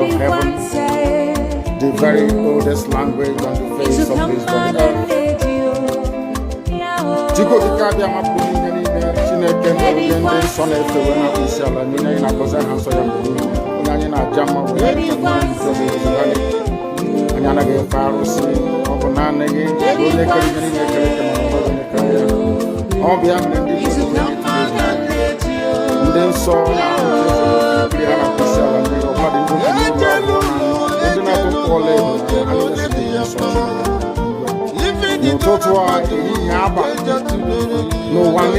of heaven, the very oldest language on the face of this very earth. Chico Dikabi Amapuni, Chineke, and Son of the Winner, Isala, Nina, and Akosa, Hanso, and Jama, and Yanage Farosi, Okonane, all the then saw no totua yaba no one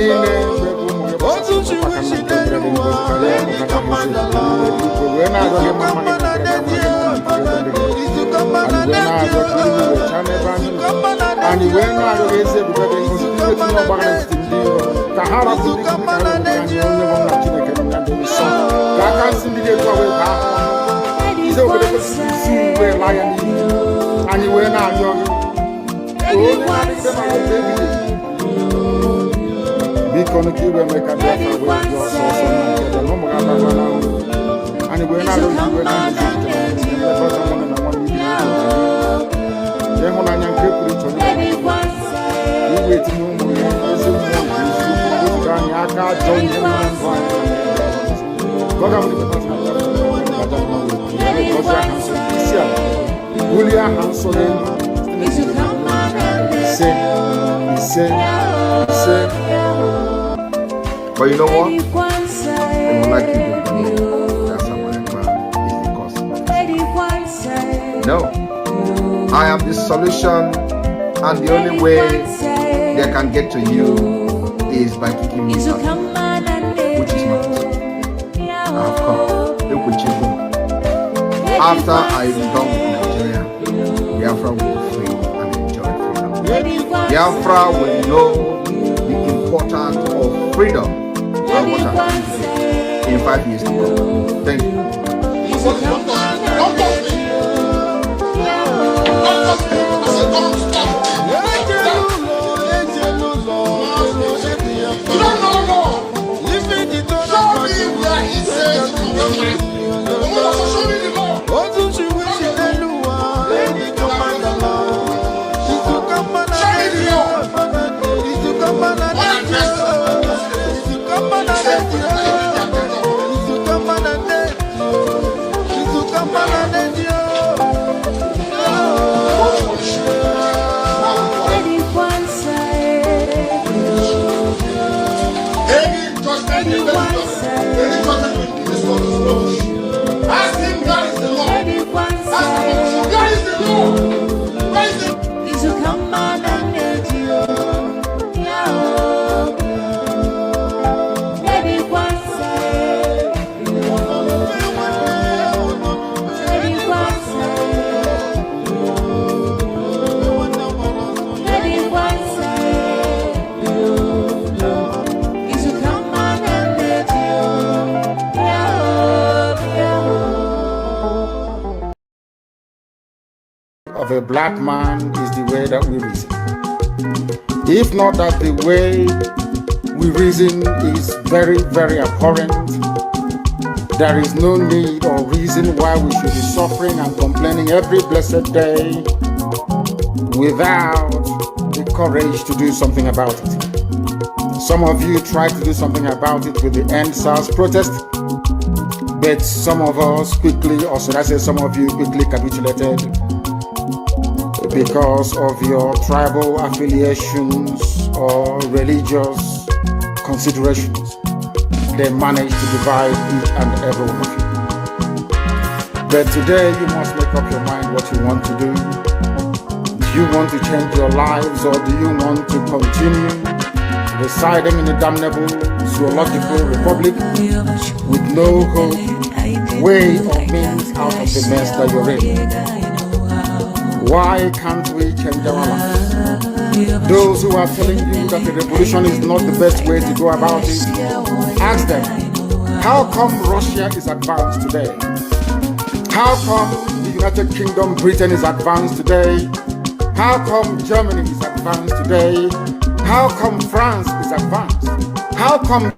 But you know what? They would like you to believe that someone is the cause. No. I am the solution, and the only way they can get to you is by kicking me out, which is not possible. I have come. Look with you. After I am done with Nigeria, Biafra will be free and enjoy freedom. Biafra will know the importance of freedom and what I'm doing in 5 years to come. Thank you. Of a black man is the way that we reason. If not that the way we reason is very, very abhorrent, there is no need or reason why we should be suffering and complaining every blessed day without the courage to do something about it. Some of you tried to do something about it with the End SARS protest, but some of us quickly, or should I say some of you quickly capitulated because of your tribal affiliations or religious considerations. They managed to divide each and every one of you. But today you must make up your mind what you want to do. Do you want to change your lives, or do you want to continue residing in a damnable zoological republic with no hope, way, or means out of the mess that you're in? Why can't we change our lives? Those who are telling you that the revolution is not the best way to go about it, ask them, how come Russia is advanced today? How come the United Kingdom, Britain is advanced today? How come Germany is advanced today? How come France is advanced? How come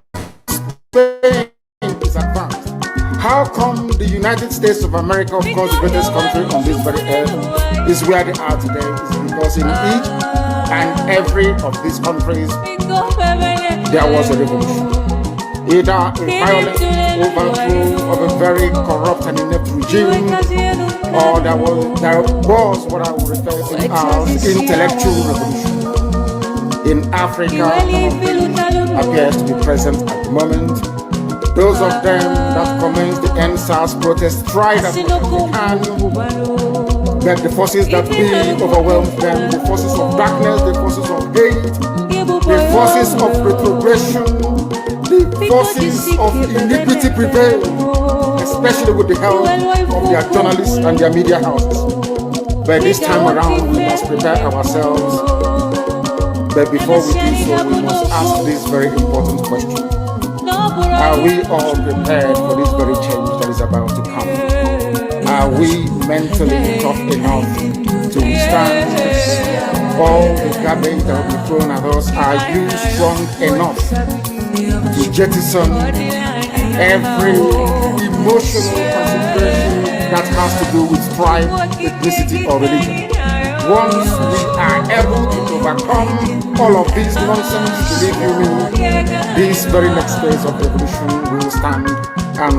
Spain is advanced? How come the the United States of America, of course, the greatest country on this very earth, is where they are today, is because in each and every of these countries, there was a revolution. Either a violent overthrow of a very corrupt and inept regime, or there was what I would refer to as intellectual revolution. In Africa, none of these appears to be present at the moment. Those of them that commenced the NSAS protest tried as much as they can, but the forces that be overwhelmed them, the forces of darkness, the forces of hate, the forces of retrogression, the forces of iniquity prevailed, especially with the help of their journalists and their media houses. But this time around, we must prepare ourselves. But before we do so, we must ask this very important question. Are we all prepared for this very change that is about to come? Are we mentally tough enough to withstand all the garbage that will be thrown at us? Are you strong enough to jettison every emotional consideration that has to do with tribe, ethnicity, or religion? Once we are able to overcome all of this nonsense, believe you me, this very next phase of revolution will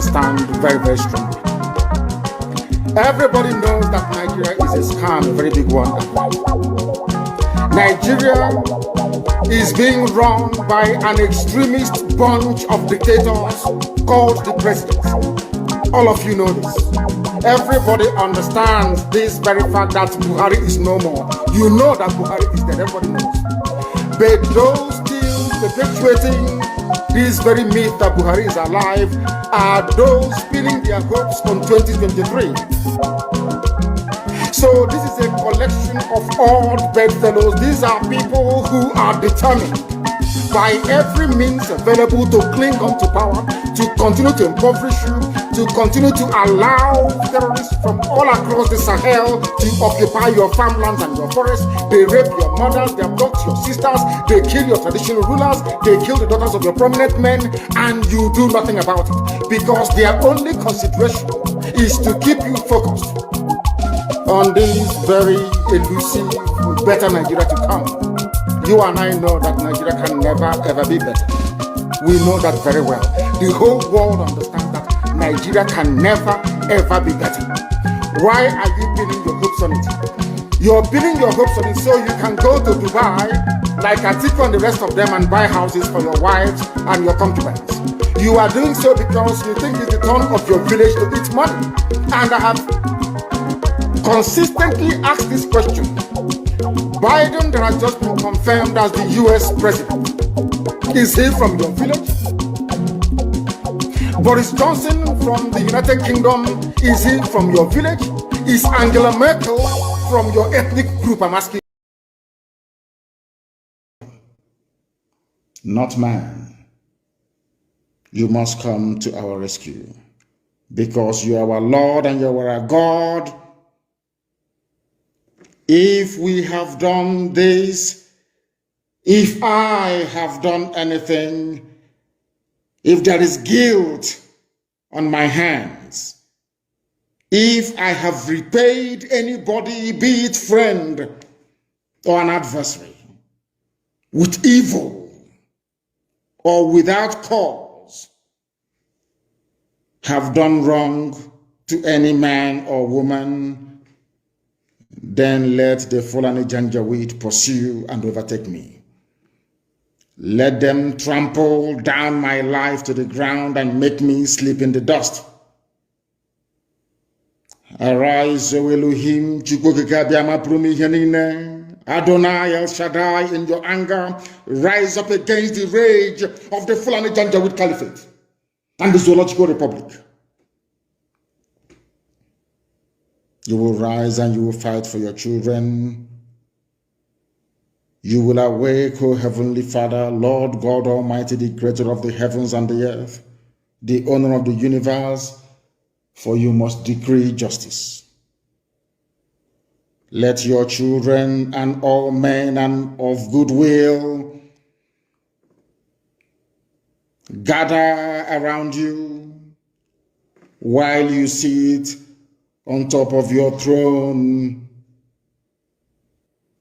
stand very, very strongly. Everybody knows that Nigeria is a scam, a very big one. Nigeria is being run by an extremist bunch of dictators called the president. All of you know this. Everybody understands this very fact that Buhari is no more. You know that Buhari is dead, everybody knows. But those still perpetuating this very myth that Buhari is alive are those pinning their hopes on 2023. So this is a collection of odd bedfellows. These are people who are determined by every means available to cling on to power, to continue to impoverish you, to continue to allow terrorists from all across the Sahel to occupy your farmlands and your forests. They rape your mothers, they abduct your sisters, they kill your traditional rulers, they kill the daughters of your prominent men, and you do nothing about it because their only consideration is to keep you focused on this very elusive, better Nigeria to come. You and I know that Nigeria can never ever be better. We know that very well. The whole world understands that Nigeria can never ever be better. Why are you pinning your hopes on it? You're pinning your hopes on it so you can go to Dubai like Atiku and the rest of them and buy houses for your wives and your concubines. You are doing so because you think it's the turn of your village to eat money. And I have consistently asked this question. Biden that has just been confirmed as the US president, is he from your village? Boris Johnson from the United Kingdom, is he from your village? Is Angela Merkel from your ethnic group? I'm asking. Not man. You must come to our rescue because you are our Lord and you are our God. If we have done this, if I have done anything, if there is guilt on my hands, if I have repaid anybody, be it friend or an adversary, with evil or without cause, have done wrong to any man or woman, then let the Fulani Janjaweed pursue and overtake me. Let them trample down my life to the ground and make me sleep in the dust. Arise, O Elohim, Adonai El Shaddai, in your anger, rise up against the rage of the Fulani Janjaweed Caliphate and the Zoological Republic. You will rise and you will fight for your children. You will awake, O Heavenly Father, Lord God Almighty, the creator of the heavens and the earth, the owner of the universe, for you must decree justice. Let your children and all men and of goodwill gather around you while you sit on top of your throne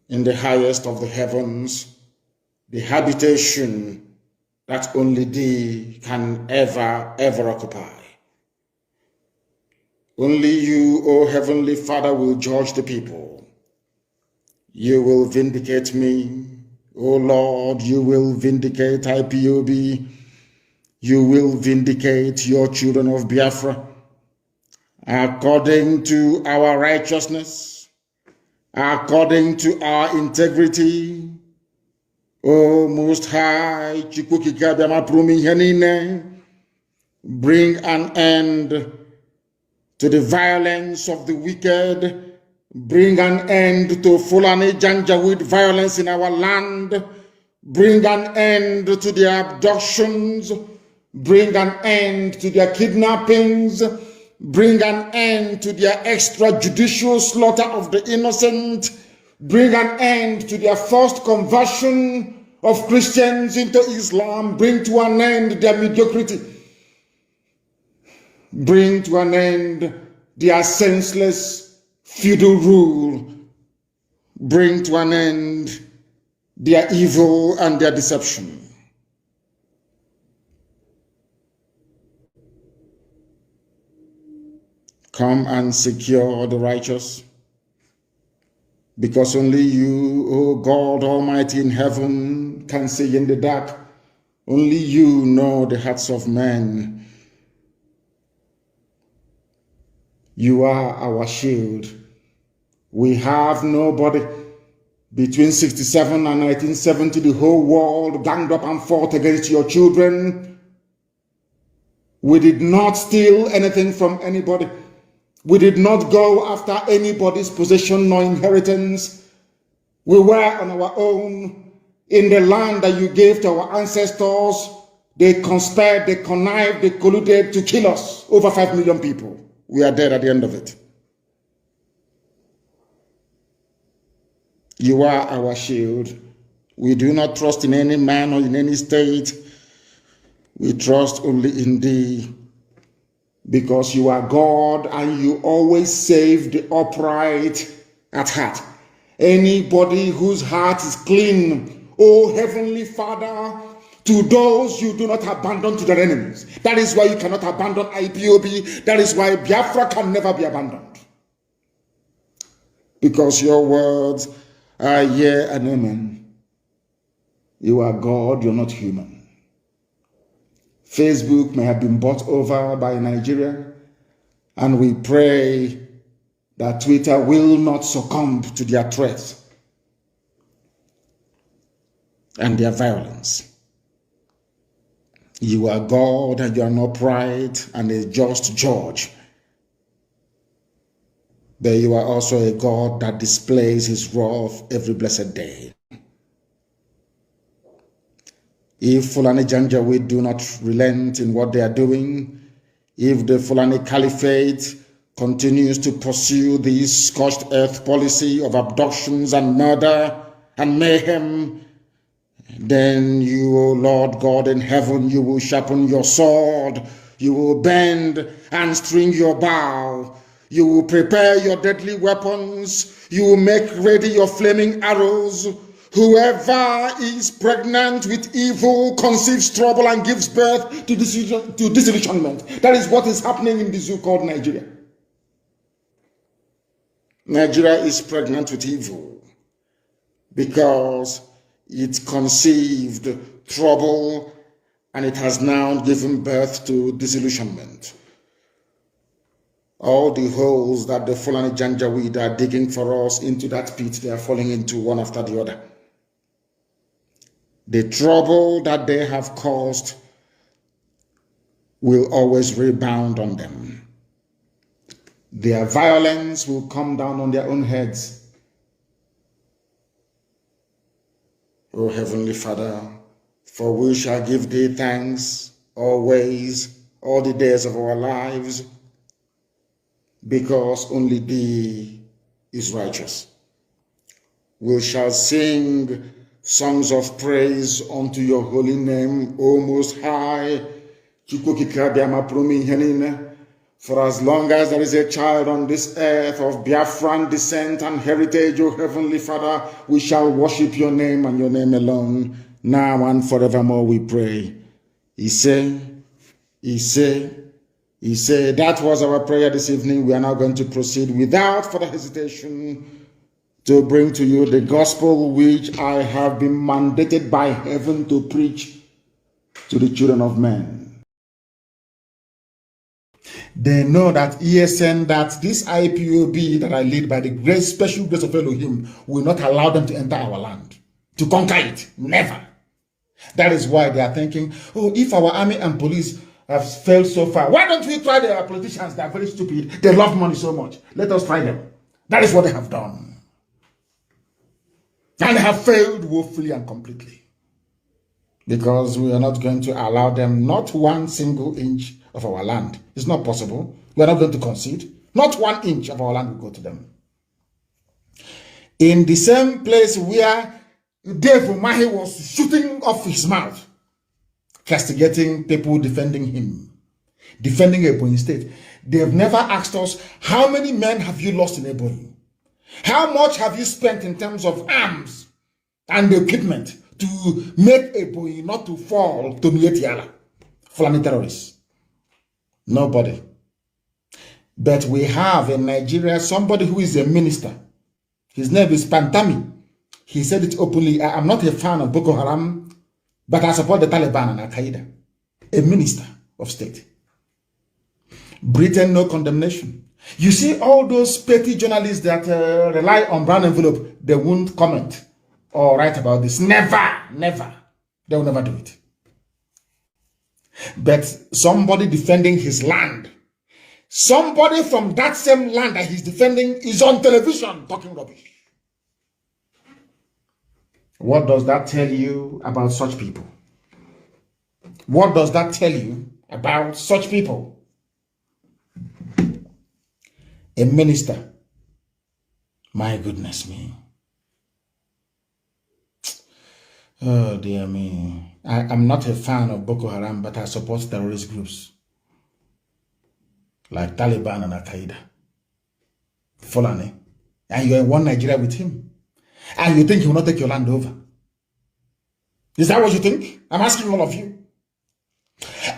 in the highest of the heavens, the habitation that only thee can ever occupy. Only you, O Heavenly Father, will judge the people. You will vindicate me, O Lord. You will vindicate IPOB. You will vindicate your children of Biafra according to our righteousness, according to our integrity. O Most High, bring an end to the violence of the wicked. Bring an end to Fulani Janjaweed violence in our land. Bring an end to their abductions. Bring an end to their kidnappings. Bring an end to their extrajudicial slaughter of the innocent. Bring an end to their forced conversion of Christians into Islam. Bring to an end their mediocrity. Bring to an end their senseless feudal rule. Bring to an end their evil and their deception. Come and secure the righteous, because only you, O God Almighty in heaven, can see in the dark. Only you know the hearts of men. You are our shield. We have nobody. Between 67 and 1970, the whole world ganged up and fought against your children. We did not steal anything from anybody. We did not go after anybody's possession nor inheritance. We were on our own in the land that you gave to our ancestors. They conspired, they connived, they colluded to kill us. Over 5 million people. We are dead at the end of it. You are our shield. We do not trust in any man or in any state. We trust only in thee, because you are God and you always save the upright at heart. Anybody whose heart is clean, O Heavenly Father, to those you do not abandon to their enemies. That is why you cannot abandon IPOB. That is why Biafra can never be abandoned. Because your words are yea and amen. You are God, you're not human. Facebook may have been bought over by Nigeria, and we pray that Twitter will not succumb to their threats and their violence. You are God, and you are an upright and a just judge. But you are also a God that displays his wrath every blessed day. If Fulani Janjaweed do not relent in what they are doing, if the Fulani Caliphate continues to pursue this scorched earth policy of abductions and murder and mayhem, then you, O Lord God in heaven, you will sharpen your sword, you will bend and string your bow, you will prepare your deadly weapons, you will make ready your flaming arrows. Whoever is pregnant with evil conceives trouble and gives birth to disillusionment. That is what is happening in the zoo called Nigeria. Nigeria is pregnant with evil because it conceived trouble and it has now given birth to disillusionment. All the holes that the Fulani Janjaweed are digging for us into that pit, they are falling into one after the other. The trouble that they have caused will always rebound on them. Their violence will come down on their own heads. O Heavenly Father, for we shall give thee thanks always, all the days of our lives, because only thee is righteous. We shall sing songs of praise unto your holy name, O Most High, For as long as there is a child on this earth of Biafran descent and heritage, O Heavenly Father, we shall worship your name and your name alone, now and forevermore, we pray. He said, that was our prayer this evening. We are now going to proceed without further hesitation to bring to you the gospel which I have been mandated by heaven to preach to the children of men. They know that ESN, that this IPOB that I lead by the great special grace of Elohim, will not allow them to enter our land, to conquer it. Never. That is why they are thinking, oh, if our army and police have failed so far, why don't we try the politicians? They are very stupid. They love money so much. Let us try them. That is what they have done. And they have failed woefully and completely. Because we are not going to allow them not 1 single inch of our land. It's not possible. We are not going to concede. Not 1 inch of our land will go to them. In the same place where Dave Umahi was shooting off his mouth, castigating people defending him, defending Ebonyi State, they have never asked us, how many men have you lost in Ebonyi? How much have you spent in terms of arms and equipment to make Ebonyi not to fall to Mietiala, Fulani terrorists? Nobody. But we have in Nigeria somebody who is a minister. His name is Pantami. He said it openly. I am not a fan of Boko Haram, but I support the Taliban and Al-Qaeda. A minister of state. Britain, no condemnation. You see all those petty journalists that rely on brown envelope, they won't comment or write about this. Never, never. They will never do it. But somebody defending his land, somebody from that same land that he's defending is on television talking rubbish. What does that tell you about such people? What does that tell you about such people? A minister. My goodness me. Oh dear me. I'm not a fan of Boko Haram, but I support terrorist groups like Taliban and Al-Qaeda. Fulani. And you're in one Nigeria with him. And you think he will not take your land over. Is that what you think? I'm asking all of you.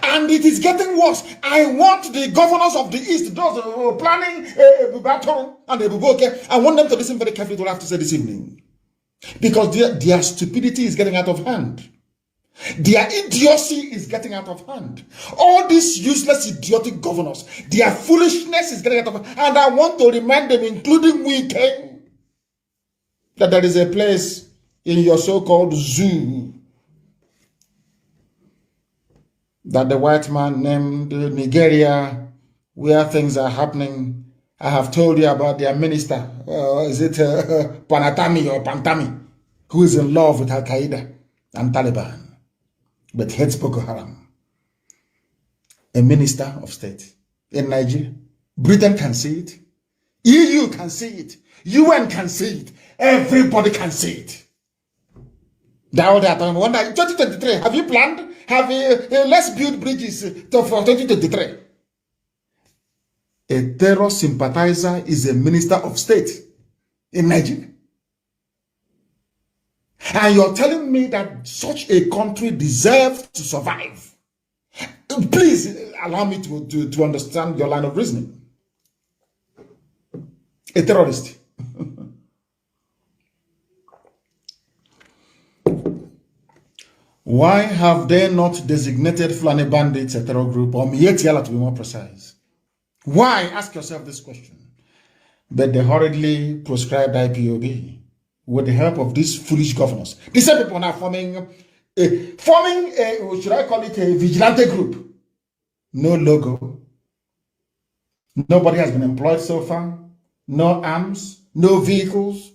And it is getting worse. I want the governors of the East, those who are planning Batoro and Ebuboke, I want them to listen very carefully to what I have to say this evening. Because their stupidity is getting out of hand. Their idiocy is getting out of hand. All these useless, idiotic governors, their foolishness is getting out of hand. And I want to remind them, including Wike, that there is a place in your so-called zoo that the white man named Nigeria, where things are happening. I have told you about their minister, is it Panatami or Pantami, who is in love with Al-Qaeda and Taliban, but hates Boko Haram. A minister of state in Nigeria. Britain can see it. EU can see it. UN can see it. Everybody can see it. Now that I wonder, in 2023, have you planned? Let's build bridges for 2023. A terror sympathizer is a minister of state in Nigeria. And you're telling me that such a country deserves to survive. Please allow me to understand your line of reasoning. A terrorist. Why have they not designated Fulani bandits a terror group, or Mietiala to be more precise? Why? Ask yourself this question. But they hurriedly proscribed IPOB with the help of these foolish governors. The same people now forming a, should I call it a vigilante group? No logo. Nobody has been employed so far. No arms, no vehicles.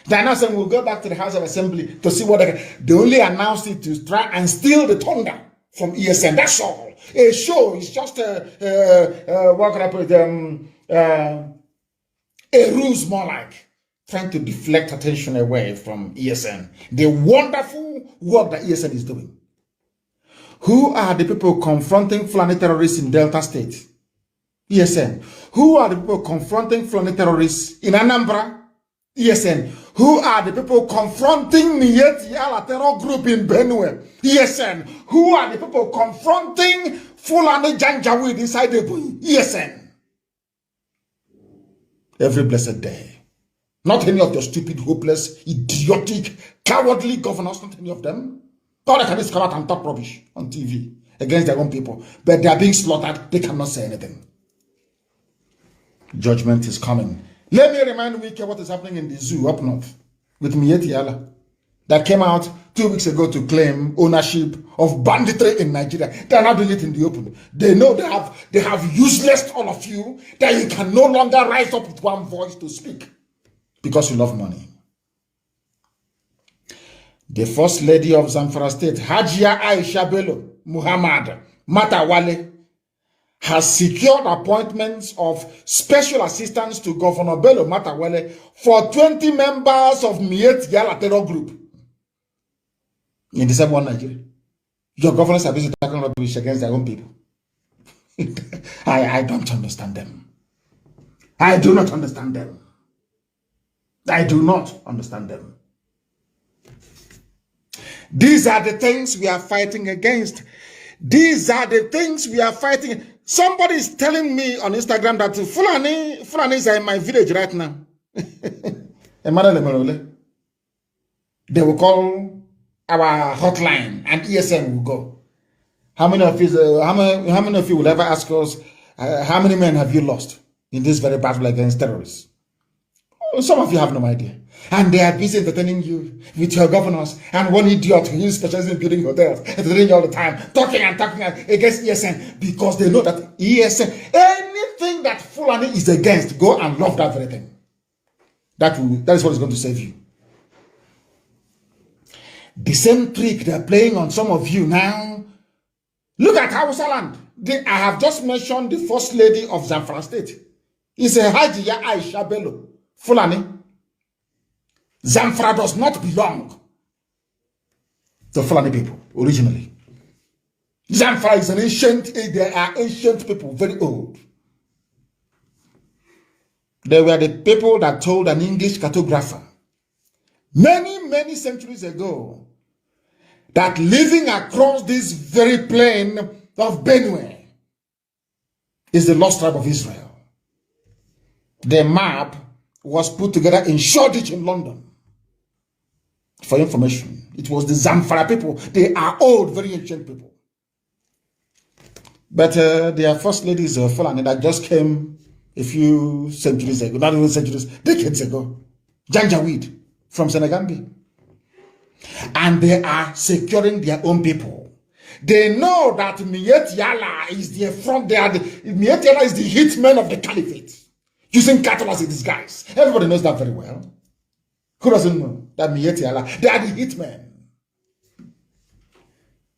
They are now saying we'll go back to the House of Assembly to see what they can. They only announced it to try and steal the thunder from ESN. That's all. A show is just what can I put it? A ruse, more like trying to deflect attention away from ESN. The wonderful work that ESN is doing. Who are the people confronting Fulani terrorists in Delta State? ESN. Who are the people confronting Fulani terrorists in Anambra? ESN. Who are the people confronting Miyetti Allah terror group in Benue? ESN. Who are the people confronting Fulani Janjaweed inside the Ebonyi? ESN. Every blessed day. Not any of your stupid, hopeless, idiotic, cowardly governors, not any of them. All they can do is come out and talk rubbish on TV against their own people. But they are being slaughtered, they cannot say anything. Judgment is coming. Let me remind Wike what is happening in the zoo up north with Miyetti Allah that came out 2 weeks ago to claim ownership of banditry in Nigeria. They are not doing it in the open. They know they have useless all of you, that you can no longer rise up with one voice to speak because you love money. The First Lady of Zamfara State, Hajia Aisha Bello Muhammad Matawale, has secured appointments of special assistants to Governor Bello Matawale for 20 members of Miyetti Allah terror group in the same one Nigeria. Your governors are busy talking rubbish against their own people. I don't understand them. I do not understand them. I do not understand them. These are the things we are fighting against. These are the things we are fighting. Somebody is telling me on Instagram that Fulanis are in my village right now. They will call our hotline and ESN will go. How many of you will ever ask us, how many men have you lost in this very battle against terrorists? Some of you have no idea. And they are busy entertaining you with your governors and one idiot who is specializing in building hotels, entertaining you all the time, talking against ESN, because they know that ESN, anything that Fulani is against, go and love that very thing. That is what is going to save you. The same trick they're playing on some of you now. Look at Hausa land. I have just mentioned the First Lady of Zamfara State. It's a Hajiya Aisha Bello Fulani. Zamfara does not belong to Fulani people originally. Zamfara is an ancient, they are ancient people, very old. They were the people that told an English cartographer many centuries ago that living across this very plain of Benue is the lost tribe of Israel. The map was put together in Shoreditch in London. For information, it was the Zamfara people. They are old, very ancient people. But their first lady is Fulani that just came a few centuries ago, not even centuries, decades ago. Janjaweed from Senegambia. And they are securing their own people. They know that Miyetti Allah is the front, Miyetti Allah is the hitman of the caliphate, using cattle as a disguise. Everybody knows that very well. Who doesn't know that Miyetti Allah, they are the hitmen.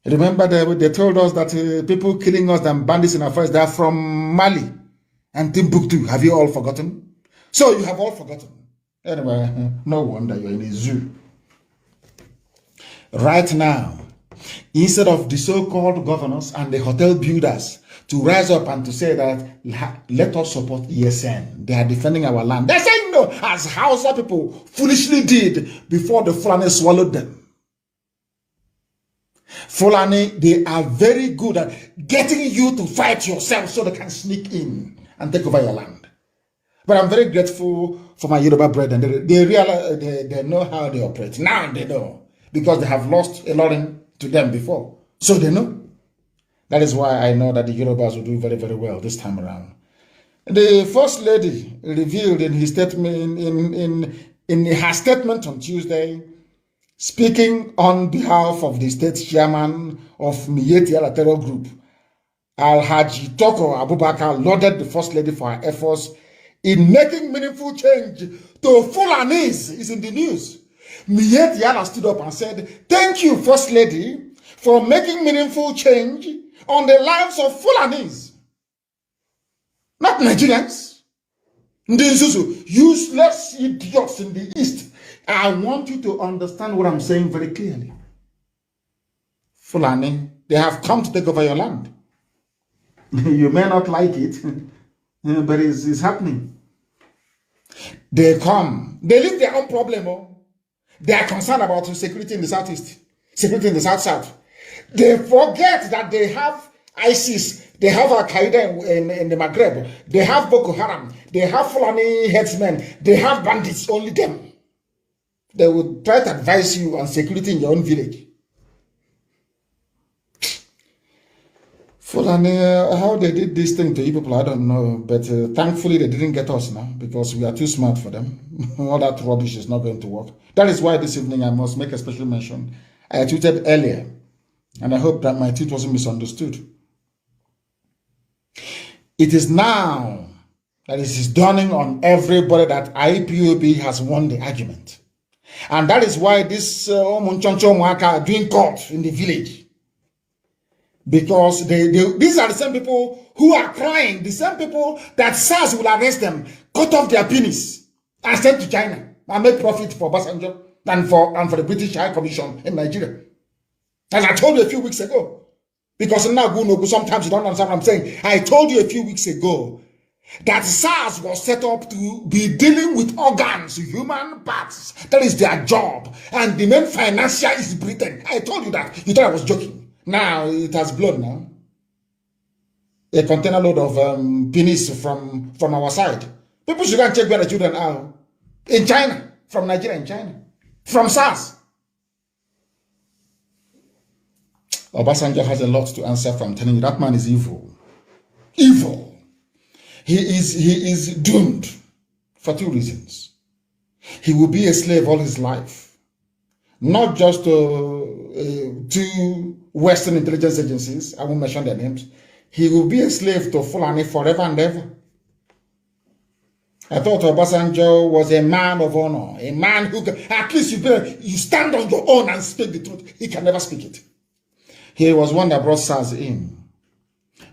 Remember they told us that people killing us and bandits in our forest, they are from Mali and Timbuktu. Have you all forgotten? So you have all forgotten. Anyway, no wonder you're in a zoo. Right now, instead of the so-called governors and the hotel builders to rise up and to say that let us support ESN, they are defending our land. They're saying no, as Hausa people foolishly did before the Fulani swallowed them. Fulani, they are very good at getting you to fight yourself so they can sneak in and take over your land. But I'm very grateful for my Yoruba brethren. They realize they know how they operate. Now they know, because they have lost a lot to them before. So they know. That is why I know that the Yorubas will do very, very well this time around. The First Lady revealed in his statement, in her statement on Tuesday, speaking on behalf of the state chairman of Miyetti Allah Terror Group, Alhaji Toko Abubakar, lauded the First Lady for her efforts in making meaningful change to Fulanis. Is in the news. Miyetti Allah stood up and said, "Thank you, First Lady, for making meaningful change on the lives of Fulanis, not Nigerians. Useless idiots in the East. I want you to understand what I'm saying very clearly. Fulani, they have come to take over your land. You may not like it, But it's happening. They come. They leave their own problem. Oh. They are concerned about security in the southeast, security in the south. They forget that they have ISIS, they have Al-Qaeda in the Maghreb, they have Boko Haram, they have Fulani headsmen, they have bandits, only them. They will try to advise you on security in your own village. Fulani, how they did this thing to you people, I don't know. But thankfully, they didn't get us now because we are too smart for them. All that rubbish is not going to work. That is why this evening I must make a special mention. I tweeted earlier, and I hope that my tweet wasn't misunderstood. It is now that it is dawning on everybody that IPOB has won the argument. And that is why this Omunchoncho Mwaka are doing court in the village. Because these are the same people who are crying, the same people that SARS will arrest them, cut off their penis, and send to China and make profit for Obasanjo and for the British High Commission in Nigeria. As I told you a few weeks ago. Because now sometimes you don't understand what I'm saying. I told you a few weeks ago that SARS was set up to be dealing with organs, human parts. That is their job. And the main financier is Britain. I told you that. You thought I was joking. Now it has blown now. A container load of penis from our side. People should go and check where the children are. In China. From Nigeria in China. From SARS. Obasanjo has a lot to answer for. I'm telling you, that man is evil. Evil. He is doomed for two reasons. He will be a slave all his life. Not just to Western intelligence agencies. I won't mention their names. He will be a slave to Fulani forever and ever. I thought Obasanjo was a man of honor. A man who can, at least you stand on your own and speak the truth. He can never speak it. He was one that brought SARS in.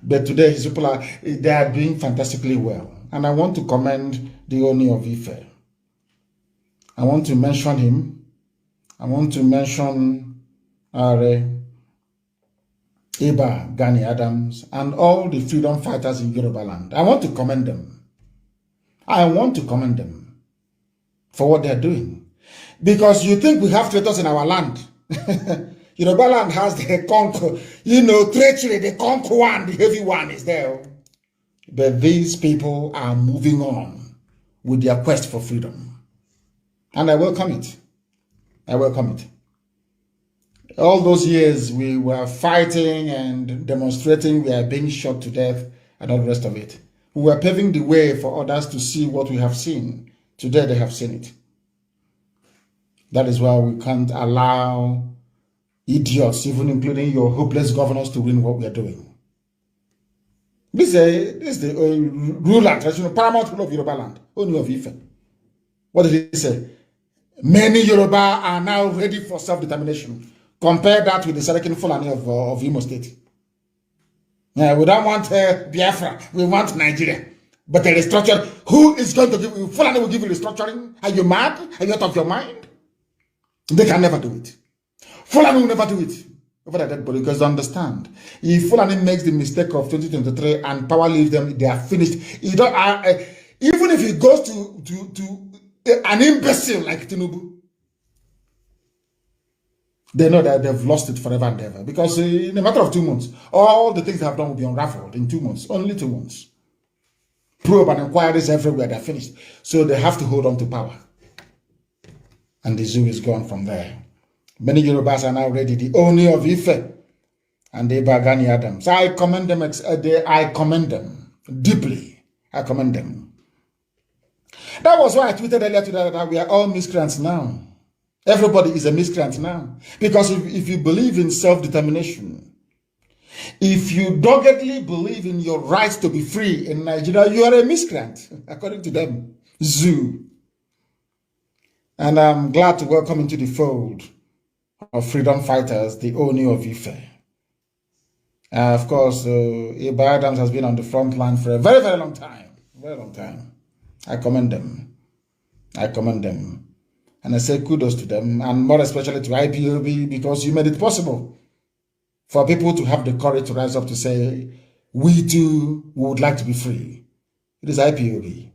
But today his people they are doing fantastically well. And I want to commend the Oni of Ife. I want to mention him. I want to mention Iba Gani Adams and all the freedom fighters in Yoruba land. I want to commend them. I want to commend them for what they are doing. Because you think we have traitors in our land. Yoruba land has the conquer, treachery, the conquer one, the heavy one is there. But these people are moving on with their quest for freedom. And I welcome it. I welcome it. All those years we were fighting and demonstrating, we are being shot to death and all the rest of it. We were paving the way for others to see what we have seen. Today they have seen it. That is why we can't allow idiots, even including your hopeless governors, to win what we are doing. This is the ruler, paramount ruler of Yoruba land, Oni of Ife. What did he say? Many Yoruba are now ready for self-determination. Compare that with the Sarakin Fulani of Imo State. Yeah, we don't want Biafra, we want Nigeria. But the restructure, who is going to give you, Fulani will give you restructuring? Are you mad? Are you out of your mind? They can never do it. Fulani will never do it over that dead body, because understand, if Fulani makes the mistake of 2023 and power leaves them, they are finished. You don't, even if he goes to an imbecile like Tinubu, they know that they've lost it forever and ever. Because in a matter of 2 months, all the things they have done will be unraveled in 2 months, only 2 months. Probe and inquiries everywhere, they're finished. So they have to hold on to power. And the zoo is gone from there. Many Yorubas are now ready. The Oni of Ife and the Gani Adams. I commend them. I commend them deeply. I commend them. That was why I tweeted earlier today that we are all miscreants now. Everybody is a miscreant now. Because if you believe in self-determination, if you doggedly believe in your rights to be free in Nigeria, you are a miscreant, according to them. Zoo. And I'm glad to welcome into the fold of freedom fighters, the Oni of Ife. Of course, Iba Adams has been on the front line for a very, very long time. Very long time. I commend them. I commend them. And I say kudos to them, and more especially to IPOB, because you made it possible for people to have the courage to rise up to say, we too would like to be free. It is IPOB.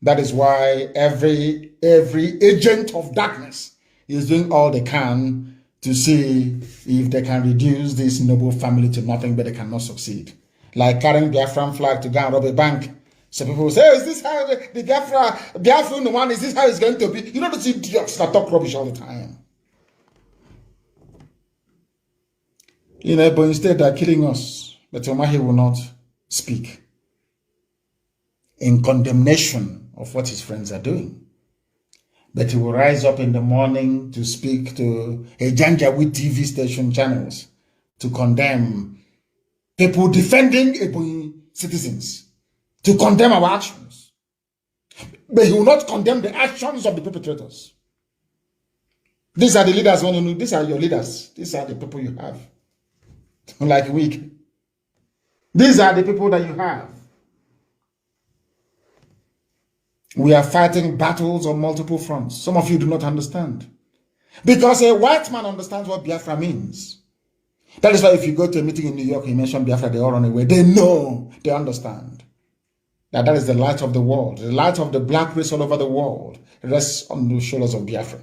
That is why every agent of darkness is doing all they can to see if they can reduce this noble family to nothing, but they cannot succeed. Like carrying Biafran flag to go and rob a bank. So people will say, oh, is this how the Biafran one, is this how it's going to be? You know those idiots that talk rubbish all the time. You know, but instead they're killing us. But Omahi will not speak in condemnation of what his friends are doing. But he will rise up in the morning to speak to a Janjaweed TV station channels to condemn people defending Ebonyi citizens, to condemn our actions. But he will not condemn the actions of the perpetrators. These are the leaders. These are your leaders. These are the people you have. Like weak. These are the people that you have. We are fighting battles on multiple fronts. Some of you do not understand. Because a white man understands what Biafra means. That is why if you go to a meeting in New York, you mention Biafra, they all run away. They know, they understand. That is the light of the world. The light of the black race all over the world rests on the shoulders of Biafra.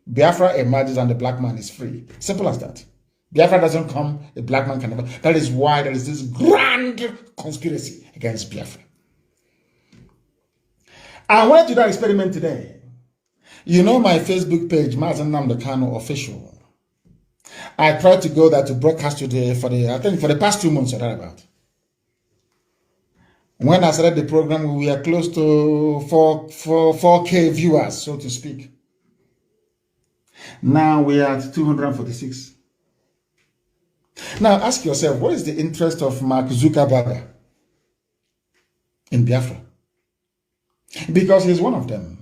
Biafra emerges and the black man is free. Simple as that. Biafra doesn't come, the black man can never. That is why there is this grand conspiracy against Biafra. I went to that experiment today. You know my Facebook page, Mazi Nnamdi Kanu Official. I tried to go there to broadcast today for the past 2 months or thereabout. When I started the program, we were close to 4K viewers, so to speak. Now we are at 246. Now ask yourself, what is the interest of Mark Zuckerberg in Biafra? Because he's one of them.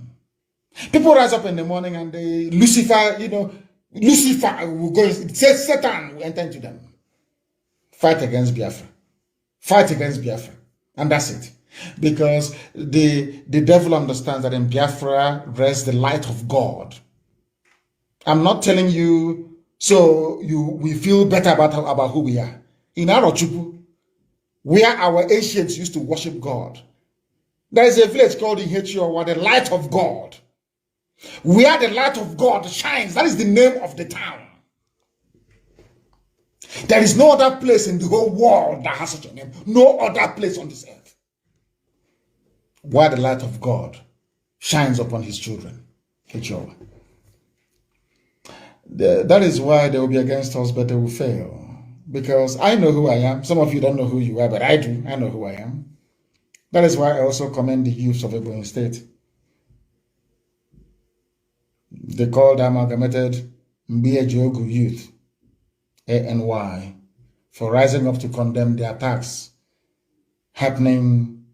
People rise up in the morning and they, Lucifer will go, Satan will enter into them. Fight against Biafra. Fight against Biafra. And that's it. Because the devil understands that in Biafra rests the light of God. I'm not telling you so we feel better about who we are. In Arochukwu, where our ancients used to worship God, there is a village called Ihechio, where the light of God, where the light of God shines. That is the name of the town. There is no other place in the whole world that has such a name. No other place on this earth. Where the light of God shines upon his children. Ihechio. That is why they will be against us, but they will fail. Because I know who I am. Some of you don't know who you are, but I do. I know who I am. That is why I also commend the youths of Ebonyi State. They called amalgamated Mbiejogu Youth, ANY, for rising up to condemn the attacks happening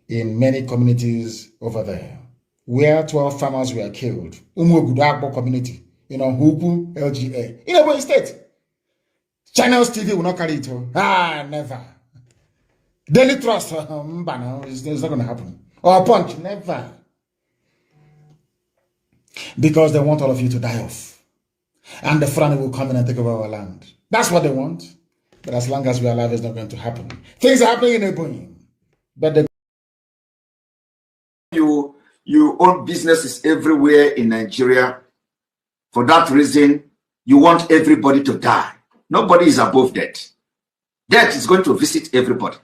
in many communities over there, where 12 farmers were killed. Umogudagbo community. Huku, LGA. In Ebonyi State. Channels TV will not carry it. Never. Daily Trust, it's not going to happen. Or Punch, never. Because they want all of you to die off. And the Fulani will come in and take over our land. That's what they want. But as long as we are alive, it's not going to happen. Things are happening in Ebonyi. But you own businesses everywhere in Nigeria. For that reason, you want everybody to die. Nobody is above death. Death is going to visit everybody.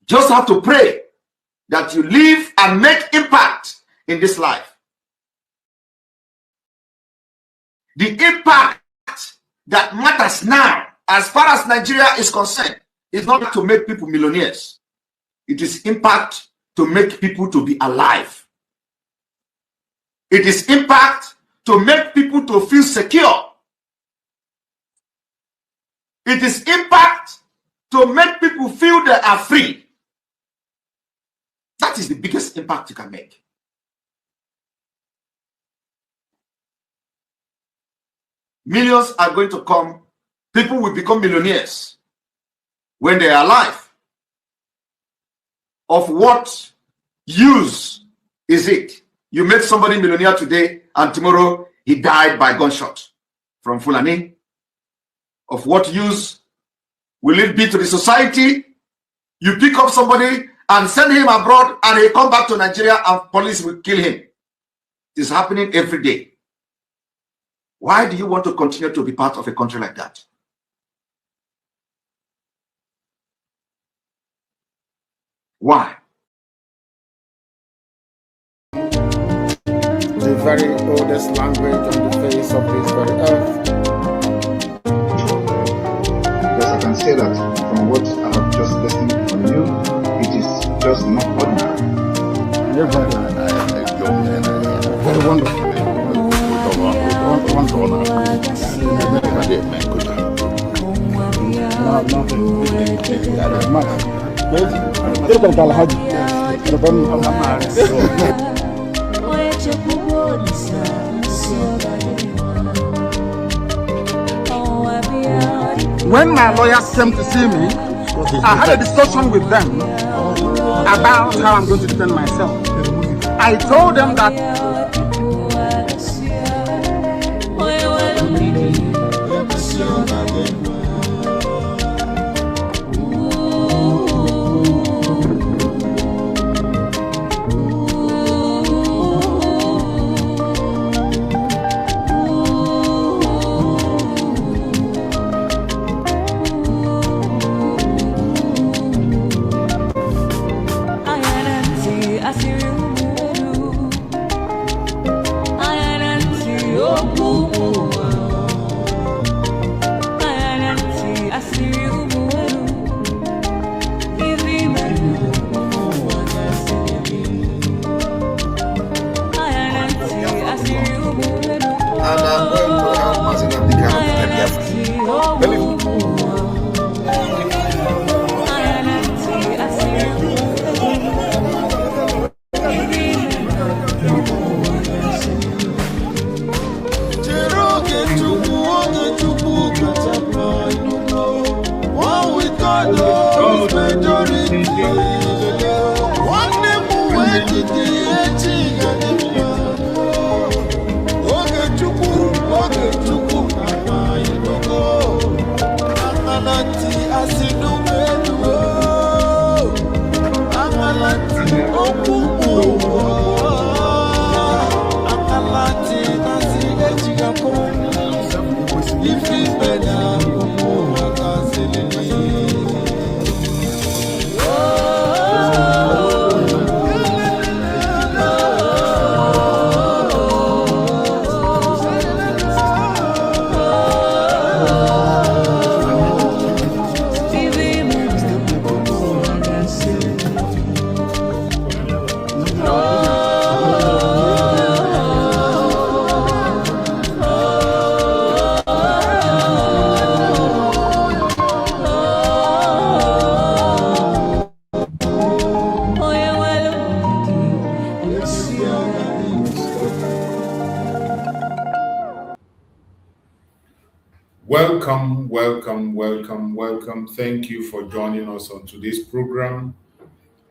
Just have to pray that you live and make impact in this life. The impact that matters now, as far as Nigeria is concerned, is not to make people millionaires. It is impact to make people to be alive. It is impact to make people to feel secure. It is impact to make people feel they are free. That is the biggest impact you can make. Millions are going to come. People will become millionaires when they are alive. Of what use is it? You made somebody millionaire today and tomorrow he died by gunshot from Fulani. Of what use will it be to the society? You pick up somebody and send him abroad, and he come back to Nigeria and police will kill him. It's happening every day. Why do you want to continue to be part of a country like that? Why? The very oldest language on the face of this very earth. Because I can say that from what I have just listened from you, it is just not ordinary. Very wonderful. When my lawyers came to see me, I had a discussion with them about how I'm going to defend myself. I told them that Welcome. Thank you for joining us on today's program.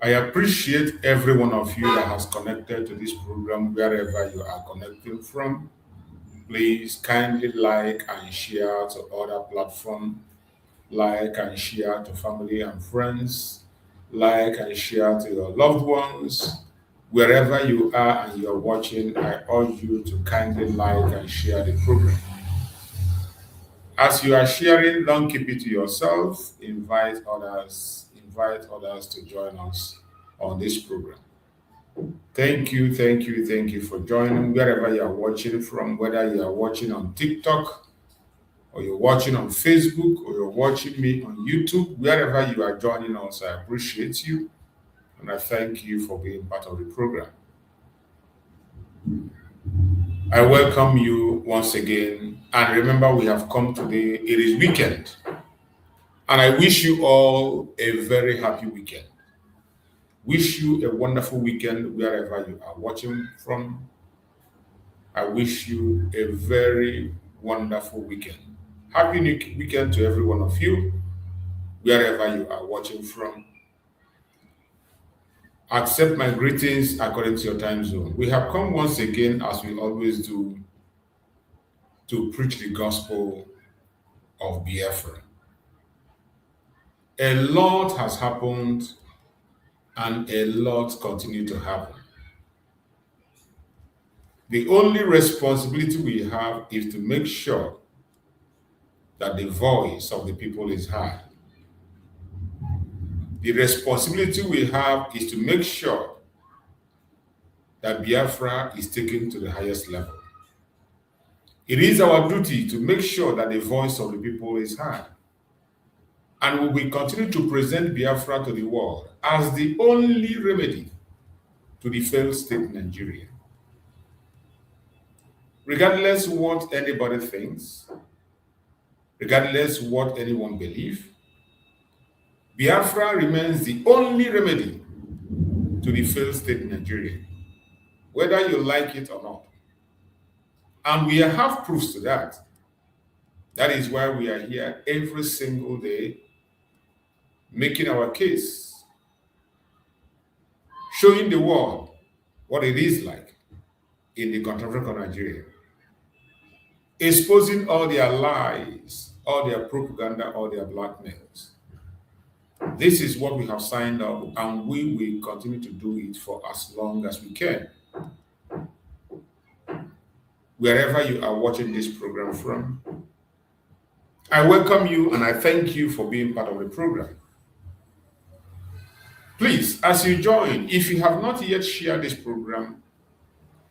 I appreciate every one of you that has connected to this program wherever you are connecting from. Please kindly like and share to other platforms. Like and share to family and friends. Like and share to your loved ones. Wherever you are and you're watching, I urge you to kindly like and share the program. As you are sharing, don't keep it to yourself. Invite others to join us on this program. Thank you for joining wherever you are watching from, whether you are watching on TikTok, or you're watching on Facebook, or you're watching me on YouTube, wherever you are joining us. I appreciate you, and I thank you for being part of the program. I welcome you once again, and remember, we have come today. It is weekend, and I wish you all a very happy weekend. Wish you a wonderful weekend wherever you are watching from. I wish you a very wonderful weekend. Happy new weekend to every one of you, wherever you are watching from. Accept my greetings according to your time zone. We have come once again, as we always do, to preach the gospel of Biafra. A lot has happened and a lot continue to happen. The only responsibility we have is to make sure that the voice of the people is heard. The responsibility we have is to make sure that Biafra is taken to the highest level. It is our duty to make sure that the voice of the people is heard. And we will continue to present Biafra to the world as the only remedy to the failed state Nigeria. Regardless what anybody thinks, regardless what anyone believes, Biafra remains the only remedy to the failed state Nigeria, whether you like it or not. And we have proofs to that. That is why we are here every single day making our case, showing the world what it is like in the contemporary Nigeria, exposing all their lies, all their propaganda, all their blackmails. This is what we have signed up, and we will continue to do it for as long as we can. Wherever you are watching this program from, I welcome you and I thank you for being part of the program. Please, as you join, if you have not yet shared this program,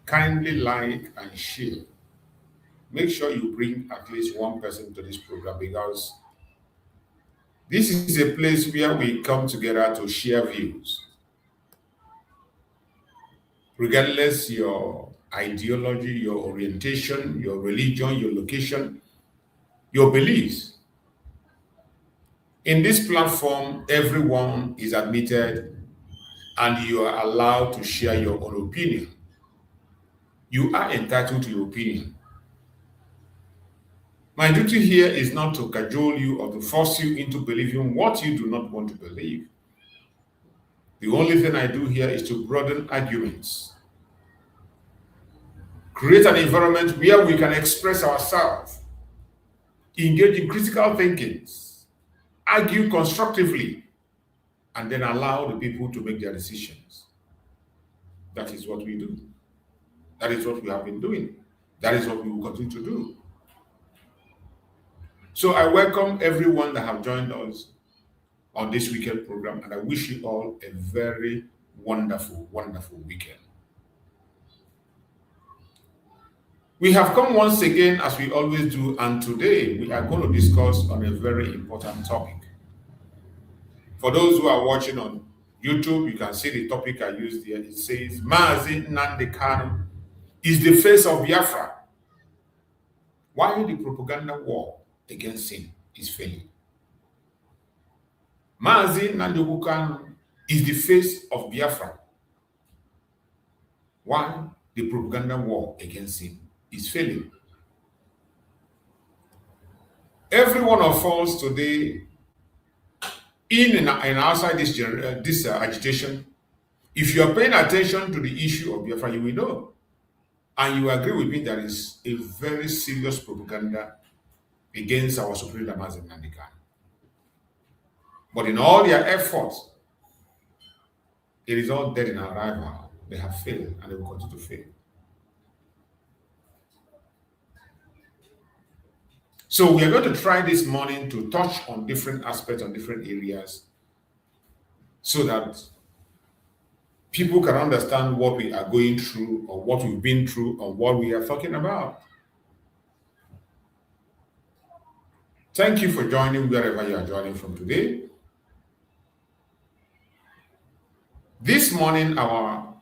kindly like and share. Make sure you bring at least one person to this program, because this is a place where we come together to share views. Regardless your ideology, your orientation, your religion, your location, your beliefs. In this platform, everyone is admitted and you are allowed to share your own opinion. You are entitled to your opinion. My duty here is not to cajole you or to force you into believing what you do not want to believe. The only thing I do here is to broaden arguments, create an environment where we can express ourselves, engage in critical thinking, argue constructively, and then allow the people to make their decisions. That is what we do. That is what we have been doing. That is what we will continue to do. So I welcome everyone that have joined us on this weekend program, and I wish you all a very wonderful, wonderful weekend. We have come once again, as we always do, and today we are going to discuss on a very important topic. For those who are watching on YouTube, you can see the topic I used here. It says, Mazi Nnamdi Kanu is the face of Biafra. Why the propaganda war against him is failing? Mazi Nnamdi Kanu is the face of Biafra. Why the propaganda war against him is failing? Every one of us today, in and outside this agitation, if you are paying attention to the issue of Biafra, you will know, and you agree with me, there is a very serious propaganda against our Supreme Leader Mazi Nnamdi Kanu. But in all their efforts, it is all dead in arrival. They have failed, and they will continue to fail. So we are going to try this morning to touch on different aspects, on different areas, so that people can understand what we are going through, or what we've been through, or what we are talking about. Thank you for joining wherever you are joining from today. This morning, our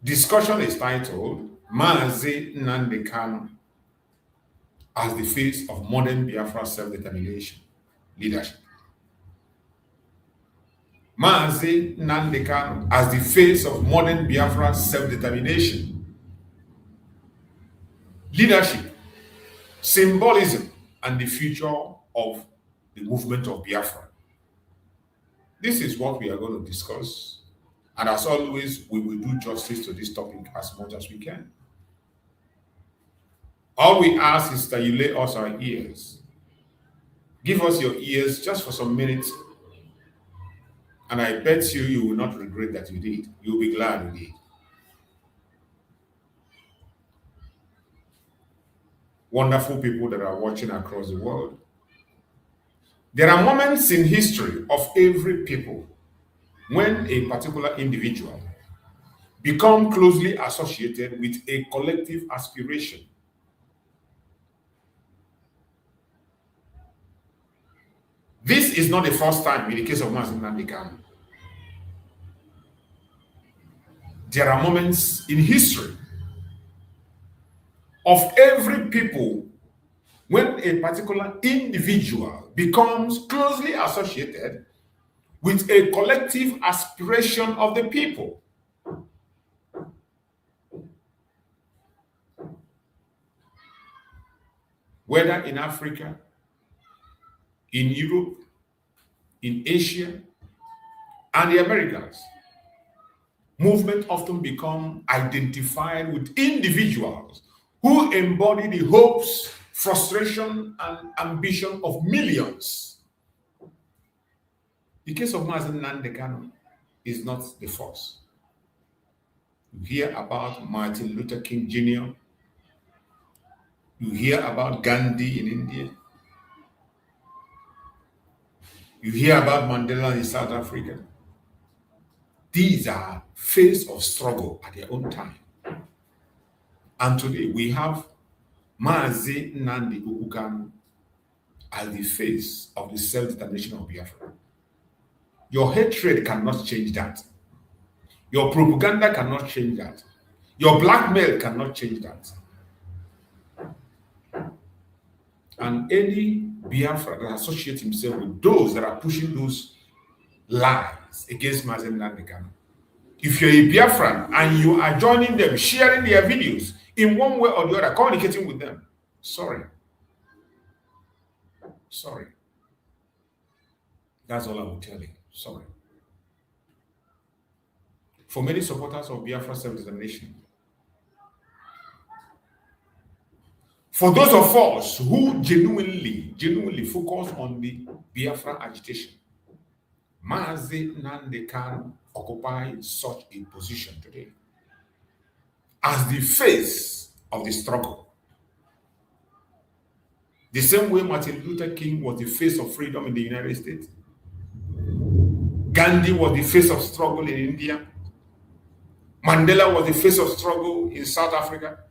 discussion is titled, Mazi Nnamdi Kanu as the face of modern Biafra self-determination leadership. Mazi Nnamdi Kanu as the face of modern Biafra self-determination leadership, symbolism, and the future of the movement of Biafra. This is what we are going to discuss, and as always, we will do justice to this topic as much as we can. All we ask is that you lay us our ears. Give us your ears just for some minutes And I bet you will not regret that you did. You'll be glad you did. Wonderful people that are watching across the world. There are moments in history of every people when a particular individual become closely associated with a collective aspiration. This is not the first time in the case of Mazi Nnamdi Kanu. There are moments in history of every people when a particular individual becomes closely associated with a collective aspiration of the people. Whether in Africa, in Europe, in Asia, and the Americas, movements often become identified with individuals who embody the hopes, frustration, and ambition of millions. The case of Mazi Nnamdi Kanu is not the first. You hear about Martin Luther King Jr., you hear about Gandhi in India, you hear about Mandela in South Africa. These are phases of struggle at their own time. And today we have Mazi Nnamdi Kanu as the face of the self-determination of Biafra. Your hatred cannot change that. Your propaganda cannot change that. Your blackmail cannot change that. And any Biafra that associates himself with those that are pushing those lies against Mazi Nnamdi Kanu, if you're a Biafran and you are joining them, sharing their videos in one way or the other, communicating with them, sorry. Sorry. That's all I will tell you. Sorry. For many supporters of Biafra self-determination, for those of us who genuinely focus on the Biafra agitation, Mazi Nnamdi Kanu occupies such a position today as the face of the struggle. The same way Martin Luther King was the face of freedom in the United States. Gandhi was the face of struggle in India. Mandela was the face of struggle in South Africa.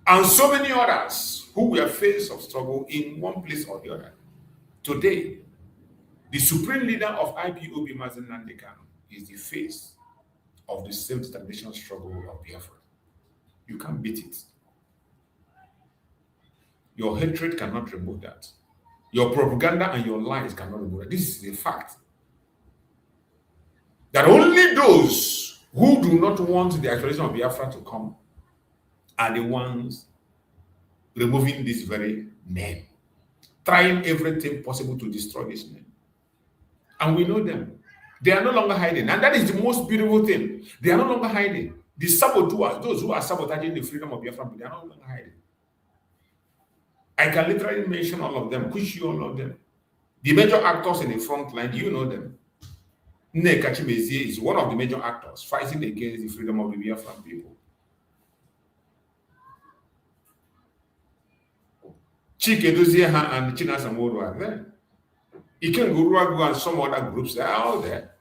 And so many others who were face of struggle in one place or the other. Today, the supreme leader of IPOB, Mazi Nnamdi Kanu, is the face of the self-determination struggle of Biafra. You can't beat it. Your hatred cannot remove that. Your propaganda and your lies cannot remove that. This is a fact. That only those who do not want the actualization of Biafra to come are the ones removing this very name, trying everything possible to destroy this name. And we know them. They are no longer hiding. And that is the most beautiful thing. They are no longer hiding. The saboteurs, those who are sabotaging the freedom of Biafra, they are no longer hiding. I can literally mention all of them, push you all of them. The major actors in the front line, do you know them? Nneka Chimezie is one of the major actors fighting against the freedom of the Biafran people. Chike Dozieha and Chinasa Moro are there. Iken Guruagu and some other groups, they are all there.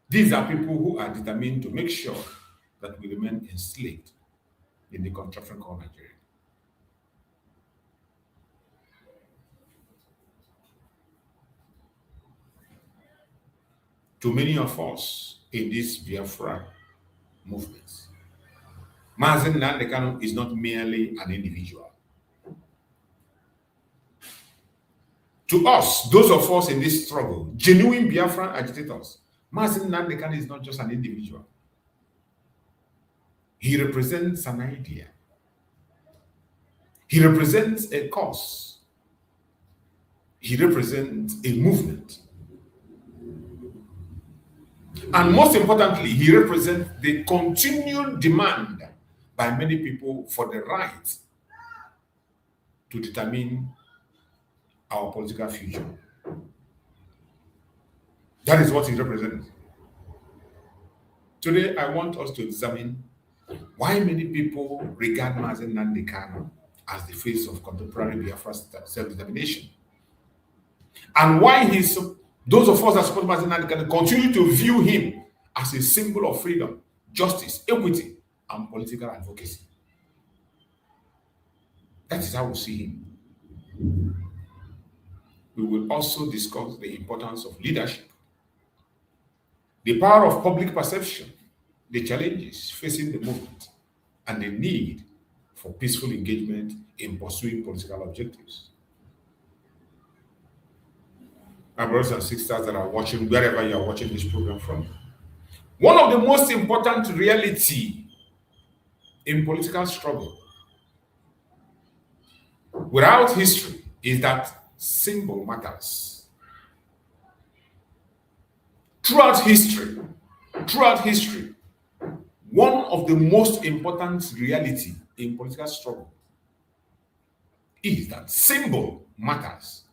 These are people who are determined to make sure that we remain enslaved in the contraption called Nigeria. To many of us in this Biafra movement, Mazi Nnamdi Kanu is not merely an individual. To us, those of us in this struggle, genuine Biafran agitators, Mazi Nnamdi Kanu is not just an individual. He represents an idea. He represents a cause. He represents a movement. And most importantly, he represents the continued demand by many people for the right to determine our political future. That is what he represents. Today, I want us to examine why many people regard Mazi Nnamdi Kanu as the face of contemporary Biafra self-determination, and why those of us that support Mazi Nnamdi Kanu continue to view him as a symbol of freedom, justice, equity, and political advocacy. That is how we see him. We will also discuss the importance of leadership, the power of public perception, the challenges facing the movement, and the need for peaceful engagement in pursuing political objectives. My brothers and sisters that are watching, wherever you are watching this program from, one of the most important reality in political struggle without history is that symbol matters. Throughout history, one of the most important reality in political struggle is that symbol matters.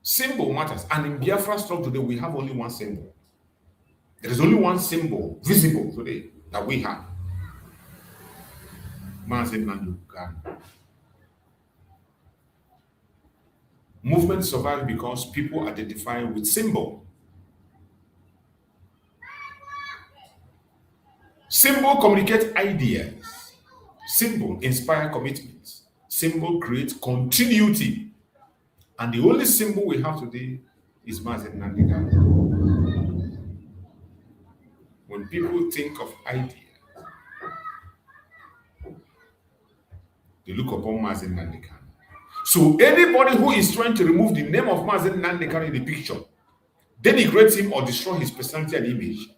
Symbol matters. And in Biafra struggle today, we have only one symbol. There is only one symbol visible today that we have. Mazi Nnamdi Kanu. Movement survive because people identify with symbol. Symbol communicate ideas. Symbol inspire commitments. Symbol create continuity. And the only symbol we have today is Mazi Nnamdi Kanu. When people think of ideas, they look upon Mazi Nnamdi Kanu. So anybody who is trying to remove the name of Mazi Nnamdi Kanu in the picture, denigrate him or destroy his personality and image,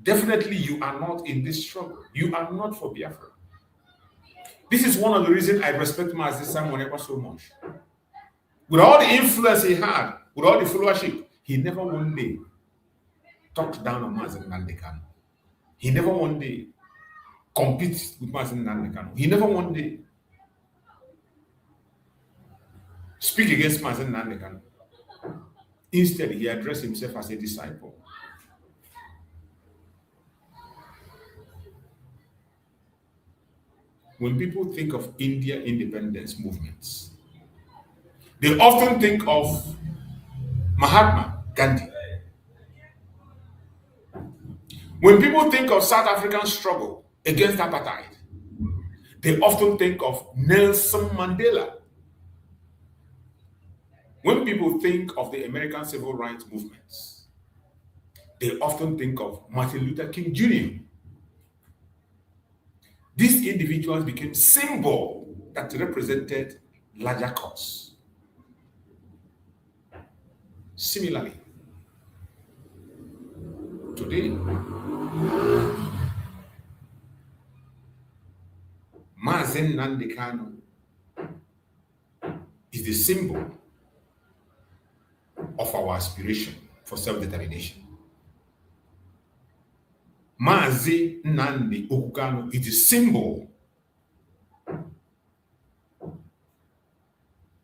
definitely you are not in this struggle. You are not for Biafra. This is one of the reasons I respect Mazi Nnamdi so much. With all the influence he had, with all the followership, he never one day talked down on Mazi Nnamdi Kanu. He never one day competed with Mazi Nnamdi Kanu. He never one day speak against Mazi Nnamdi Kanu. Instead, he addressed himself as a disciple. When people think of India independence movements, they often think of Mahatma Gandhi. When people think of South African struggle against apartheid, they often think of Nelson Mandela. When people think of the American civil rights movements, they often think of Martin Luther King Jr. These individuals became symbols that represented larger cause. Similarly, today, Mazi Nnamdi Kanu is the symbol of our aspiration for self-determination. Mazi Nnamdi Kanu is the symbol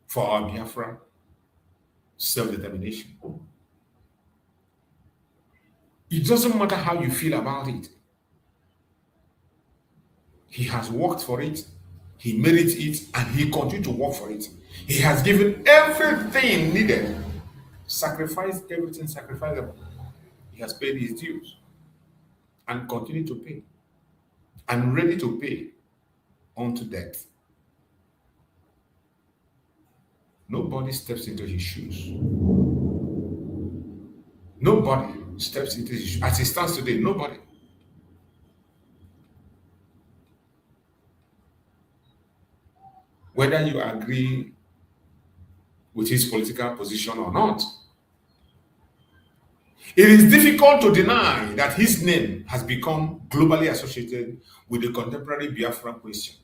for our Biafra self-determination. It doesn't matter how you feel about it. He has worked for it, he merited it, and he continues to work for it. He has given everything needed, sacrificed everything sacrificable. He has paid his dues and continue to pay, and ready to pay unto death. Nobody steps into his shoes. Nobody steps into his shoes. As he stands today, nobody. Whether you agree with his political position or not, it is difficult to deny that his name has become globally associated with the contemporary Biafra question.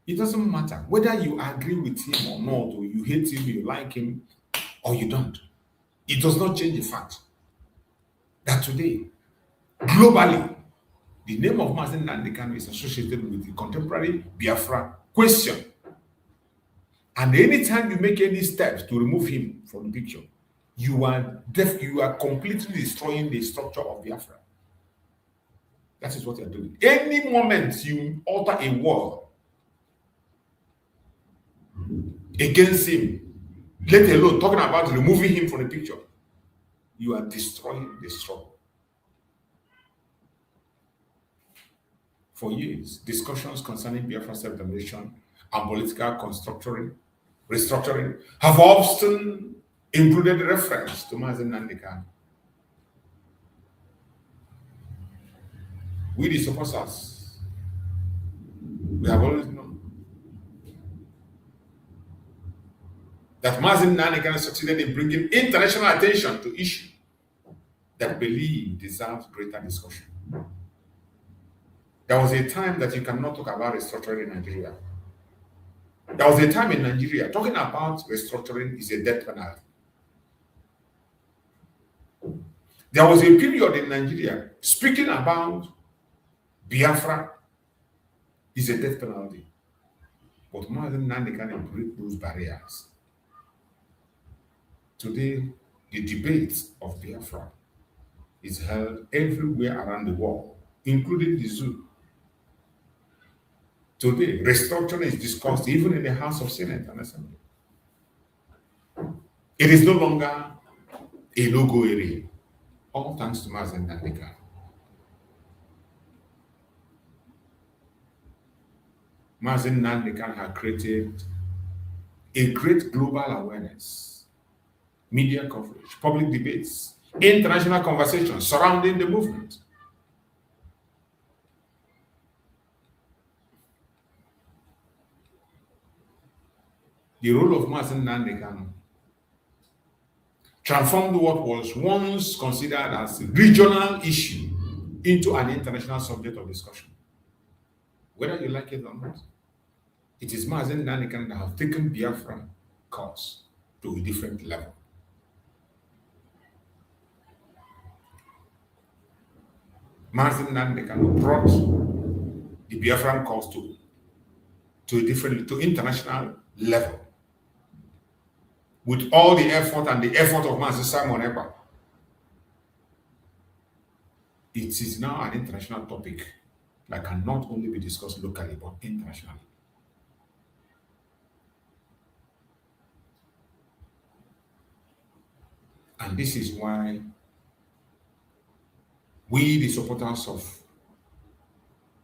It doesn't matter whether you agree with him or not, or you hate him, you like him, or you don't. It does not change the fact that today, globally, the name of Mazi Nnamdi Kanu is associated with the contemporary Biafra question. And anytime you make any steps to remove him from the picture, you are completely destroying the structure of Biafra. That is what you're doing. Any moment you utter a word against him, let alone talking about removing him from the picture, you are destroying the struggle. For years, discussions concerning Biafra self-determination and political restructuring have often included reference to Mazi Nnamdi Kanu. We, the supporters, we have always known that Mazi Nnamdi Kanu succeeded in bringing international attention to issues that believe deserves greater discussion. There was a time that you cannot talk about restructuring in Nigeria. There was a time in Nigeria talking about restructuring is a death penalty. There was a period in Nigeria speaking about Biafra is a death penalty. But Mazi Nnamdi Kanu break those barriers. Today, the debate of Biafra is held everywhere around the world, including the zoo. Today, restructuring is discussed even in the House of Senate and Assembly. It is no longer a no-go area, all thanks to Mazi Nnamdi Kanu. Mazi Nnamdi Kanu has created a great global awareness, media coverage, public debates, international conversations surrounding the movement. The role of Mazi Nnamdi Kanu transformed what was once considered as a regional issue into an international subject of discussion. Whether you like it or not, it is Mazi Nnamdi Kanu that have taken Biafra cause to a different level. Mazi Nnamdi Kanu brought the Biafran cause to international level. With all the effort and the effort of Mazi Simon Ekpa, it is now an international topic that can not only be discussed locally but internationally. And this is why we, the supporters of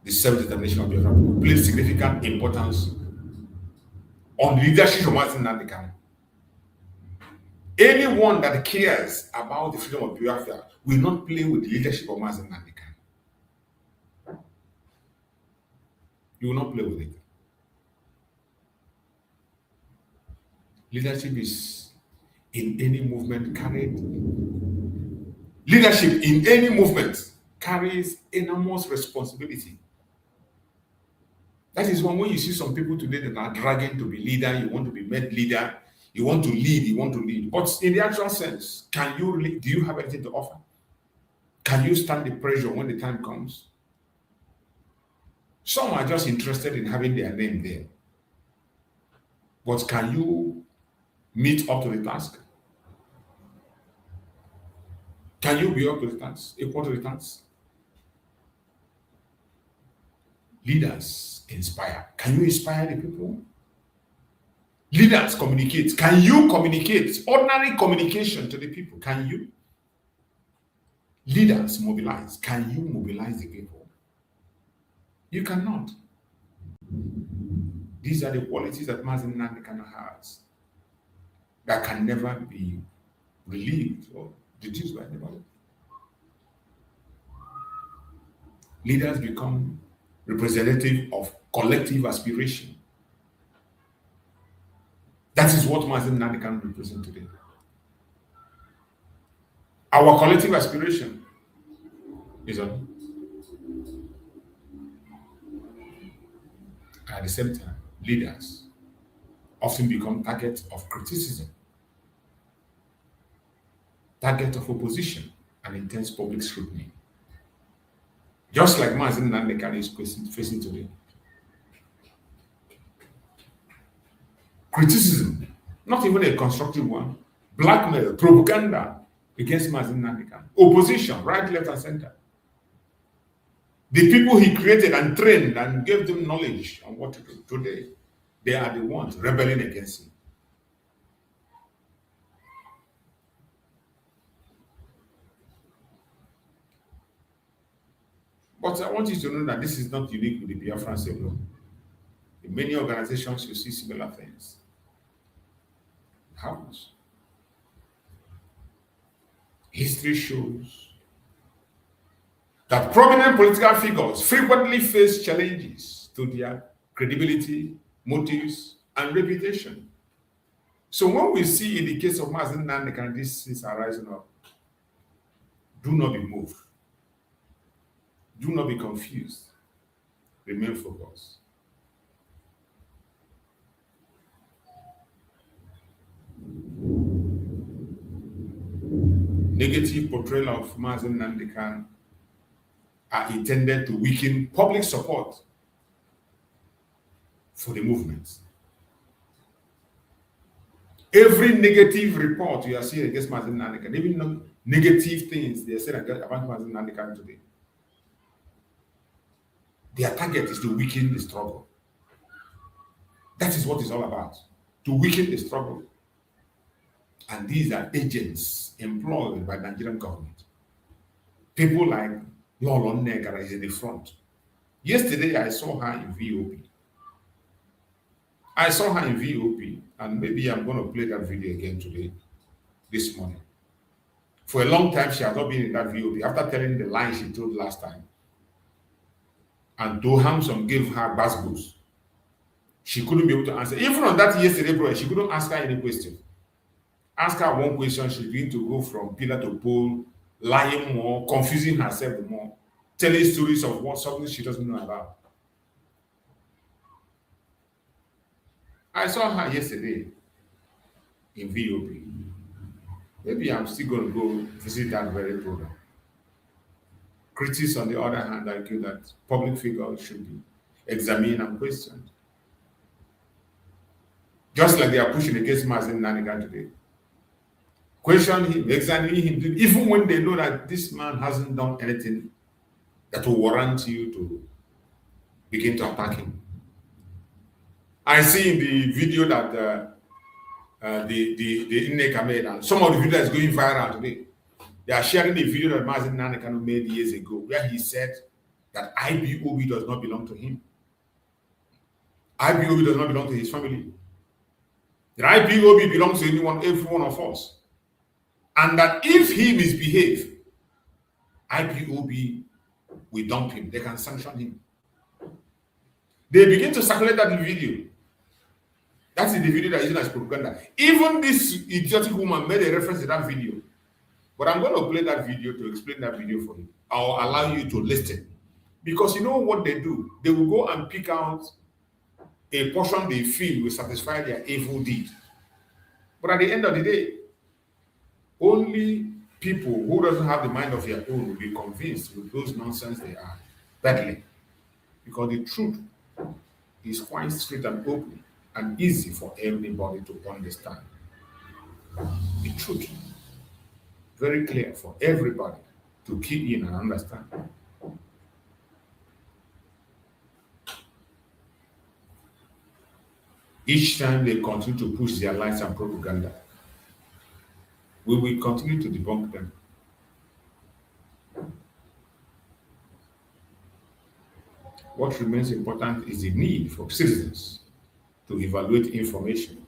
the self-determination of Biafra, place significant importance on the leadership of Mazi Nnamdi Kanu. Anyone that cares about the freedom of Biafra will not play with the leadership of Mazi Nnamdi Kanu. You will not play with it. Leadership is in any movement carried. Leadership in any movement carries enormous responsibility. That is when you see some people today that are dragging to be leader, you want to be made leader, you want to lead. But in the actual sense, do you have anything to offer? Can you stand the pressure when the time comes? Some are just interested in having their name there. But can you meet up to the task? Can you be up to the task, equal to the task? Leaders inspire. Can you inspire the people? Leaders communicate. Can you communicate? Ordinary communication to the people. Can you? Leaders mobilize. Can you mobilize the people? You cannot. These are the qualities that Mazi Nnamdi Kanu has that can never be relieved or reduced by anybody. Leaders become representative of collective aspiration. That is what Mazi Nnamdi Kanu represents today. Our collective aspiration is on. At the same time, leaders often become targets of criticism, target of opposition, and intense public scrutiny. Just like Mazi Nnamdi Kanu is facing today. criticism, not even a constructive one, blackmail, propaganda against Mazi Nnamdi Kanu, opposition, right, left, and center. The people he created and trained and gave them knowledge on what to do today, they are the ones rebelling against him. But I want you to know that this is not unique with the Biafrans alone. In many organizations, you see similar things. It happens. History shows that prominent political figures frequently face challenges to their credibility, motives, and reputation. So when we see in the case of Mazi Nnamdi Kanu these things are rising up, do not be moved. Do not be confused. Remain focused. Negative portrayal of Mazi Nnamdi Kanu are intended to weaken public support for the movement. Every negative report you are seeing against Mazi Nnamdi Kanu, even negative things they are saying about Mazi Nnamdi Kanu today, their target is to weaken the struggle. That is what it's all about, to weaken the struggle. And these are agents employed by the Nigerian government. People like Lolo Negara is in the front. Yesterday, I saw her in VOP. And maybe I'm going to play that video again today, this morning. For a long time, she has not been in that VOP. After telling the lie she told last time, and Dohamson gave her basbos, she couldn't be able to answer. Even on that yesterday, bro, she couldn't ask her any question. Ask her one question, she's going to go from pillar to pole, lying more, confusing herself more, telling stories of something she doesn't know about. I saw her yesterday in VOP. Maybe I'm still going to go visit that very program. Critics, on the other hand, argue that public figures should be examined and questioned. Just like they are pushing against Mazi Nnamdi Kanu today. Question him, examine him, even when they know that this man hasn't done anything that will warrant you to begin to attack him. I see in the video that the Inneka made, and some of the video is going viral today. They are sharing the video that Mazi Nnamdi Kanu made years ago, where he said that IPOB does not belong to him. IPOB does not belong to his family. That IPOB belongs to every one of us. And that if he misbehaves, IPOB will dump him. They can sanction him. They begin to circulate that video. That's the video that is used as propaganda. Even this idiotic woman made a reference to that video. But I'm going to play that video to explain that video for you. I'll allow you to listen. Because you know what they do? They will go and pick out a portion they feel will satisfy their evil deed. But at the end of the day, only people who doesn't have the mind of their own will be convinced with those nonsense they are battling. Because the truth is quite straight and open and easy for everybody to understand. The truth, very clear for everybody to key in and understand. Each time they continue to push their lies and propaganda, we will continue to debunk them. What remains important is the need for citizens to evaluate information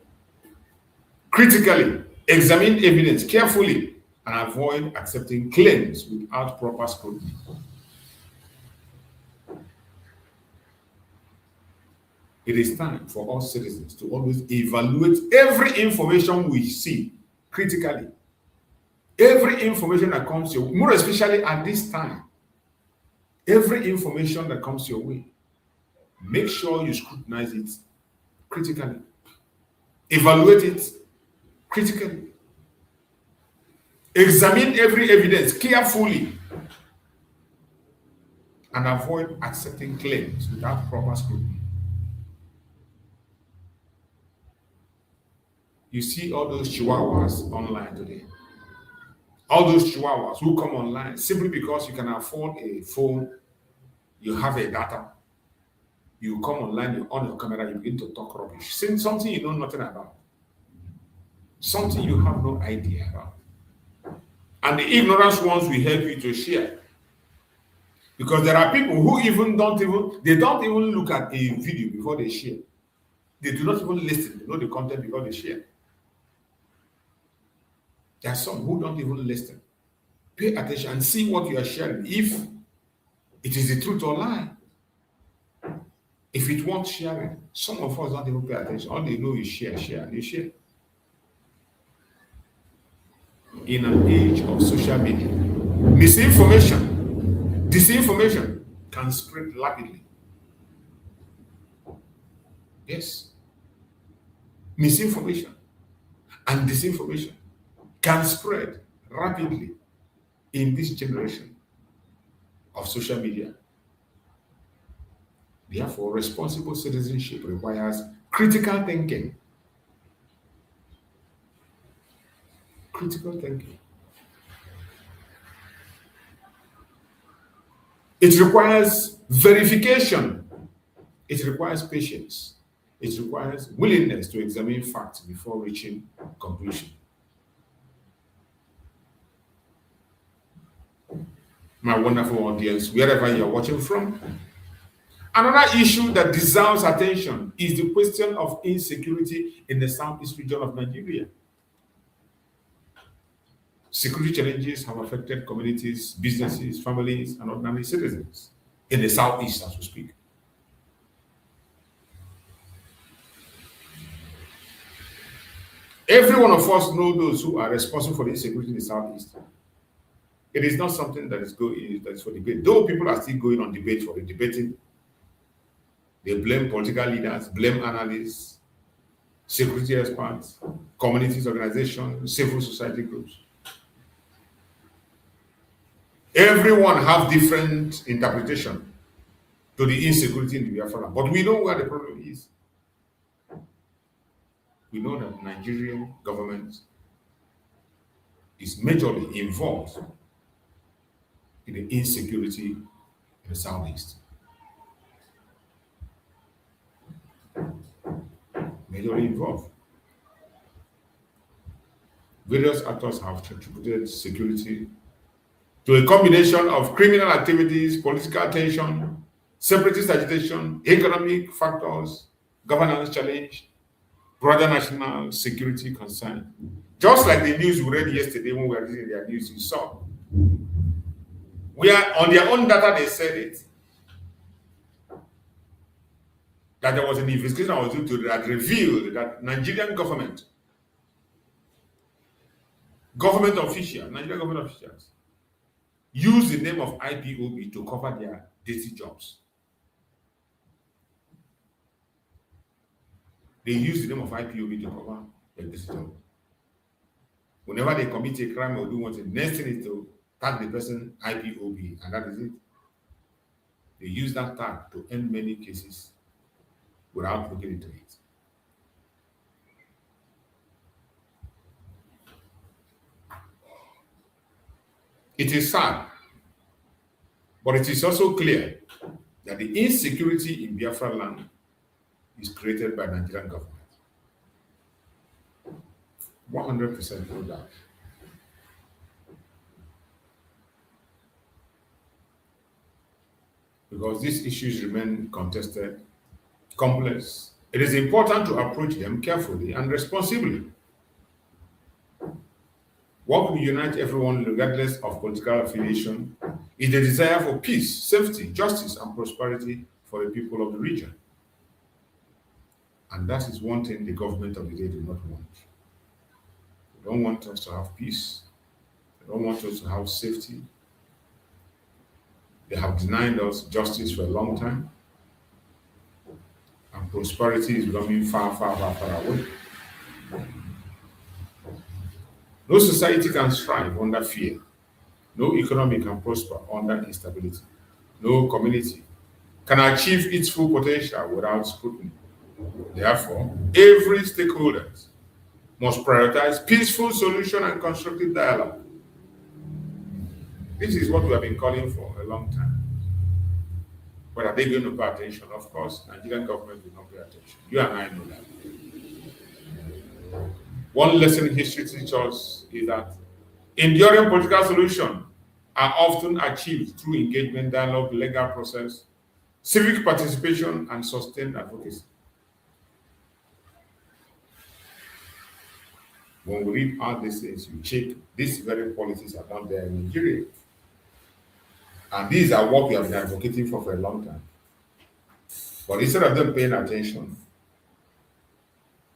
critically, examine evidence carefully, and avoid accepting claims without proper scrutiny. It is time for us citizens to always evaluate every information we see critically. Every information that comes your way, more especially at this time, every information that comes your way, make sure you scrutinize it critically. Evaluate it critically. Examine every evidence carefully and avoid accepting claims without proper scrutiny. You see all those chihuahuas online today. All those chihuahuas who come online simply because you can afford a phone, you have a data, you come online, you on your camera, you begin to talk rubbish, saying something you know nothing about, something you have no idea about. And the ignorance ones will help you to share. Because there are people who don't even look at a video before they share. They do not even listen, they know the content before they share. There are some who don't even listen. Pay attention and see what you are sharing. If it is the truth or lie. If it wants sharing, some of us don't even pay attention. All they know is share, and they share. In an age of social media, misinformation, disinformation can spread rapidly. Yes. Misinformation and disinformation can spread rapidly in this generation of social media. Therefore, responsible citizenship requires critical thinking. Critical thinking. It requires verification. It requires patience. It requires willingness to examine facts before reaching conclusion. My wonderful audience, wherever you're watching from, another issue that deserves attention is the question of insecurity in the southeast region of Nigeria. Security challenges have affected communities, businesses, families, and ordinary citizens in the southeast as we speak. Every one of us know those who are responsible for the insecurity in the southeast. It is not something that is for debate. Though people are still going on debate for the debating, they blame political leaders, blame analysts, security experts, communities, organizations, civil society groups. Everyone have different interpretation to the insecurity in the Biafra, but we know where the problem is. We know that the Nigerian government is majorly involved in the insecurity in the southeast. Majorly involved. Various actors have contributed security to a combination of criminal activities, political tension, separatist agitation, economic factors, governance challenge, broader national security concern. Just like the news we read yesterday when we were reading their news, you saw. We are on their own data, they said it. That there was an investigation that was due that revealed that Nigerian government officials, Nigerian government officials, use the name of IPOB to cover their dirty jobs. They use the name of IPOB to cover their dirty jobs. Whenever they commit a crime or do one thing, next thing is to tag the person IPOB, and that is it. They use that tag to end many cases without looking into it. It is sad, but it is also clear that the insecurity in Biafra land is created by Nigerian government. 100% no doubt. Because these issues remain contested, complex, it is important to approach them carefully and responsibly. What will unite everyone, regardless of political affiliation, is the desire for peace, safety, justice, and prosperity for the people of the region. And that is one thing the government of the day do not want. They don't want us to have peace. They don't want us to have safety. They have denied us justice for a long time. And prosperity is becoming far, far, far, far away. No society can thrive under fear. No economy can prosper under instability. No community can achieve its full potential without scrutiny. Therefore, every stakeholder must prioritize peaceful solution and constructive dialogue. This is what we have been calling for a long time. But are they going to pay attention? Of course, Nigerian government will not pay attention. You and I know that. One lesson history teaches us is that enduring political solutions are often achieved through engagement, dialogue, legal process, civic participation, and sustained advocacy. When we read all these things, you check these very policies are done there in Nigeria. And these are what we have been advocating for a long time. But instead of them paying attention,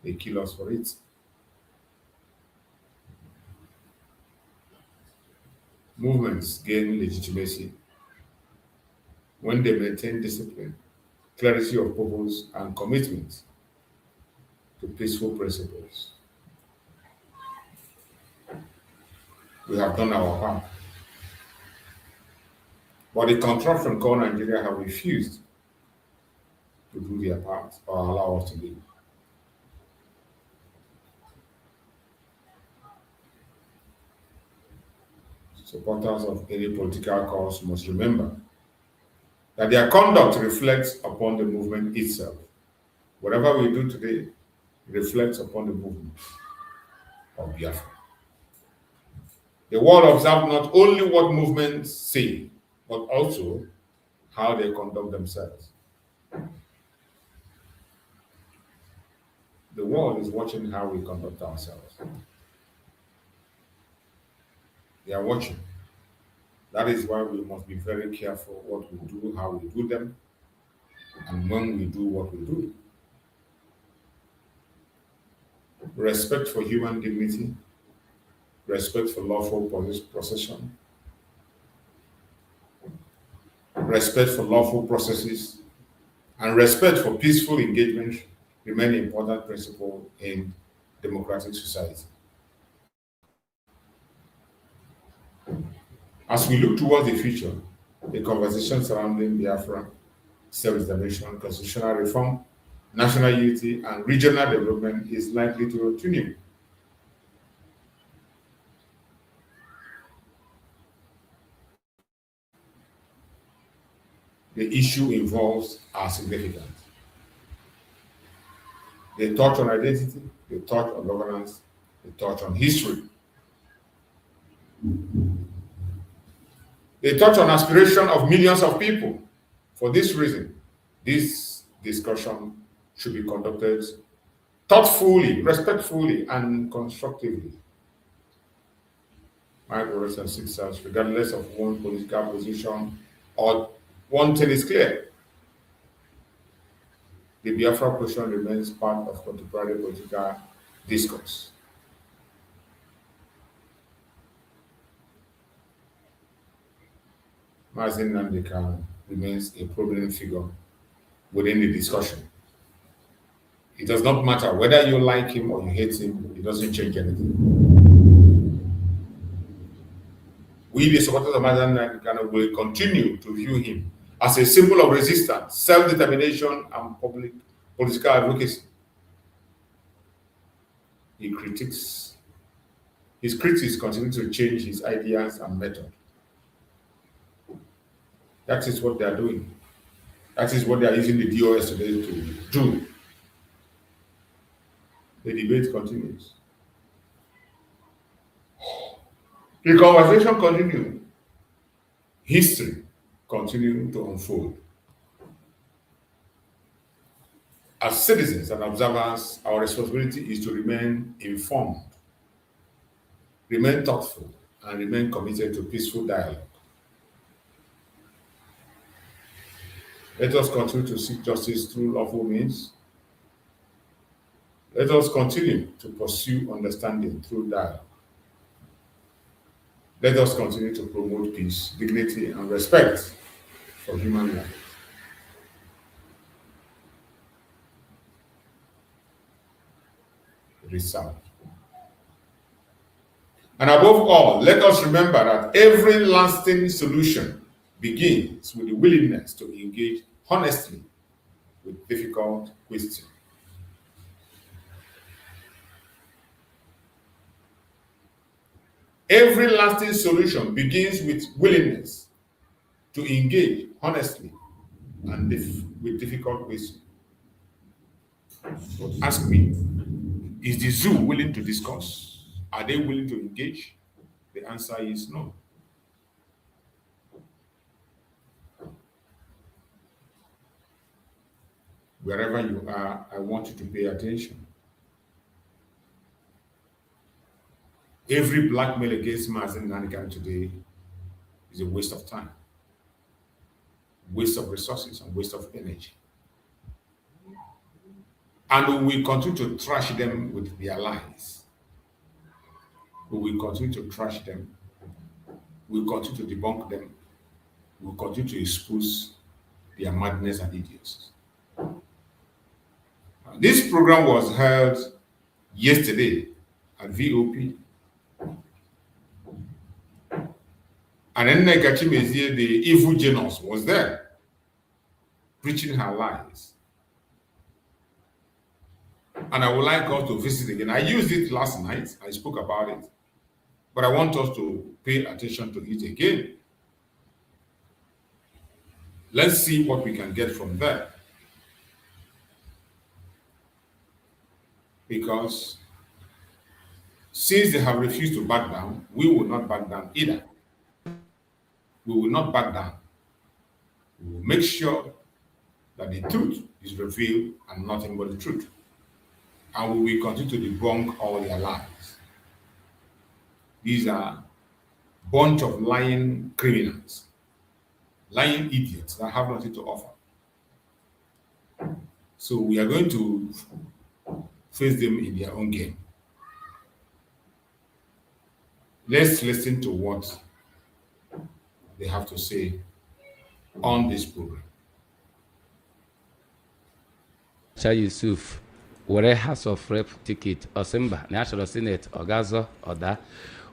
they kill us for it. Movements gain legitimacy when they maintain discipline, clarity of purpose, and commitment to peaceful principles. We have done our part. But the contraption called Nigeria have refused to do their part or allow us to lead. Supporters of any political cause must remember that their conduct reflects upon the movement itself. Whatever we do today reflects upon the movement of Biafra. The world observes not only what movements say, but also how they conduct themselves. The world is watching how we conduct ourselves. They are watching. That is why we must be very careful what we do, how we do them, and when we do what we do. Respect for human dignity, respect for lawful procession, respect for lawful processes, and respect for peaceful engagement remain important principles in democratic society. As we look towards the future, the conversation surrounding Biafra, self-determination, constitutional reform, national unity, and regional development is likely to continue. The issue involves are significant. They touch on identity, they touch on governance, they touch on history. They touch on aspiration of millions of people. For this reason, this discussion should be conducted thoughtfully, respectfully, and constructively. My brothers and sisters, regardless of one's political position, or one thing is clear: the Biafra question remains part of contemporary political discourse. Mazi Nnamdi Kanu remains a prominent figure within the discussion. It does not matter whether you like him or you hate him, it doesn't change anything. We, the supporters of Mazi Nnamdi Kanu, will continue to view him as a symbol of resistance, self-determination, and public political advocacy. His critics continue to change his ideas and method. That is what they are doing. That is what they are using the DOS today to do. The debate continues. The conversation continues. History continues to unfold. As citizens and observers, our responsibility is to remain informed, remain thoughtful, and remain committed to peaceful dialogue. Let us continue to seek justice through lawful means. Let us continue to pursue understanding through dialogue. Let us continue to promote peace, dignity, and respect for human life. Reserve. And above all, let us remember that every lasting solution begins with the willingness to engage honestly with difficult questions. Every lasting solution begins with willingness to engage honestly and with difficult questions. But ask me, is the zoo willing to discuss? Are they willing to engage? The answer is no. Wherever you are, I want you to pay attention. Every blackmail against Mazi Nnamdi Kanu today is a waste of time, waste of resources, and waste of energy. And we will continue to trash them with their lies. We will continue to trash them. We will continue to debunk them. We will continue to expose their madness and idiocy. This program was held yesterday at VOP. And then Negachi the evil genius, was there, preaching her lies. And I would like us to visit again. I used it last night. I spoke about it. But I want us to pay attention to it again. Let's see what we can get from there. Because since they have refused to back down, we will not back down either. We will not back down. We will make sure that the truth is revealed and nothing but the truth. And we will continue to debunk all their lies. These are a bunch of lying criminals, lying idiots that have nothing to offer. So we are going to face them in their own game. Let's listen to what they have to say on this program. Yusuf were House of Rep ticket Osimba National Senate Ogazo Oda.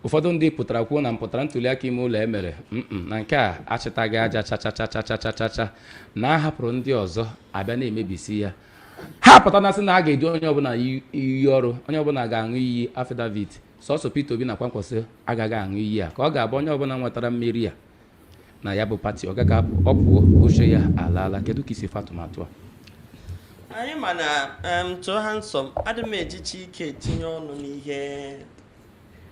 Ụfọdụ ndị pụtara kwuo na mpụtara ntuli aka ime ụlọ emere na nke a achịtaghị aja chachachachachachacha na ahapụrụ ndị ọzọ abịa na-emebisi ya. Ha pụta na sị na a ga-edu onye ọbụla iyi ọrụ, onye ọbụla ga-aṅụ iyi affidavit. Sọsọ Peter Obi na Kwankwasị agaghị aṅụ iyi a ka ọ ga-abụ onye ọbụla nwetara mmeri a na ya bụ pati ọ gaghị apụ, ọ pụọ oche ya alaala. Kedu ka isi fatụmatụ a? Anyị ma na too handsome adị m ejichi ike tinye ọnụ n'ihe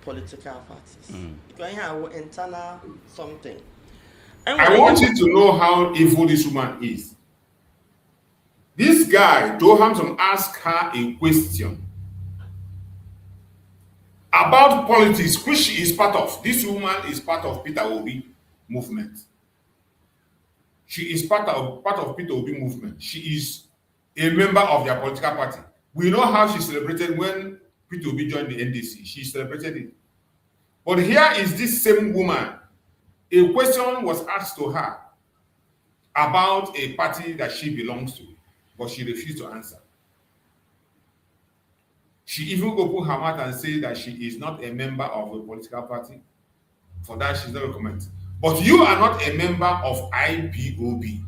political parties. Because you have internal something. I want you to know how evil this woman is. This guy, Johansson, asked her a question about politics, which she is part of. This woman is part of Peter Obi movement. She is part of Peter Obi movement. She is a member of their political party. We know how she celebrated when Peter Obi joined the NDC. She celebrated it. But here is this same woman. A question was asked to her about a party that she belongs to, but she refused to answer. She even opened her mouth and said that she is not a member of a political party. For that, she's not a comment. But you are not a member of IPOB.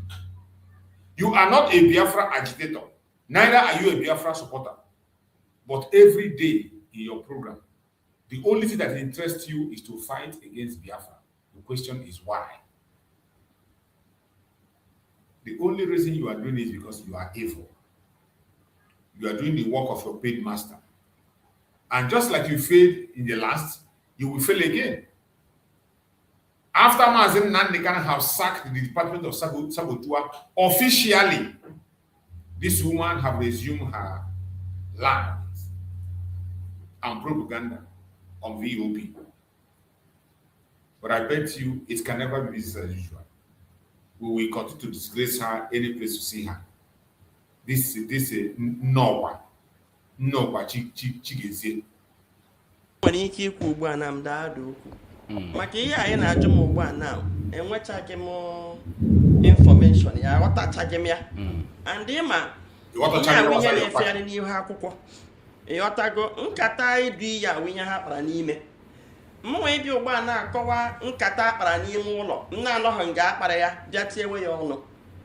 You are not a Biafra agitator. Neither are you a Biafra supporter. But every day in your program, the only thing that interests you is to fight against Biafra. The question is why? The only reason you are doing it is because you are evil. You are doing the work of your paid master. And just like you failed in the last, you will fail again. After Mazi Nnamdi Kanu have sacked the Department of Sabotua officially, this woman have resumed her lies and propaganda on VOP. But I bet you it can never be business as usual. We will continue to disgrace her any place to see her. This is no chigezie. Nwere ike ikwu ugbu a na m daada okwu maka ihe anyị na-ajụ m ugbu a na enwechaghị m information ya aghọtachaghị m ya and ịma ihe awinye na-efegharị n'ihu akwụkwọ ịghọtago nkata idu iyi awinye ha kpara n'ime mụnwa ịbịa ugbu a na-akọwa nkata akpara n'ime ụlọ nna anọghị nga akpara ya bịa tiewe ya ọnụ.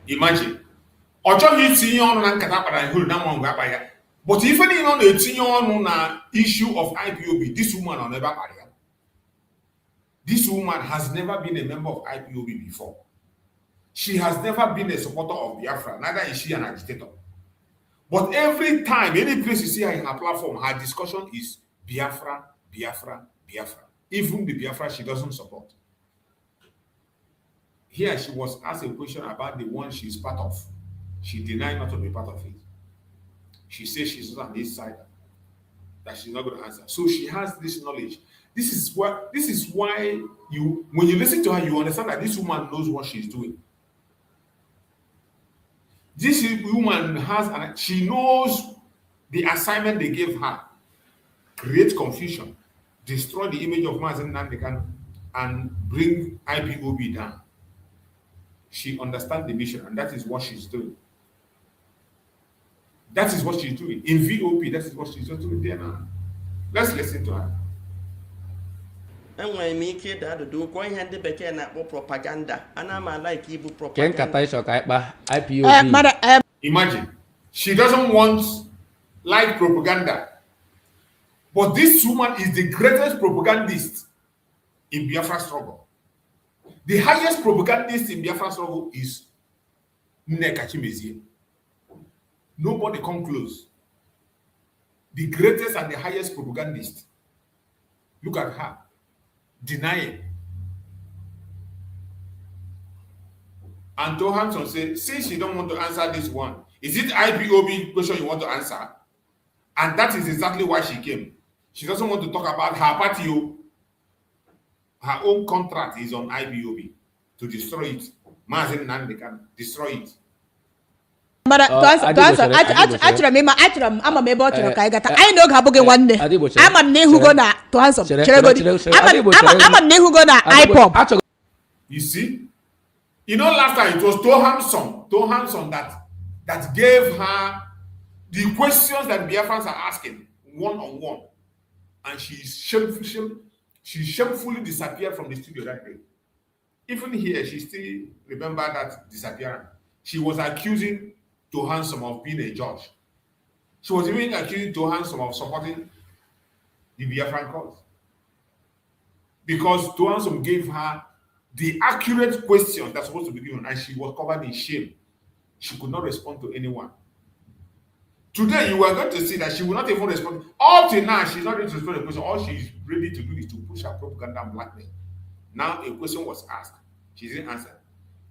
Imagine ọ chọghị itinye ọnụ na nkata akpara ihuru na mmanwụ akpara ya. But if any one etinye ọnụ na issue of IPOB, this woman on never akpara ya. This woman has never been a member of IPOB before. She has never been a supporter of Biafra, neither is she an agitator. But every time, any place you see her in her platform, her discussion is Biafra, Biafra, Biafra. Even the Biafra she doesn't support. Here she was asked a question about the one she's part of. She denied not to be part of it. She says she's not an insider, that she's not going to answer. So she has this knowledge. This is why you, when you listen to her, you understand that this woman knows what she's doing. This woman she knows the assignment they gave her: create confusion, destroy the image of Mazi Nnamdi Kanu, and bring IPOB down. She understands the mission, and that is what she's doing. That is what she's doing. In VOP, that is what she's doing there now. Let's listen to her. Propaganda. Imagine, she doesn't want like propaganda, but this woman is the greatest propagandist in Biafra struggle. The highest propagandist in Biafra struggle is Nneka. Nobody come close. The greatest and the highest propagandist. Look at her. Denying. And Tohanson said, since you don't want to answer this one, is it IPOB question you want to answer? And that is exactly why she came. She doesn't want to talk about her party. Her own contract is on IPOB to destroy it. Mazi Nnamdi Kanu, destroy it. But to answer, I'm a member of Kaigata. I know Gaboge one day. I'm a Nehugona to answer. I'm a Nehugona IPOB. You see? You know, last time it was Tohanson that gave her the questions that Biafrans are asking one-on-one. And she shamefully disappeared from the studio that day. Even here, she still remember that disappearance. She was accusing Tohanson of being a judge. She was even accusing Tohanson of supporting the Biafran cause. Because Tohanson gave her the accurate questions that's supposed to be given, and she was covered in shame. She could not respond to anyone. Today, you are going to see that she will not even respond. Up till now, she's not ready to respond to the question. All she's ready to do is to push her propaganda and blackmail. Now, a question was asked. She didn't answer.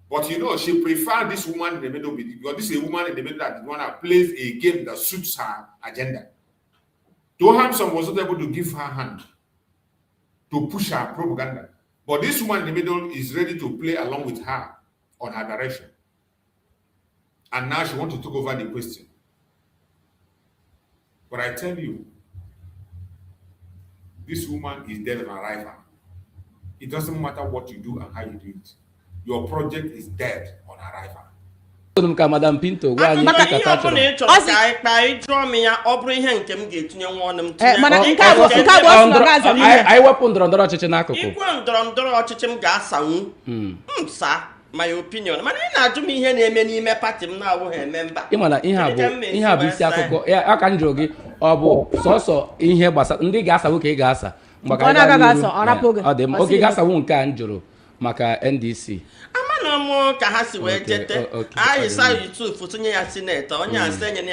But you know, she preferred this woman in the middle, because this is a woman in the middle that plays a game that suits her agenda. Tohanson was not able to give her hand to push her propaganda. But this woman in the middle is ready to play along with her on her direction. And now she wants to take over the question. But I tell you, this woman is dead on arrival. It doesn't matter what you do and how you do it. Your project is dead on arrival. Madam Pinto, my opinion. Man, I do me here many party now. Remember, I can joke so in here, but the gas okay gasa. Okay, gas won't can juro. Maka NDC. Amano kahasi wejete. I saw you too for senior senator. On your saying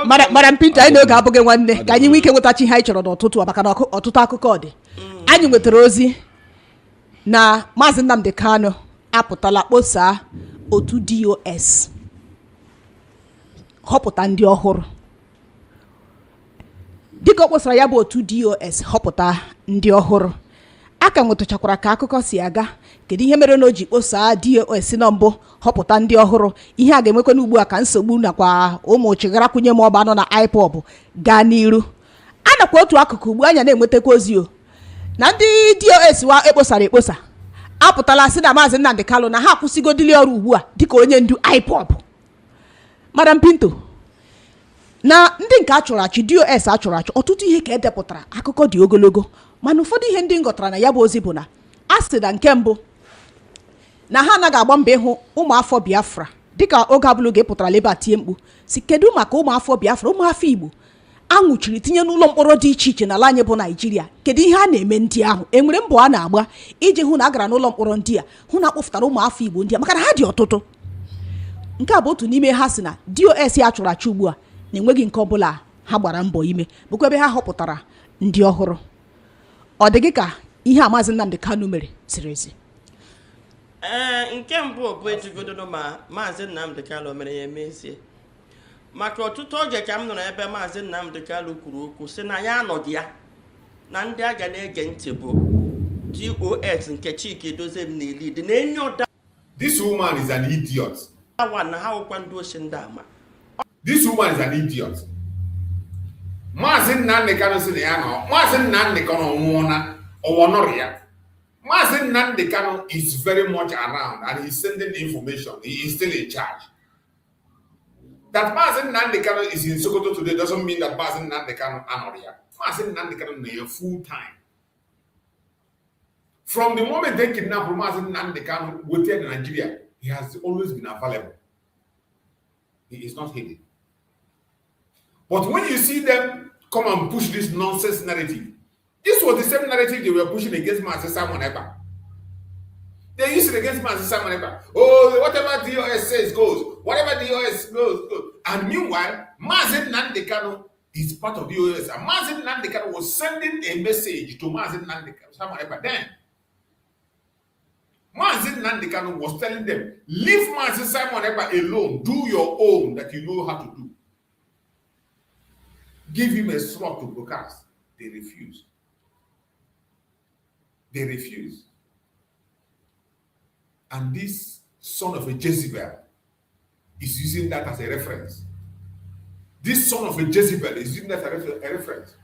Madam Pinto, I know Gaboge one day. Can you weekend with touching high or to Abacano or to Taco Cody? And you with Rosie. Na Mazi Nnamdi Kanu apụtala kposa otu DOS họpụta ndị ọhụrụ. Dịka kposara ya bụ otu DOS họpụta ndị ọhụrụ. Aka nwetachakwara ka akụkọ si aga kedu ihe mere na o ji kposa DOS na mbụ họpụta ndị ọhụrụ. Ihe a ga-emekwa n'ugbu a ka nsogbu nakwa ụmụ chigara kwunye ma ọ ba nọ na IPOB gaa n'iru. Anakwa otu akụkụ ugbu anya na-enwetakwa ozi o na ndị DOS wa ekposa apụtala sị na Mazi Nnamdi Kanu na ha akwụsịgodili ọrụ ugbu a dịka onye ndu IPOB. Madam Pinto, na ndị nke achụrụ DOS achụrụ ọtụtụ ihe ka edepụtara akụkọ dị ogologo, mana ụfọdụ ihe ndị ngọtara na ya bụ ozi bụ na asị na nke mbụ na ha anaghị agba mbọ ịhụ ụmụafọ Biafra dịka oge abụlụ ga-epụtara leba tie mkpu si kedu maka ụmụafọ Biafra ụmụafọ Igbo anwụchiri tinye n'ụlọ mkpọrọ dị iche iche n'ala anyị bụ Naijiria, kedu ihe a na-eme ndị ahụ? Enwere mbọ a na-agba iji hụ na a gara n'ụlọ mkpọrọ ndị a, hụ na akpọfụtara ụmụ afọ Igbo ndị a, maka na ha dị ọtụtụ. Nke a bụ otu n'ime ha si na DOS ya chụrụ achụ ugbu a na-enweghị nke ọbụla ha gbara mbọ ime, bụkwa ebe ha họpụtara ndị ọhụrụ. Ọ dị gị ka ihe a Mazi Nnamdi Kanu mere ziri ezi? Nke mbụ bụ ejigodo ma Mazi Nnamdi Kanu mere ya emezie, maka ọtụtụ oge ka m nụrụ ebe Mazi Nnamdi Kanu kwuru okwu sị na ya anọghị ya, na ndị a ga na-ege ntị bụ DOS nke Chike Edoziem na-elid na enye ụda. This woman is an idiot. Na ha wụkwa ndị ochi ndị ama. This woman is an idiot. Mazi Nnamdi Kanu sị na ya nọ. Mazi Nnamdi Kanu nwụọna ọwọnọrọ ya. Mazi Nnamdi Kanu is very much around and he's sending information. He is still in charge. That Mazi Nnamdi Kanu is in Sokoto today doesn't mean that Mazi Nnamdi Kanu anoria. Mazi Nnamdi Kanu is full time. From the moment they kidnapped Mazi Nnamdi Kanu within Nigeria, he has always been available. He is not hidden. But when you see them come and push this nonsense narrative, this was the same narrative they were pushing against Mazi Simon Ekpa. They used it against Mazi Simon Ekpa. Oh, whatever DOS says goes. Whatever DOS goes, goes. And meanwhile, Mazi Nnamdi Kanu is part of DOS. And Mazi Nnamdi Kanu was sending a message to Mazi Nnamdi Simon Ekpa then. Mazi Nnamdi Kanu was telling them, leave Mazi Simon Ekpa alone. Do your own that you know how to do. Give him a slot to broadcast. They refuse. They refuse. And this son of a Jezebel is using that as a reference. This son of a Jezebel is using that as a reference.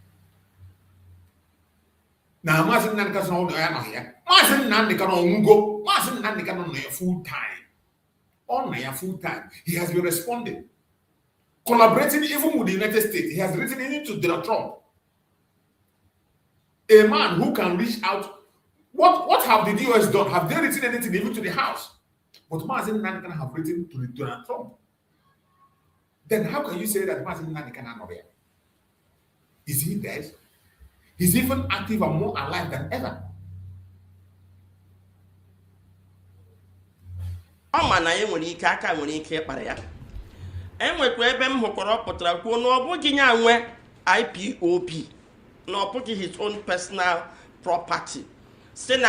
Now, Mazi Nnamdi Kanu is here. Mazi Nnamdi Kanu go. Mazi Nnamdi Kanu is full time. On full time. He has been responding. Collaborating even with the United States. He has written into Donald Trump. A man who can reach out. What have the DOS done? Have they written anything even to the House? But Mazi Nnamdi Kanu have written to Donald Trump. Then how can you say that Mazi Nnamdi Kanu is not there? Is he dead? He's even active and more alive than ever. Ọ na enwere ike aka nwere ike ịkpara ya. Enwekwa ebe m hụkwara ọ pụtara kwuo na ọ bụghị ya nwe IPOB, na ọ bụghị his own personal property. Sị na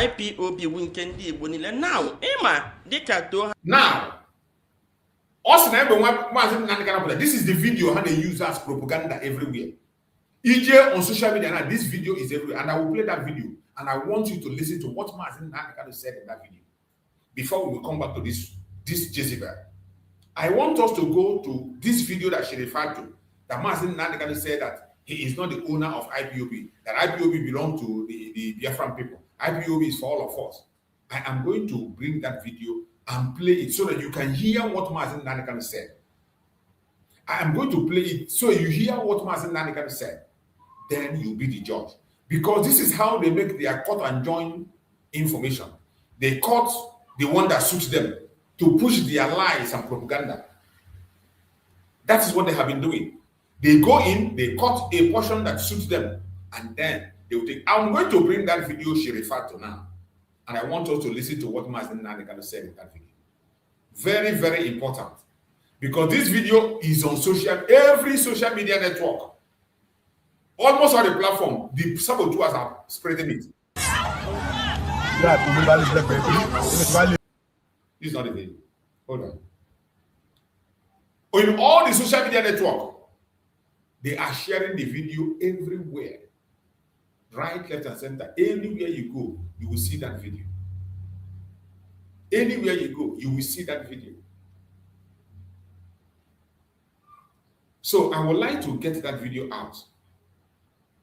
IPOB wu nke ndị Igbo niile. Now, ịma dịka too. Now, us na ebe nwa Mazi Nnamdi Kanu, this is the video how they use as propaganda everywhere. EJ on social media now, this video is everywhere, and I will play that video, and I want you to listen to what Mazi Nnamdi Kanu said in that video before we will come back to this Jezebel. I want us to go to this video that she referred to, that Mazi Nnamdi Kanu said that he is not the owner of IPOB, that IPOB belongs to the Biafran people. IPOB is for all of us. I am going to bring that video and play it so that you can hear what Mazi Nnamdi Kanu said. I am going to play it so you hear what Mazi Nnamdi Kanu said. Then you'll be the judge. Because this is how they make their cut and join information. They cut the one that suits them to push their lies and propaganda. That is what they have been doing. They go in, they cut a portion that suits them, and then they will take. I'm going to bring that video she referred to now. And I want us to listen to what Mazi Nnamdi Kanu said in that video. Very, very important. Because this video is on every social media network. Almost on the platform, the saboteurs are spreading it. This is not the video. Hold on. In all the social media network, they are sharing the video everywhere. Right, left, and center. Anywhere you go, you will see that video. Anywhere you go, you will see that video. So I would like to get that video out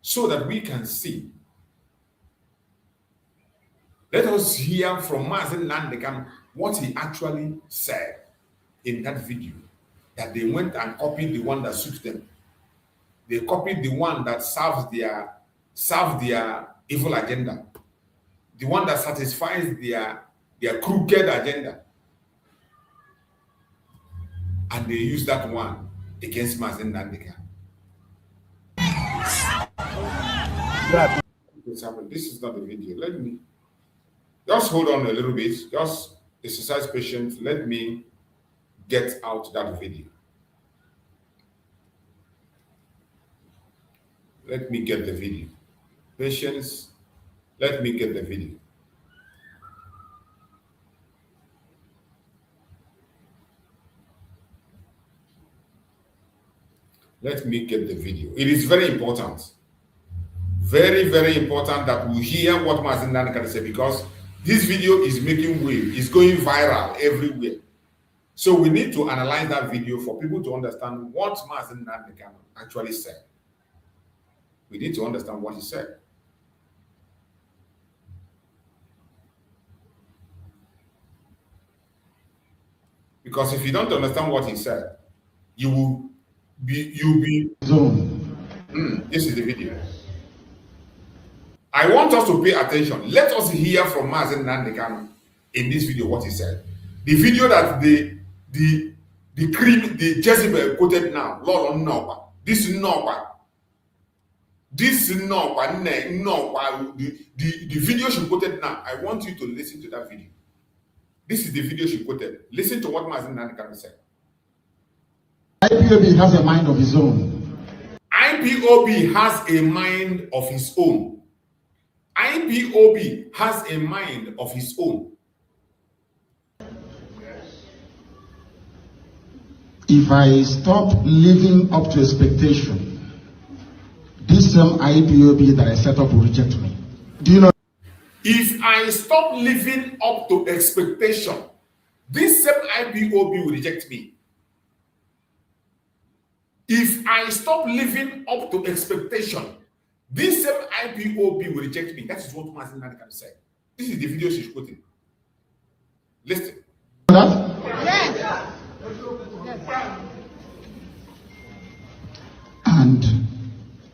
so that we can see. Let us hear from Mazi Nnamdi Kanu what he actually said in that video. That they went and copied the one that suits them. They copied the one that serves their evil agenda. The one that satisfies their crooked agenda. And they use that one against Mazi Nnamdi Kanu. This is not the video. Let me just hold on a little bit. Just exercise patience. Let me get out that video. Let me get the video. Patience. Let me get the video. Let me get the video. It is very important. Very, very important that we hear what Mazi Nnamdi Kanu said, because this video is making wave. It's going viral everywhere. So we need to analyze that video for people to understand what Mazi Nnamdi Kanu actually said. We need to understand what he said. Because if you don't understand what he said, you'll be zone. This is the video. I want us to pay attention. Let us hear from Mazi Nnamdi Kanu in this video what he said. The video that the Jezebel quoted now, Lord Noba. This Noba. The video she quoted now. I want you to listen to that video. This is the video she quoted. Listen to what Mazi Nnamdi Kanu said. IPOB has a mind of his own. IPOB has a mind of his own. IPOB has a mind of his own. If I stop living up to expectation, this same IPOB that I set up will reject me. Do you know? If I stop living up to expectation, this same IPOB will reject me. If I stop living up to expectation, this same IPOB will reject me. That is what Mazi Nnamdi Kanu said. This is the video she's quoting. Listen. Yes. And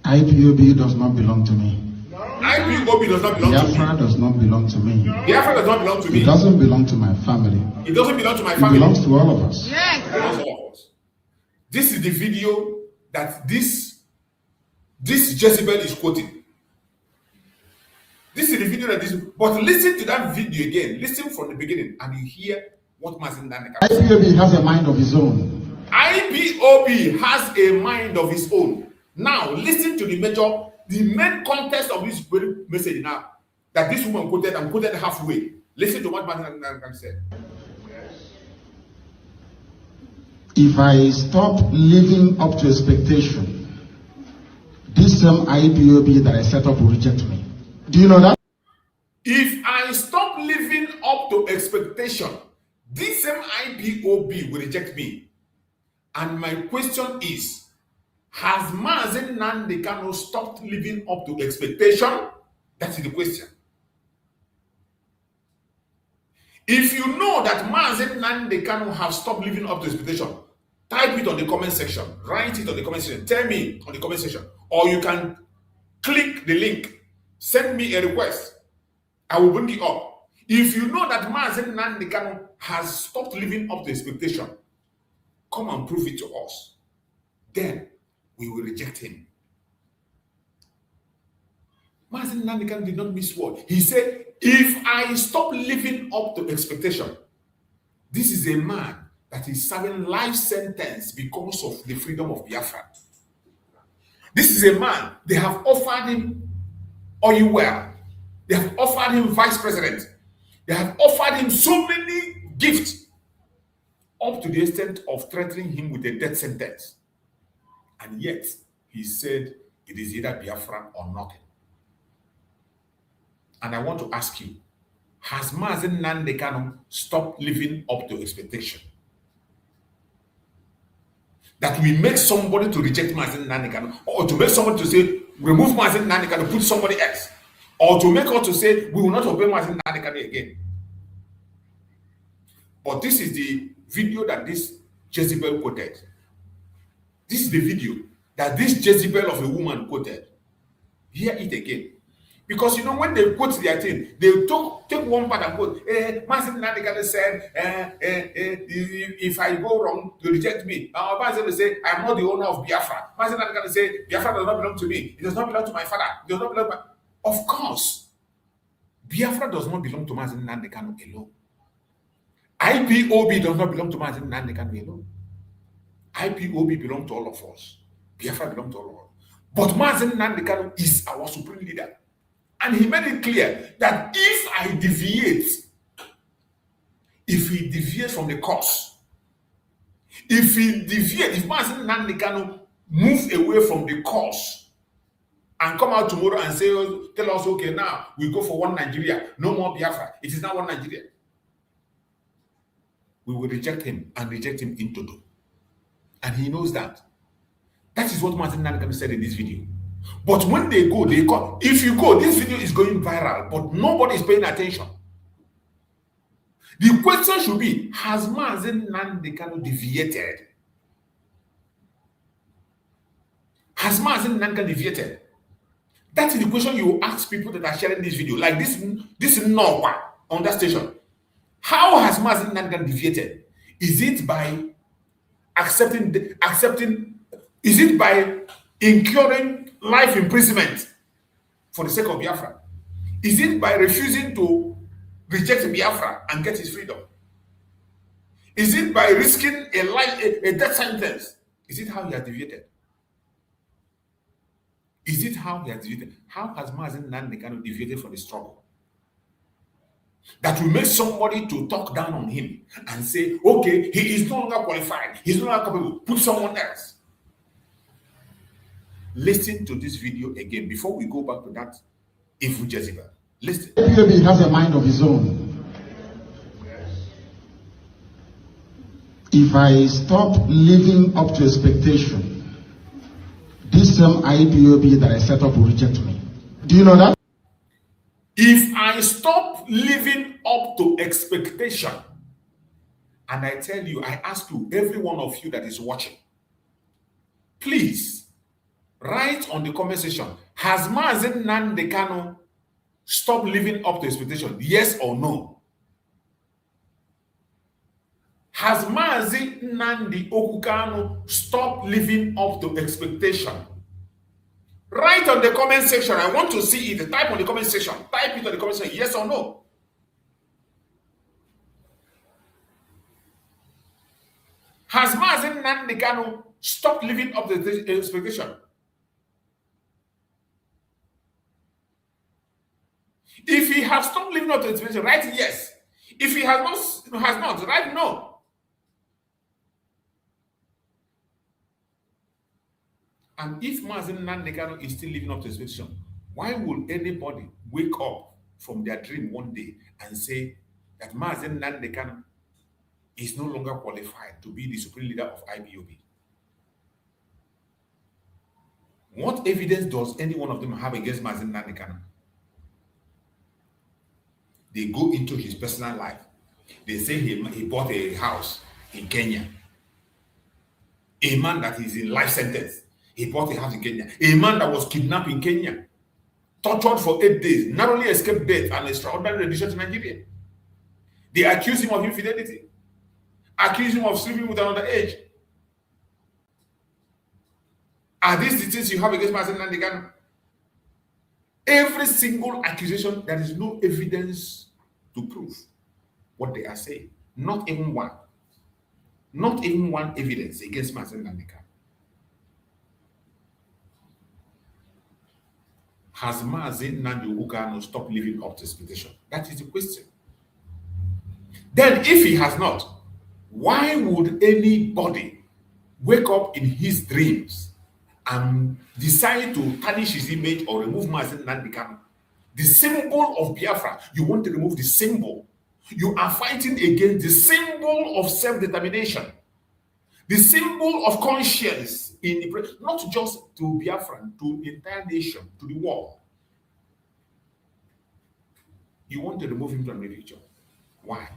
IPOB does not belong to me. IPOB does not belong to me. Biafra does not belong to me. Biafra does not belong to me. It doesn't belong to my family. It doesn't belong to my It family. belongs to all of us. Yes. It belongs to all of us. This is the video that this Jezebel is quoting. This is the video that this. But listen to that video again. Listen from the beginning, and you hear what Mazi Nnamdi Kanu said. IPOB has a mind of his own. IPOB has a mind of his own. Now, listen to the main context of this message now that this woman quoted and quoted halfway. Listen to what Mazi Nnamdi Kanu said. If I stop living up to expectation, this same IPOB that I set up will reject me. Do you know that? If I stop living up to expectation, this same IPOB will reject me. And my question is, has Mazi Nnamdi Kanu stopped living up to expectation? That is the question. If you know that Mazi Nnamdi Kanu have stopped living up to expectation, type it on the comment section. Write it on the comment section. Tell me on the comment section. Or you can click the link. Send me a request. I will bring it up. If you know that Mazi Nnamdi Kanu has stopped living up to expectation, come and prove it to us. Then we will reject him. Mazi Nnamdi Kanu did not miss word. He said, if I stop living up to expectation, this is a man that is serving life sentence because of the freedom of Biafra. This is a man, they have offered him oil well. They have offered him vice president. They have offered him so many gifts up to the extent of threatening him with a death sentence. And yet, he said it is either Biafra or nothing. And I want to ask you, has Mazi Nnamdi Kanu stopped living up to expectation? That we make somebody to reject Mazi Nnamdi Kanu, or to make somebody to say, remove Mazi Nnamdi Kanu, put somebody else, or to make us to say, we will not obey Mazi Nnamdi Kanu again. But this is the video that this Jezebel quoted. This is the video that this Jezebel of a woman quoted. Hear it again. Because you know, when they quote their thing, they take one part and quote, Mazi Nnamdi Kanu said, if I go wrong, you reject me. Mazi will say, I'm not the owner of Biafra. Mazi Nnamdi Kanu say, Biafra does not belong to me. It does not belong to my father. It does not belong to my... Of course, Biafra does not belong to Mazi Nnamdi Kanu alone. IPOB does not belong to Mazi Nnamdi Kanu alone. IPOB belongs to all of us. Biafra belongs to all of us. But Mazi Nnamdi Kanu is our supreme leader. And he made it clear that if I deviate, if he deviates from the course, if Mazi Nnamdi Kanu moves away from the course and come out tomorrow and say, tell us, okay, now we go for one Nigeria, no more Biafra, it is now one Nigeria, we will reject him and reject him in total. And he knows that. That is what Mazi Nnamdi Kanu said in this video. But when they go, they call. If you go, this video is going viral, but nobody is paying attention. The question should be, has Mazi Nnamdi Kanu deviated? Has Mazi Nnamdi Kanu deviated? That is the question you ask people that are sharing this video, like this Nokwa on that station. How has Mazi Nnamdi Kanu deviated? Is it by accepting? Is it by incurring life imprisonment for the sake of Biafra? Is it by refusing to reject Biafra and get his freedom? Is it by risking a death sentence? Is it how he has deviated? Is it how he has deviated? How has Mazi Nnamdi Kanu deviated from the struggle? That will make somebody to talk down on him and say, okay, he is no longer qualified, he's no longer capable, put someone else. Listen to this video again before we go back to that evil Jezebel. Listen. IPOB has a mind of his own. If I stop living up to expectation, this same IPOB that I set up will reject me. Do you know that? If I stop living up to expectation, and I tell you, I ask you, every one of you that is watching, please write on the comment section, has Mazi Nnamdi Kanu stopped living up to expectation? Yes or no? Has Mazi Nnamdi Kanu stopped living up to expectation? Write on the comment section. I want to see it. Type on the comment section. Type it on the comment section. Yes or no? Has Mazi Nnamdi Kanu stopped living up to the expectation? If he has stopped living up to the expectation, write yes. If he has not, write no. And if Mazi Nnamdi Kanu is still living up to expectation, why would anybody wake up from their dream one day and say that Mazi Nnamdi Kanu is no longer qualified to be the supreme leader of IPOB? What evidence does any one of them have against Mazi Nnamdi Kanu? They go into his personal life. They say he bought a house in Kenya. A man that is in life sentence, he bought a house in Kenya. A man that was kidnapped in Kenya, tortured for 8 days, narrowly escaped death and extraordinary rendition to Nigeria. They accuse him of infidelity, accuse him of sleeping with another age. Are these the things you have against Mazi Nnamdi Kanu? Every single accusation, there is no evidence to prove what they are saying. Not even one. Not even one evidence against Mazi Nnamdi Kanu. Has Mazi Nnamdi Kanu stopped living up to expectation? That is the question. Then, if he has not, why would anybody wake up in his dreams and decide to tarnish his image or remove Mazi Nnamdi Kanu? The symbol of Biafra, you want to remove the symbol. You are fighting against the symbol of self-determination, the symbol of conscience, not just to Biafra, to the entire nation, to the world. You want to remove him from the picture. Why?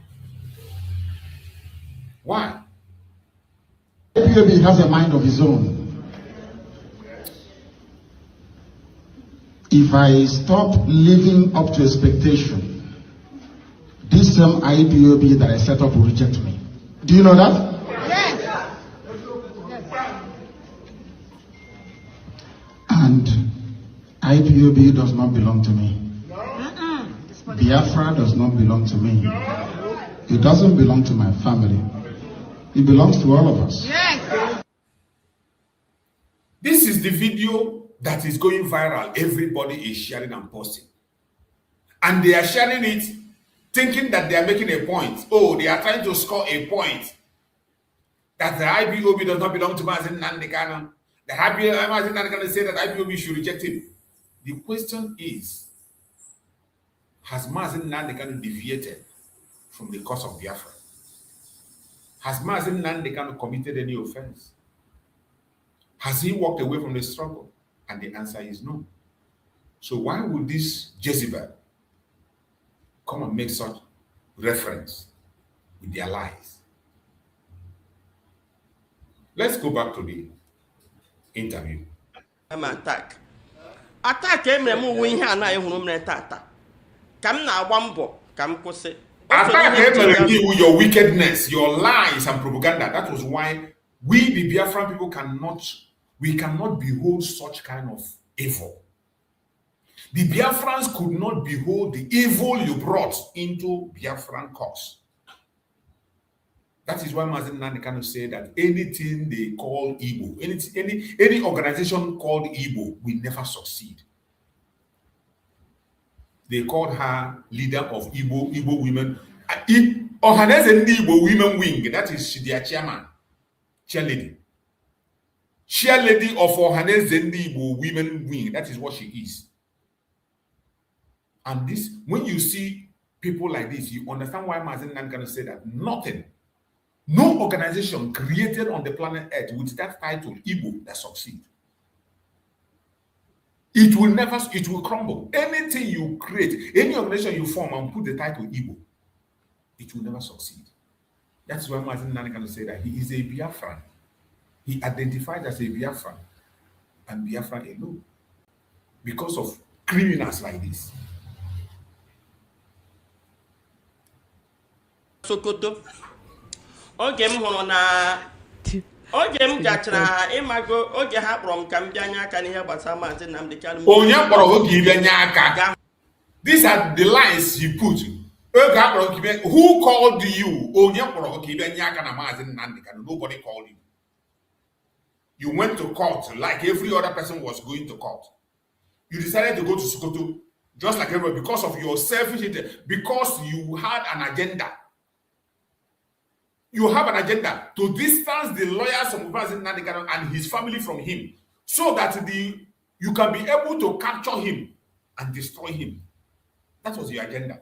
Why? IPOB has a mind of his own. if I stop living up to expectation, this same IPOB that I set up will reject me. Do you know that? Yes. And IPOB does not belong to me. Biafra does not belong to me. It doesn't belong to my family. It belongs to all of us. Yes. This is the video that is going viral. Everybody is sharing and posting. And they are sharing it thinking that they are making a point. Oh, they are trying to score a point. That the IPOB does not belong to Mazi Nnamdi Kanu. The Mazi Nnamdi Kanu say that IPOB should reject him. The question is, has Mazi Nnamdi Kanu deviated from the cause of Biafra? Has Mazi Nnamdi Kanu committed any offense? Has he walked away from the struggle? And the answer is no. So why would this Jezebel come and make such reference with their lies? Let's go back to the interview. I'm attack emere m uwe ihe anaghị hụrụ m tata ka m na-agba mbọ ka m kwụsị Attack emere gị with your wickedness, your lies and propaganda. That was why we the Biafran people cannot behold such kind of evil. The Biafrans could not behold the evil you brought into Biafran cause. That is why Mazi Nnamdi Kanu said that anything they call Igbo, any organization called Igbo will never succeed. They called her leader of Igbo women. Ohaneze Igbo women wing, that is their chairman, chairlady. Chairlady of Ohaneze Igbo women wing, that is what she is. And this, when you see people like this, you understand why Mazi Nnamdi Kanu said that no organization created on the planet Earth with that title, Igbo, that succeed. It will crumble. Anything you create, any organization you form and put the title Igbo, it will never succeed. That's why Mazi Nnamdi Kanu said that he is a Biafran. He identified as a Biafran and Biafran alone because of criminals like this. Sokoto. Oge m hụrụ na oge m gachara ịmago oge ha kpọrọ m ka m bịanye aka n'ihe gbasara Mazi Nnamdi Kanu. Onye kpọrọ oge ịbịanye aka. These are the lines you put. Oge ha kpọrọ oge, who called you? Onye kpọrọ oge ịbịanye aka na Mazi Nnamdi Kanu. Nobody called you. You went to court like every other person was going to court. You decided to go to Sokoto just like everybody because of your selfish interest, because you had an agenda. You have an agenda to distance the lawyers of Mazi Nnamdi Kanu and his family from him so that you can be able to capture him and destroy him. That was your agenda.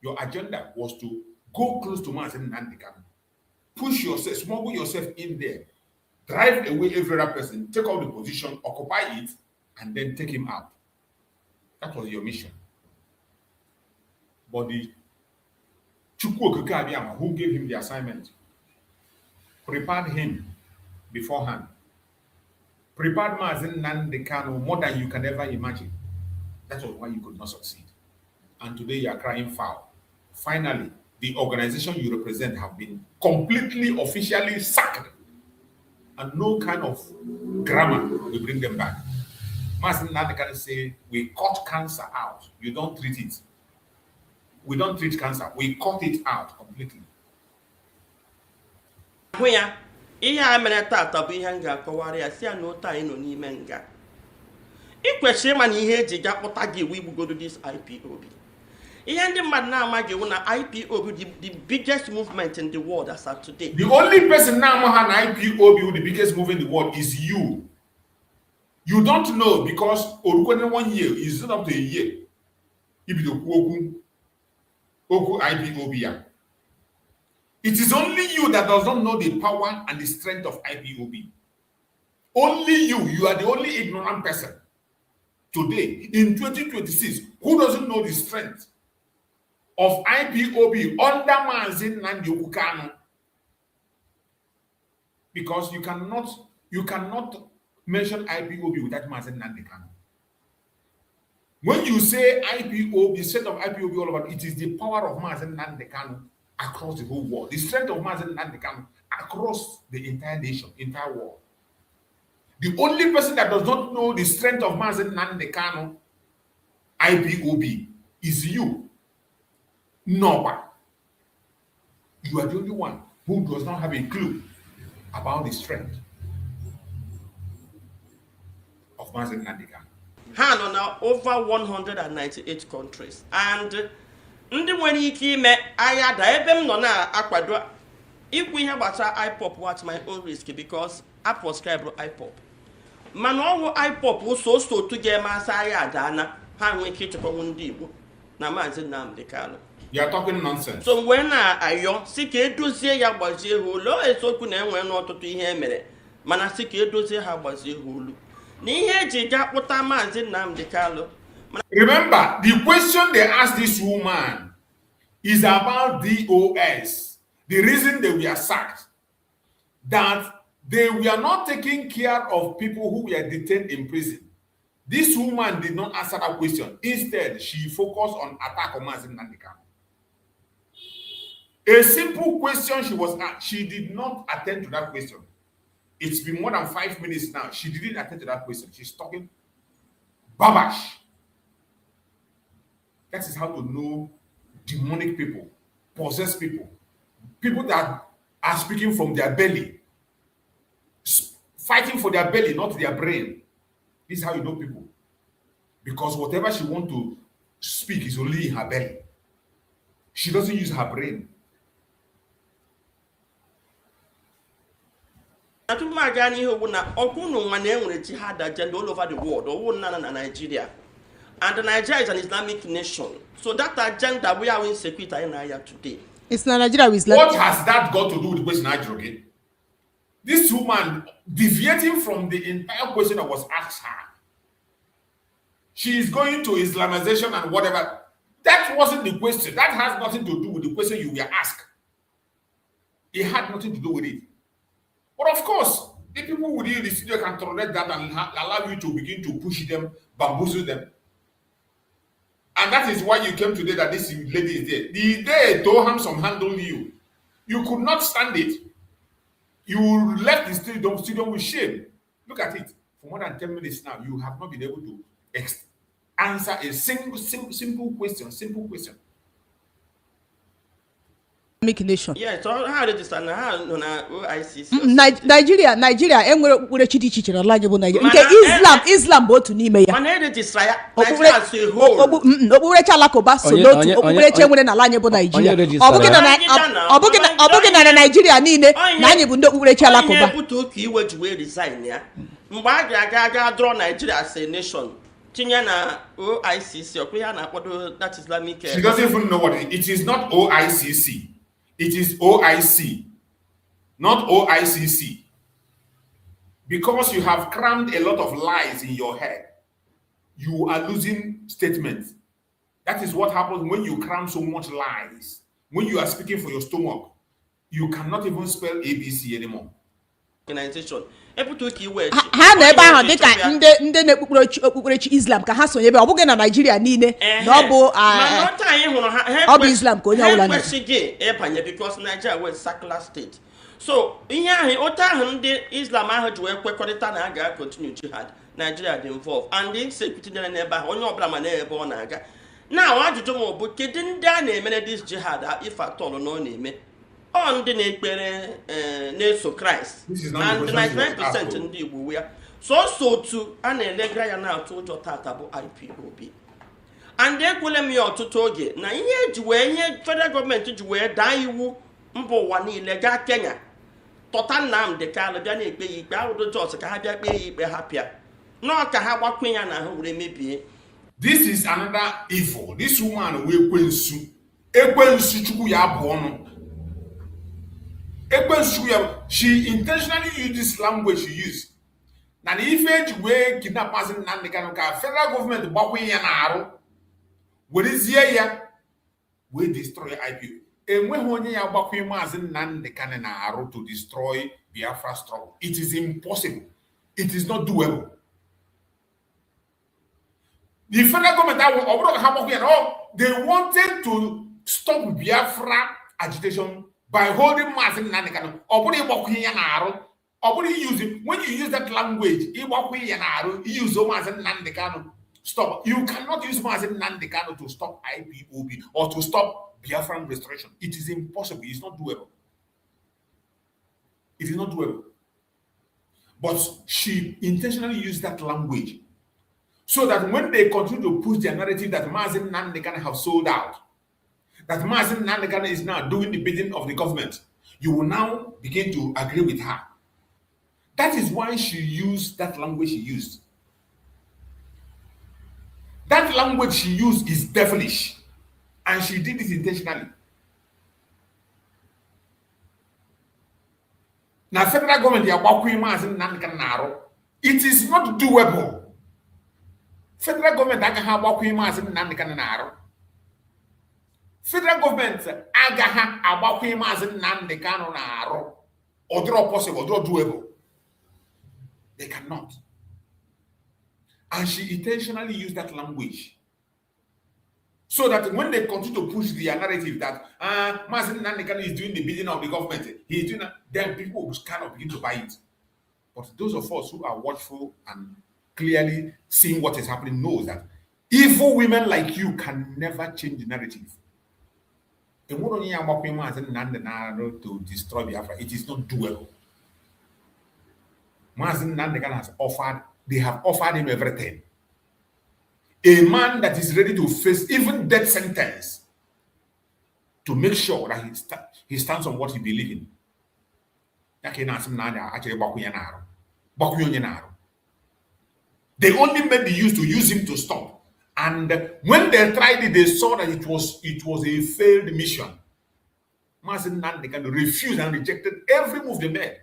Your agenda was to go close to Mazi Nnamdi Kanu, push yourself, smuggle yourself in there, drive away every other person, take out the position, occupy it, and then take him out. That was your mission. But the Chukwu Abiyama, who gave him the assignment, prepared him beforehand. Prepared Mazi Nnamdi Kanu more than you can ever imagine. That was why you could not succeed. And today you are crying foul. Finally, the organization you represent have been completely, officially sacked. And no kind of grammar will bring them back. Mazi Nnamdi Kanu say, we cut cancer out. You don't treat it. We don't treat cancer. We cut it out completely. Ihe a mere tata bụ ihe m ga-akọwara ya si ya na ụta anyị nọ n'ime nga. Ị kwesịrị ịma na ihe eji ga-akpụta gị iwu igbugodo this IPOB. Ihe ndị mmadụ na-amaghị iwu na IPOB the biggest movement in the world as of today. The only person now na IPOB the biggest movement in the world is you. You don't know because Orukwene 1 year is not up to a year. If you Oku IPOB. It is only you that does not know the power and the strength of IPOB. Only you. You are the only ignorant person today in 2026 who doesn't know the strength of IPOB under Mazi Nnamdi Kanu. Because you cannot mention IPOB without Mazi Nnamdi Kanu. When you say IPOB, the strength of IPOB all over, it is the power of Mazi Nnamdi Kanu across the whole world. The strength of Mazi Nnamdi Kanu across the entire nation, entire world. The only person that does not know the strength of Mazi Nnamdi Kanu, IPOB, is you. Nobody. You are the only one who does not have a clue about the strength of Mazi Nnamdi Kanu. Ha nọ na over 198 countries, and ndị nwere ike ime agha da ebe m nọ na-akwado ikwu ihe gbasara IPOB at my own risk because I prescribe IPOB. Mana ọgwụ IPOB so otu ga-eme asa agha adana ha nwee ike ịchịkọnwu ndị Igbo na Mazi Nnamdi Kanu. You are talking nonsense. So mgbe na-ayọ si ka edozie ya gbazie ha olu eziokwu na enwere n'ọtụtụ ihe emere mana si ka edozie ha gbazie ha olu n'ihe eji ga kpụta Mazi Nnamdi Kanu. Remember, the question they asked this woman is about DOS. The reason they were sacked, that they were not taking care of people who were detained in prison. This woman did not answer that question. Instead, she focused on attack on Mazi Nnamdi Kanu. A simple question she was asked, she did not attend to that question. It's been more than 5 minutes now. She didn't attend to that question. She's talking babash. That is how to know demonic people, possessed people, people that are speaking from their belly, fighting for their belly, not their brain. This is how you know people. Because whatever she wants to speak is only in her belly. She doesn't use her brain. Jihad agenda all over the world, na Nigeria. And Nigeria is an Islamic nation. So that agenda we are in security in Nigeria today. It's not Nigeria with Islam. What has that got to do with the question I drew again? This woman deviating from the entire question that was asked her. She is going to Islamization and whatever. That wasn't the question. That has nothing to do with the question you were asked. It had nothing to do with it. But of course, the people within the studio can tolerate that and allow you to begin to push them, bamboozle them. And that is why you came today that this lady is there. The day Tohamson handled you, you could not stand it. You left the studio with shame. Look at it. For more than 10 minutes now, you have not been able to answer a simple question. Simple question. Islamic nation. Yeah, so how did this and how no ICC? Nigeria enwere okpukperechi dị iche iche n'ala anyị bụ Nigeria. Nke Islam bụ otu n'ime ya. Mana register ya Nigeria as a whole. Okpukperechi Alakụba so n'otu okpukperechi enwere n'ala anyị bụ Nigeria. Ọ bụghị na Nigeria niile na anyị bụ ndị okpukperechi Alakụba. Onye bute oke iwe ji wee resign ya. Mgbe a ga draw Nigeria as a nation. Tinye na OICC okwe ya na-akwado that Islamic. She doesn't even know what it is. Not OICC. It is OIC, not OICC. Because you have crammed a lot of lies in your head, you are losing statements. That is what happens when you cram so much lies. When you are speaking for your stomach, you cannot even spell ABC anymore. Organization. Ha na ebe ahụ dịka ndị na-ekpukperechi Islam ka ha sonye ebe ọ bụghị na Nigeria niile na ọ bụ Islam ka onye ọbụla na-ekwesịghị ịbanye because Nigeria was secular state. So ihe ahụ otu ahụ ndị Islam ahụ ji wee kwekọrịta na a ga-continue jihad, Nigeria dị involved and the insecurity dị n'ebe ahụ onye ọbụla ma na-ebe ọ na-aga. Now ajụjụ m bụ kedu ndị a na-emere this jihad if at all na ọ na-eme on the na-eso Christ and 99% ndị Igbo wea so otu a na-elegra ya na-atụ ụjọ tata bụ IPOB and ekwele m ya ọtụtụ oge na ihe federal government ji wee daa iwu mba ụwa niile gaa Kenya tọta Nnamdi Kanu bịa na-ekpe ya ikpe ahụdo Jos ka ha bịa kpee ya ikpe ha pịa nọọ ka ha gbakwe ya na ha were mebie. This is another evil. This woman wee ekwensu chukwu ya bụ ọnụ. She intentionally used this language she used. Now, if you way kidnap Mazi Nnamdi Kanu, federal government bakwe ya na arụ, werezie we destroy IPOB. Enwe onye ya bakwe Mazi Nnamdi Kanu na arụ to destroy Biafra struggle. It is impossible. It is not doable. The federal government, they wanted to stop Biafra agitation by holding Mazi Nnamdi Kanu. When you use that language, you use Mazi Nnamdi Kanu. Stop. You cannot use Mazi Nnamdi Kanu to stop IPOB or to stop Biafran restoration. It is impossible. It's not doable. It is not doable. But she intentionally used that language so that when they continue to push their narrative that Mazi Nnamdi Kanu have sold out, that Mazi Nnamdi Kanu is now doing the bidding of the government, you will now begin to agree with her. That is why she used that language she used. That language she used is devilish, and she did it intentionally. Now, federal government, it is not doable. Federal government, federal government, or possible, or doable. They cannot. And she intentionally used that language so that when they continue to push their narrative that Mazi Nnamdi Kanu is doing the bidding of the government, he is doing that, then people will kind of begin to buy it. But those of us who are watchful and clearly seeing what is happening knows that evil women like you can never change the narrative. To destroy Biafra, it is not doable. Mazi Nnamdi Kanu has offered. They have offered him everything. A man that is ready to face even death sentence to make sure that he stands on what he believes in. They only made the use to use him to stop. And when they tried it, they saw that it was a failed mission. Mazi Nnamdi Kanu refused and rejected every move they made.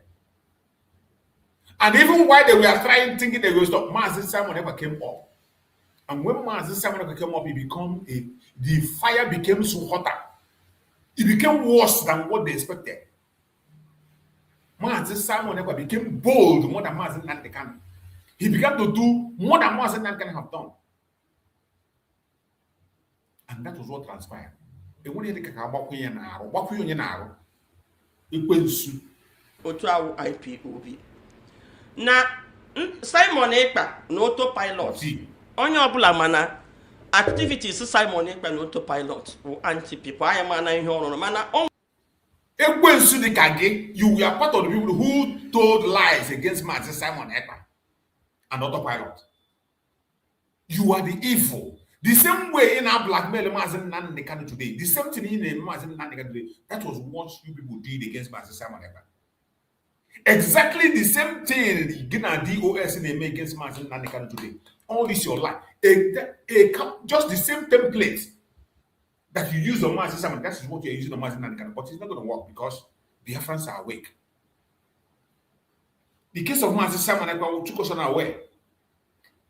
And even while they were trying, thinking they will stop, Mazi Simon never came up. And when Mazi Simon never came up, the fire became so hotter. It became worse than what they expected. Mazi Simon never became bold more than Mazi Nnamdi Kanu. He began to do more than Mazi Nnamdi Kanu have done. And that was what transpired. IPOB. Na Simon Ekpa na autopilot. Onye ọbụla mana activities Simon Ekpa na autopilot or anti-people. I am an ihe mana you were part of the people who told lies against Mazi Simon Ekpa and autopilot. You are the evil. The same way in our blackmail Mazi Nnamdi Kanu today, the same thing in Mazi Nnamdi Kanu today, that was what you people did against Mazi Simon Ekpa. Exactly the same thing Gina DOS in the make against Mazi Nnamdi Kanu today. All this your life. Just the same template that you use on Mazi Simon, that is what you're using on Mazi Nnamdi Kanu, but it's not going to work because the Biafrans are awake. The case of Mazi Simon took us unaware.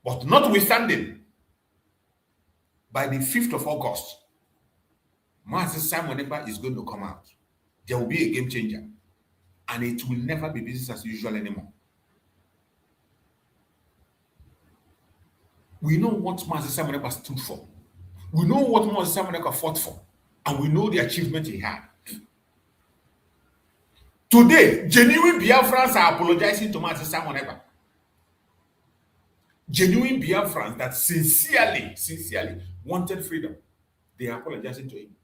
But notwithstanding, by the 5th of August, Mazi Simon is going to come out. There will be a game changer. And it will never be business as usual anymore. We know what Mazi Simon stood for. We know what Mazi Simon fought for. And we know the achievement he had. Today, genuine Biafrans are apologizing to Mazi Simon. Genuine Biafrans that sincerely wanted freedom, they are apologizing to him.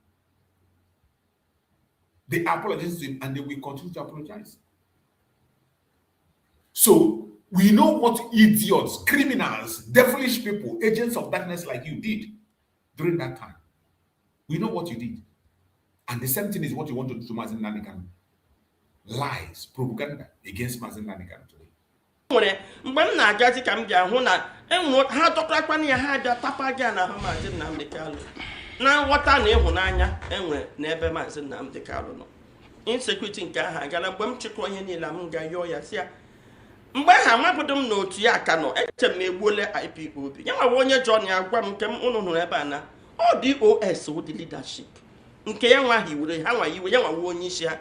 They apologize to him and they will continue to apologize. So we know what idiots, criminals, devilish people, agents of darkness like you did during that time. We know what you did. And the same thing is what you want to do to Mazi Nnamdi Kanu. Lies, propaganda against Mazi Nnamdi Kanu today. Mgbe m na-agazi ka m bịa hụ na ha dọkọtakwana ya ha bịa tapa gị na ha Mazi Nnamdi Kanu na nghọta na ịhụnanya enwere n'ebe Mazi Nnamdi Kanu nọ. Insecurity nke aha agala mgbe m chịkọrọ ihe niile m ga-yọọ ya si ya mgbe ha mapụrụ m n'otu ya aka nọ eche m egbuole IPOB ya nwa onye John ya gwa m nke m unu hụrụ ebe a na ọ DOS wụ the leadership nke ya nwa hiwere ha nwa iwe ya nwa onye isi ha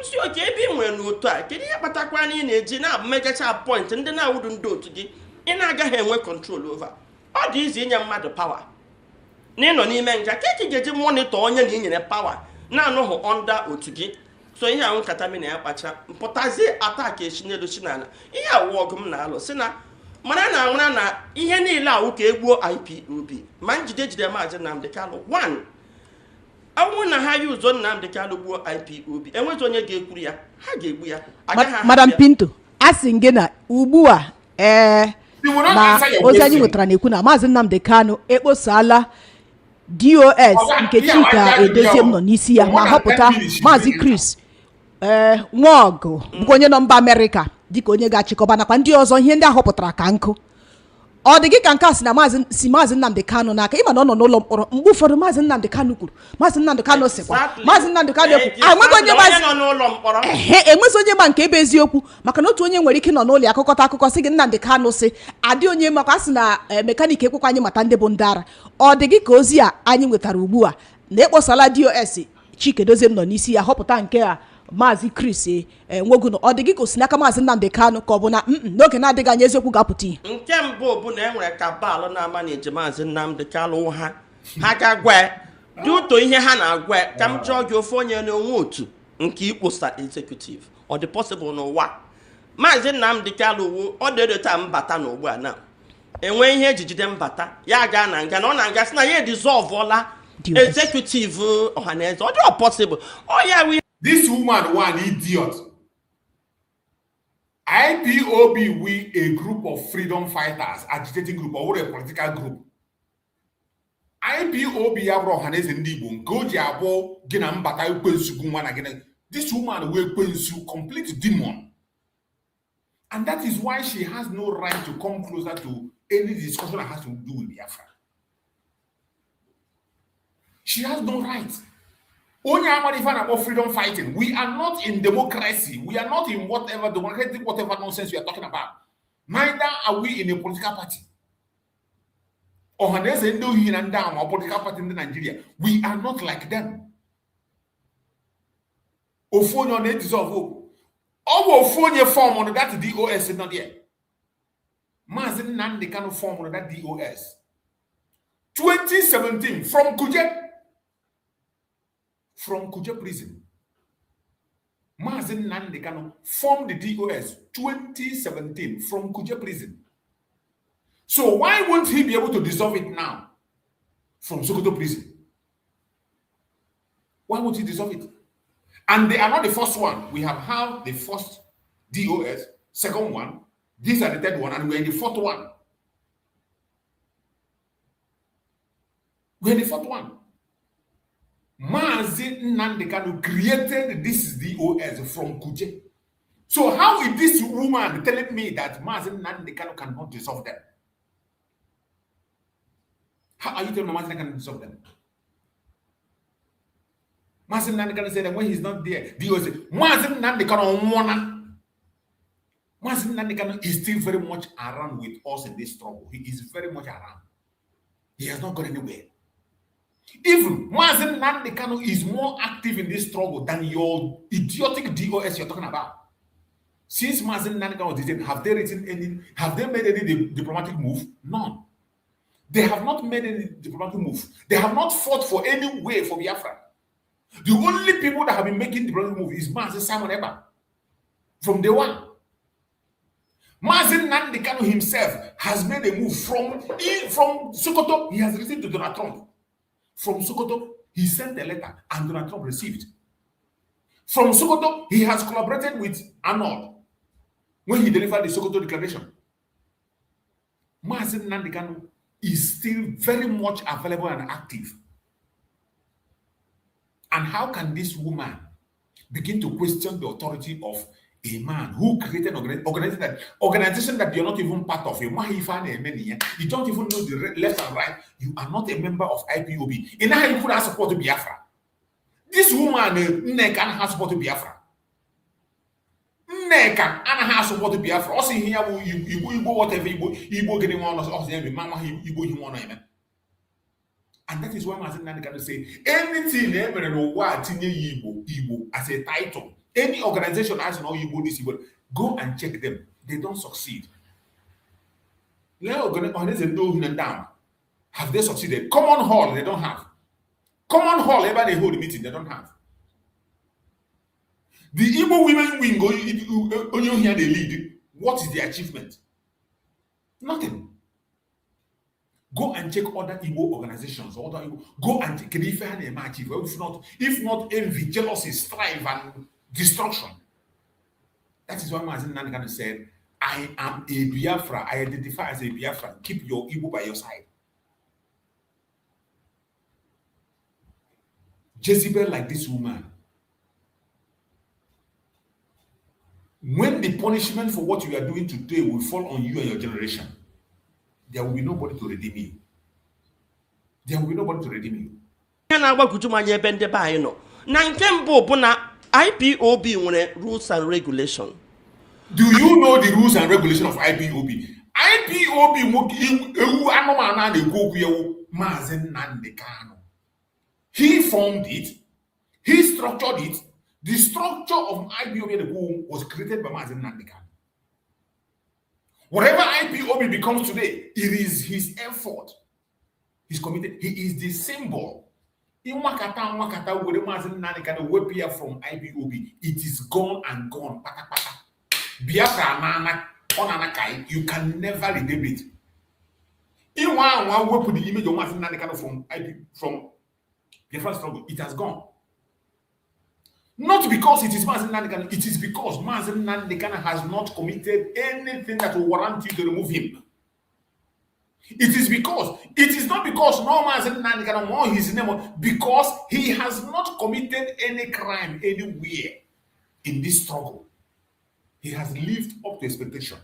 nsi oke ebe ị nwere n'otu a kedu ihe kpatakwa na ị na-eji na megacha point ndị na-awụdụ ndị otu gị ị na-agaghị enwe control over ọ dị izi inye mmadụ pawa n'ịnọ n'ime nga ka ị ga-eji monitọ onye na inyere pawa na-anụghị onda otu gị. So ihe ahụ nkata mi na ya kpacha mpụtazie ataki esi n'ala ihe awụ ọgụ m na-alụ si na mara na anwụra na ihe niile awụ ka egbuo IPOB ma njide Mazi Nnamdi Kanu 1 awụ na ha yuzo Nnamdi Kanu gbuo IPOB enwezi onye ga-ekwuru ya ha ga-egbu ya. Madam Pinto asị gị na ugbu a na ozi anyị nwetara na-ekwu na Mazi Nnamdi Kanu ekposala DOS nke Chika Edoziem nọ n'isi ya ma họpụta Mazi Chris Nwaọgụ bụkwa onye nọ mba Amerịka dịka onye ga-achịkọba nakwa ndị ọzọ ihe ndị a họpụtara ka nkụ. Ọ dị gị ka nke a si na Mazi Nnamdi Kanu n'aka ịma na ọ nọ n'ụlọ mkpọrọ mgbe ụfọdụ Mazi Nnamdi Kanu kwuru Mazi Nnamdi Kanu sịkwa Mazi Nnamdi Kanu ekwu enwezi onye ma nke ebe eziokwu maka na otu onye nwere ike nọ n'ụlọ akụkọta akụkọ sị gị Nnamdi Kanu sị adị onye makwa asị na mekaniki ekwekwa anyị mata ndị bụ ndị ara. Ọ dị gị ka ozi a anyị nwetara ugbu a na ekposala DOS Chika Edoziem nọ n'isi ya họpụta nke a Mazi Chris Nwogu. Ọ dị gị ka o si n'aka Mazi Nnamdi Kanu ka ọ bụ na n'oge na-adịghị anya eziokwu ga-apụta ihe. Nke mbụ bụ na enwere ka baalụ na-ama na eji Mazi Nnamdi Kanu ha ga-agwa dị ụtọ ihe ha na-agwa ka m jụọ gị ofe onye na-enwe otu nke ikposa executive ọ dị possible n'ụwa. Mazi Nnamdi Kanu ọ dị mbata n'ugbu a na enwe ihe ejijide mbata ya gaa na nga na ọ na nga sị na ya dissolve executive ọhaneze ọ dị possible ọ ya. This woman, one idiot. IPOB, we a group of freedom fighters, agitating group, or a political group. IPOB, Abraham is in Libun, Goji Abo, Ginam Bata, Pensukuman again. This woman will Pensu, complete demon. And that is why she has no right to come closer to any discussion that has to do with Biafra. She has no right. Only about freedom fighting. We are not in democracy. We are not in whatever democratic, whatever nonsense you are talking about. Neither are we in a political party. Or or political party in Nigeria. We are not like them. Ofonyo ne dissolve. Our Ofonyo form on that DOS is not there. Mazi Nnamdi Kanu form on that DOS. 2017 from Kuje. From Kuje prison, Mazi Nnamdi Kanu formed the DOS 2017 from Kuje prison. So why won't he be able to dissolve it now from Sokoto prison? Why won't he dissolve it? And they are not the first one. We have had the first DOS, second one, these are the third one, and we're in the fourth one. We're in the fourth one. Mazi Nnamdi Kanu created this DOS from Kuje. So how is this woman telling me that Mazi Nnamdi Kanu cannot dissolve them? How are you telling me Mazi Nnamdi Kanu cannot dissolve them? Mazi Nnamdi Kanu said that when he's not there, DOS. Mazi Nnamdi Kanu is still very much around with us in this struggle. He is very much around. He has not gone anywhere. Even Mazi Nnamdi Kanu is more active in this struggle than your idiotic DOS you're talking about. Since Mazi Nnamdi Kanu was detained, have they made any diplomatic move? None. They have not made any diplomatic move. They have not fought for any way for Biafra. The only people that have been making diplomatic move is Mazi Simon Eba. From day one. Mazi Nnamdi Kanu himself has made a move from Sokoto. He has written to Donald Trump. From Sokoto, he sent a letter and Donald Trump received. From Sokoto, he has collaborated with Arnold when he delivered the Sokoto Declaration. Mazi Nnamdi Kanu is still very much available and active. And how can this woman begin to question the authority of a man who created an organization that you're not even part of? You don't even know the left and right. You are not a member of IPOB. In how you put our support to Biafra? This woman can have support to Biafra. Can have support to Biafra. Also, here you go whatever you go getting on us, mama, you go him on. And that is why Mazi Nnamdi Kanu say anything Igbo as a title. Any organization has no Igbo this Igbo, go and check them. They don't succeed. Have they succeeded? Common hall, they don't have. Common hall, ever they hold a meeting, they don't have. The Igbo women wing, only here they lead. What is the achievement? Nothing. Go and check other Igbo organizations. Other Igbo. Go and check if not envy, jealousy, strife, and destruction. That is why Mazi Nnamdi Kanu said, I am a Biafra. I identify as a Biafra. Keep your Igbo by your side. Jezebel like this woman. When the punishment for what you are doing today will fall on you and your generation, there will be nobody to redeem you. There will be nobody to redeem you. IPOB rules and regulation. Do you know the rules and regulation of IPOB? IPOB Mazi Nnamdi Kanu. He formed it. He structured it. The structure of IPOB was created by Mazi Nnamdi Kanu. Whatever IPOB becomes today, it is his effort. He's committed. He is the symbol. From IPOB, it is gone and gone. Biafra, you can never redeem it. In one put the image of Mazi Nnamdi Kanu from Biafra struggle, it has gone. Not because it is Mazi Nnamdi Kanu, it is because Mazi Nnamdi Kanu has not committed anything that will warrant you to remove him. It is not because no Mazi Nnamdi Kanu more his name, because he has not committed any crime anywhere in this struggle. He has lived up to expectation.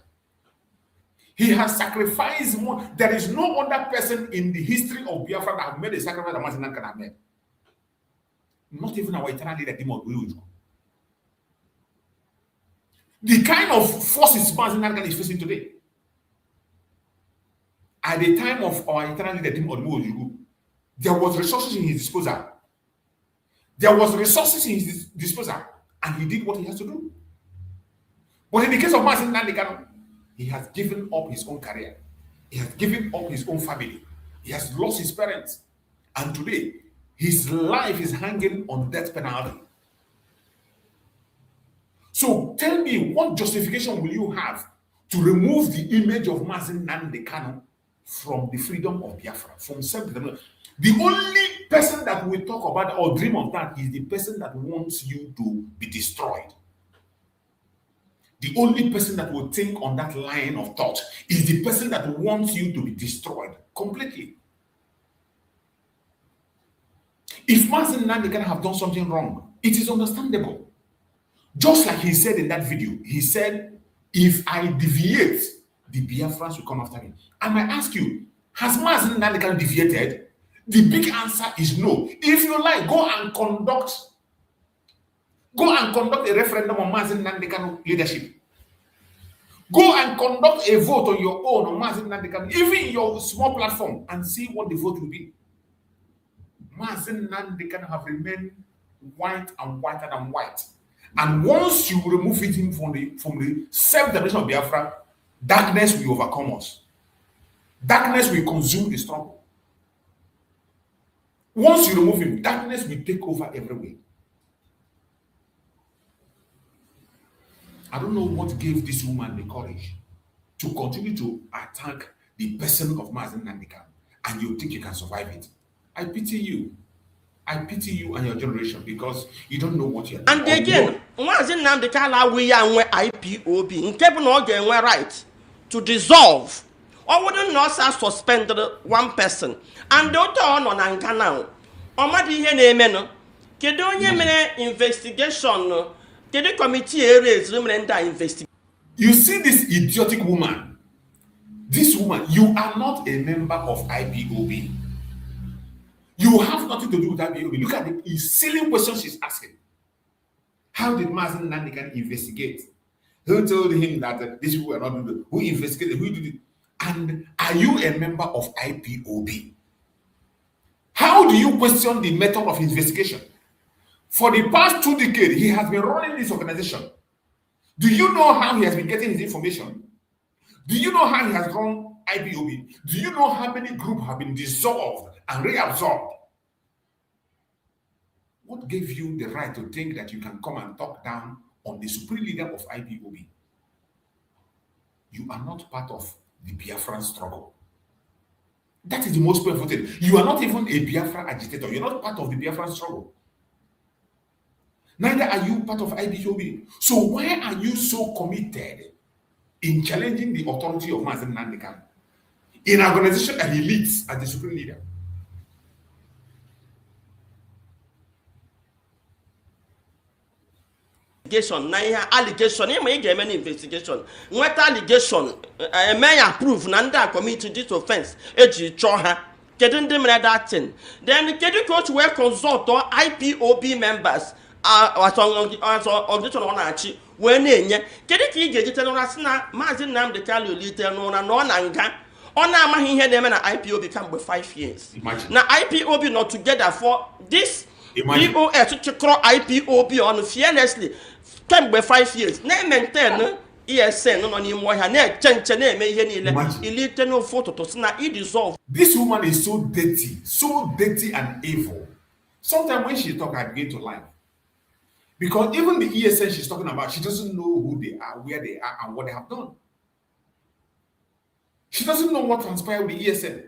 He has sacrificed more. There is no other person in the history of Biafra that have made a sacrifice that Mazi Nnamdi Kanu have made. Not even our eternal leader, the kind of forces Mazi Nnamdi Kanu is facing today. At the time of our eternal leader, there was resources in his disposal. And he did what he has to do. But in the case of Mazi Nnamdi Kanu, he has given up his own career. He has given up his own family. He has lost his parents. And today, his life is hanging on death penalty. So tell me, what justification will you have to remove the image of Mazi Nnamdi Kanu from the freedom of Biafra, from self-determination? The only person that will talk about or dream of that is the person that wants you to be destroyed. The only person that will think on that line of thought is the person that wants you to be destroyed completely. If Mazi Nnamdi Kanu have done something wrong, it is understandable. Just like he said in that video, he said, if I deviate, the Biafrans will come after me. And I ask you, has Mazi Nnamdi Kanu deviated? The big answer is no. If you like, go and conduct a referendum on Mazi Nnamdi Kanu leadership. Go and conduct a vote on your own on Mazi Nnamdi Kanu, even your small platform, and see what the vote will be. Mazi Nnamdi Kanu have remained white and whiter than white. And once you remove him from the self-determination of Biafra, darkness will overcome us. Darkness will consume the struggle. Once you remove him, darkness will take over everywhere. I don't know what gave this woman the courage to continue to attack the person of Mazi Nnamdi Kanu, and you think you can survive it. I pity you. I pity you and your generation because you don't know what you're doing. And again, Mazi Nnamdi Kanu we are IPOB in cable right to dissolve. Or wouldn't not suspend one person. And the other on Anka now. Or might be here name. Can you investigation? Can the committee areas investigation? You see this idiotic woman. This woman, you are not a member of IPOB. You have nothing to do with IPOB. Look at the silly questions she's asking. How did Mazi Nnamdi Kanu investigate? Who told him that these people are not doing it? Who investigated? Who did it? And are you a member of IPOB? How do you question the method of investigation? For the past 2 decades, he has been running this organization. Do you know how he has been getting his information? Do you know how he has run IPOB. Do you know how many groups have been dissolved and reabsorbed? What gave you the right to think that you can come and talk down on the supreme leader of IPOB? You are not part of the Biafran struggle. That is the most painful thing. You are not even a Biafra agitator. You're not part of the Biafran struggle. Neither are you part of IPOB. So why are you so committed in challenging the authority of Mazi Nnamdi Kanu in an organization that he leads as the supreme leader? Allegation ịma ị ga-eme investigation nweta allegation eme ya proof na ndị a commit this offense eji chọọ ha. Kedu ndị mere that thing? Then kedu ka otu wee consult IPOB members as organization ọ na-achị wee na-enye? Kedu ka ị ga-ejite n'ụra sị na Mazi Nnamdi Kanu lite n'ụra na ọ na nga ọ na-amaghị ihe na-eme na IPOB kamgbe 5 years na IPOB nọ together for this POS chịkọrọ IPOB ọnụ fearlessly kemgbe 5 years na-maintain ESN nọ n'ime ọhịa na-eche nche na-eme ihe niile ilite n'ofe ụtụtụ si na dissolve. This woman is so dirty and evil. Sometimes when she talk, I begin to laugh. Because even the ESN she's talking about, she doesn't know who they are, where they are, and what they have done. She doesn't know what transpired with the ESN.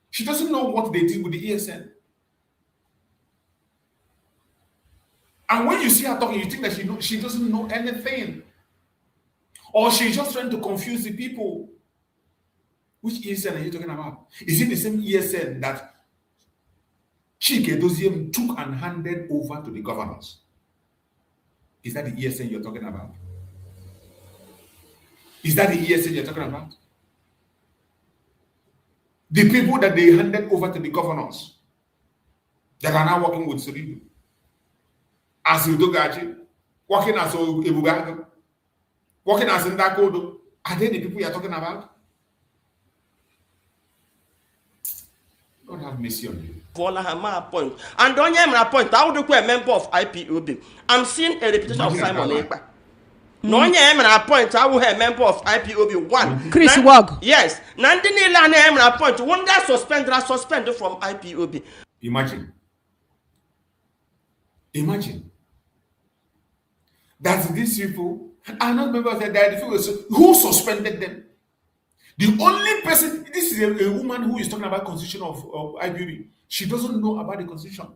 She doesn't know what they did with the ESN. And when you see her talking, you think that she doesn't know anything. Or she's just trying to confuse the people. Which ESN are you talking about? Is it the same ESN that Chike Doziem took and handed over to the governors? Is that the ESN you're talking about? Is that the ESN you're talking about? The people that they handed over to the governors that are now working with Suribu. As Udogachi, working as Ebugago, working as Ndakodo, are they the people you're talking about? God have mercy on you. Point. And don't you point? I would a member of IPOB. I'm seeing a reputation of Simon Ekpa. No one point. I will have a member of IPOB. One. Chris Wag. Yes. Nandini Lana point. One that suspended from IPOB. Imagine that these people are not members of the people who suspended them. The only person, this is a woman who is talking about constitution of IPOB. She doesn't know about the constitution.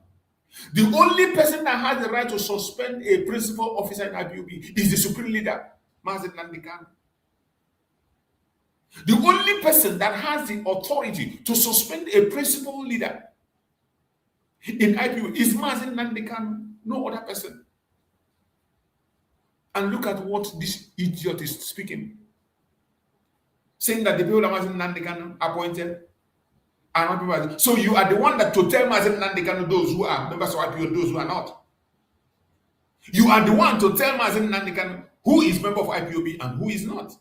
The only person that has the right to suspend a principal officer in IPOB is the supreme leader, Mazi Nnamdi Kanu. The only person that has the authority to suspend a principal leader in IPOB is Mazi Nnamdi Kanu, no other person. And look at what this idiot is speaking. Saying that the people that Mazi Nnamdi Kanu appointed are not people. So you are the one that to tell Mazi Nnamdi Kanu those who are members of IPOB, those who are not. You are the one to tell Mazi Nnamdi Kanu who is member of IPOB and who is not.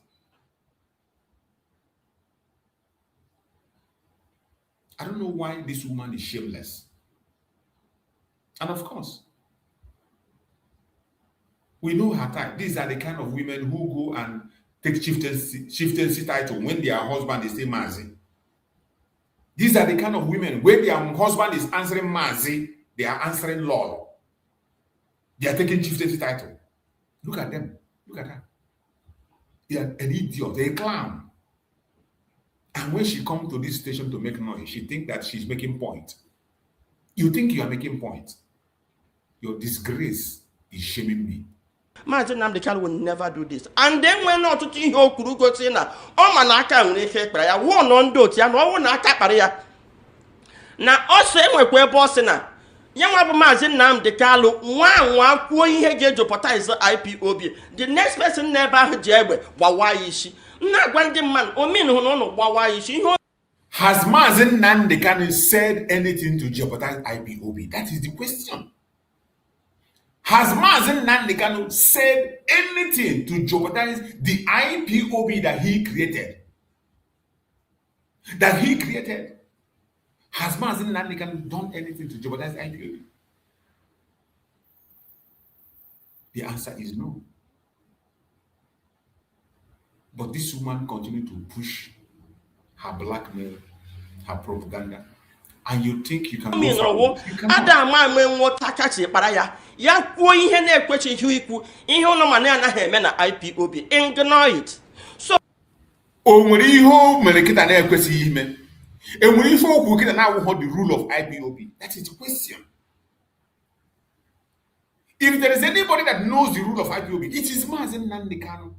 I don't know why this woman is shameless. And of course, we know her type. These are the kind of women who go and take chieftaincy title when their husband is still Mazi. These are the kind of women when their husband is answering Mazi, they are answering Lord. They are taking chieftaincy title. Look at them. Look at her. They are an idiot. They're a clown. And when she comes to this station to make noise, she thinks that she's making point. You think you are making point. Your disgrace is shaming me. Mazi Nnamdi Kanu will never do this. And then when not to think you could go to na manaka and effect by a one on dot ya no one akaparia. Now also when boss na young Mazi Nnamdi Kanu one kwuo ihe ga jeopardize IPOB. The next person never jebe why is she? Na gwa ndị man o mean hu no why is she? Has Mazi Nnamdi Kanu said anything to jeopardize IPOB? That is the question. Has Mazi Nnamdi Kanu said anything to jeopardize the IPOB that he created? Has Mazi Nnamdi Kanu done anything to jeopardize IPOB? The answer is no. But this woman continued to push her blackmail, her propaganda, and you think you can mi go nọrọ forward. You cannot. Adam ame nwota kachi kpara ya kwuo ihe na-ekwechighị ikwu ihe ụlọ ma na-anaghị eme na IPOB ignore it. So O nwere ihe o mere kịta na-ekwesịghị ime. E nwere ife okwu kịta na-awụghọ the rule of IPOB. That is the question. If there is anybody that knows the rule of IPOB, it is Mazi Nnamdi Kanu.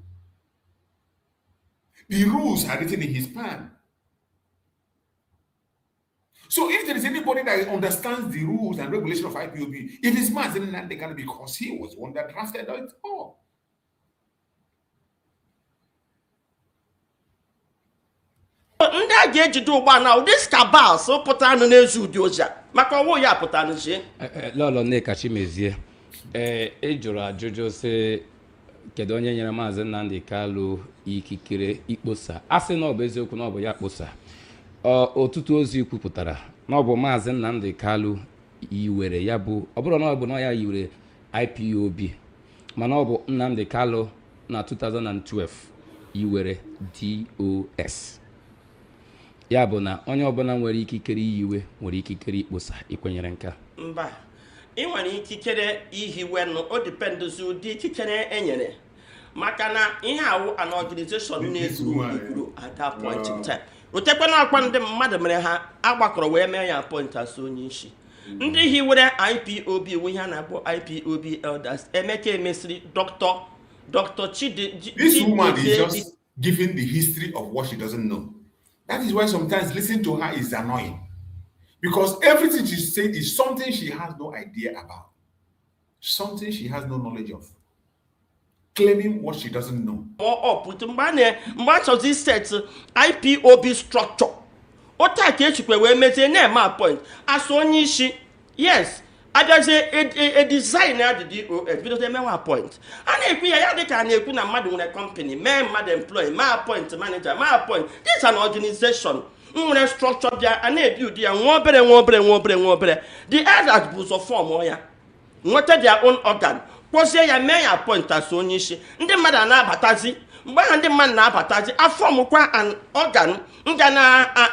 The rules are written in his plan. So if there is anybody that understands the rules and regulation of IPOB, it is Mazi Nnamdi Kanu because he was one that drafted it all. ndị a ga-ejide ụgbọ na ụdị cabals pụta anụ na-ezu ụdị ozi maka ọnwụ ya pụta n'zie lọlọ Nneka Chimezie ị jụrụ ajụjụ sị kedu onye nyere Mazi Nnamdi Kanu ikikere ikposa a sị na ọ bụ eziokwu na ọ bụ ya kposa ọtụtụ ozi kwupụtara na ọ bụ Mazi Nnamdi Kanu yiwere ya bụ ọ bụrụ na ọ bụ na ya yiwere IPOB mana ọ bụ Nnamdi Kanu na 2012 yiwere DOS ya bụ na onye ọbụla nwere ikikere iyiwe nwere ikikere ikposa ikwenyere nka mba ị nwere ikikere ihiwe nụ o dipendozi ụdị ikikere enyere maka na ihe awụ an organization na-ezu ikuru at that point in time otekwana akwa ndị mmadụ mere ha agbakọrọ wee mee ya appoint as onye isi ndị hiwere IPOB wụ ihe a na-akpọ IPOB elders Emeka Emesiri Dr. Chidi. This woman is just giving the history of what she doesn't know. That is why sometimes listening to her is annoying. Because everything she said is something she has no idea about. Something she has no knowledge of. Claiming what she doesn't know. Mgbe a chọzi set IPOB structure. Ota ka echikwe wee mezie na-eme appoint as onye isi. Yes, abịazie a designer the DOS bido emewe appoint. A na-ekwu ya dịka a na-ekwu na mmadụ nwere company, mee mmadụ employee, mee appoint manager, mee appoint. This is an organization. Nwere structure bịa a na-ebi ụdị ya nwa obere. The elders bụ so form ya. Nweta their own organ. Kpozie ya mee ya appoint as onye isi. Ndị mmadụ na-abatazi mgbe ha ndị mmadụ na-abatazi afọmụkwa an organ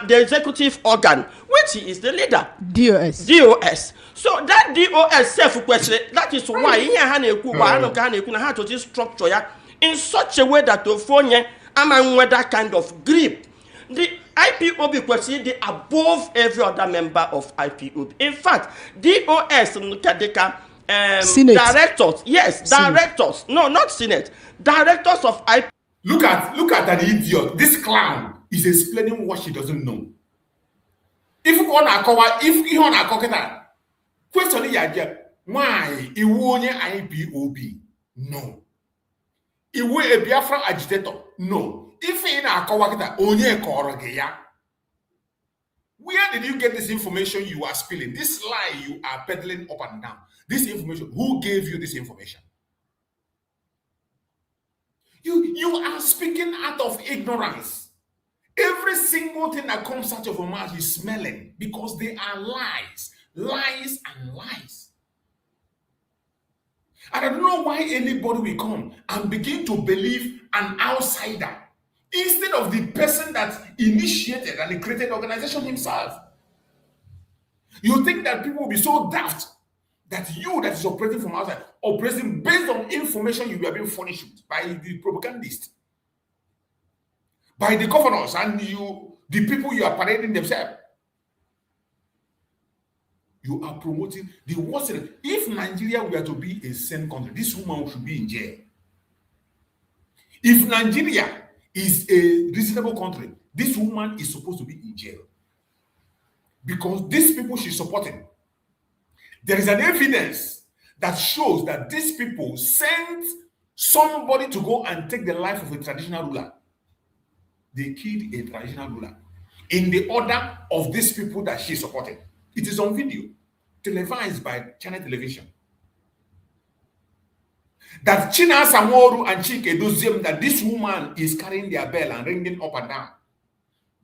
the executive organ which is the leader DOS. So that DOS self kwesịrị that is why ihe ha na-ekwu gba anụ ka ha na-ekwu na ha chọzi structure ya in such a way that ofu onye ama nwe that kind of grip. The IPOB kwesịrị dị above every other member of IPOB. In fact, DOS nke dịka directors, yes, directors, no, not Senate, directors of IPOB. Look at an idiot. This clown is explaining what she doesn't know. If you want to cover, question is why you only IPOB? No. You a Biafra agitator? No. If you na cover only a where did you get this information you are spilling? This lie you are peddling up and down. This information, who gave you this information? You are speaking out of ignorance. Every single thing that comes out of your mouth is smelling because they are lies. Lies and lies. And I don't know why anybody will come and begin to believe an outsider instead of the person that initiated and created the organization himself. You think that people will be so daft that you that is operating from outside, operating based on information you are being furnished with by the propagandists, by the governors and the people you are parading themselves. You are promoting the worst. If Nigeria were to be a sane country, this woman should be in jail. If Nigeria is a reasonable country, this woman is supposed to be in jail. Because these people she's supporting, there is an evidence that shows that these people sent somebody to go and take the life of a traditional ruler. They killed a traditional ruler in the order of these people that she supported. It is on video, televised by Channel Television. That China Samoru and Chike Doziem, that this woman is carrying their bell and ringing up and down,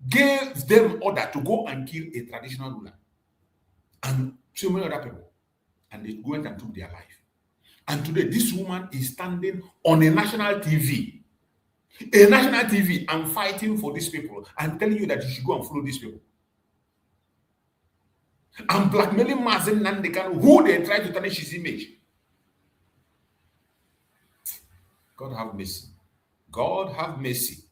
gave them order to go and kill a traditional ruler and so many other people. And they went and took their life. And today, this woman is standing on a national TV a national TV, and fighting for these people and telling you that you should go and follow these people. And blackmailing Mazi Nnamdi Kanu, who they try to tarnish his image. God have mercy. God have mercy.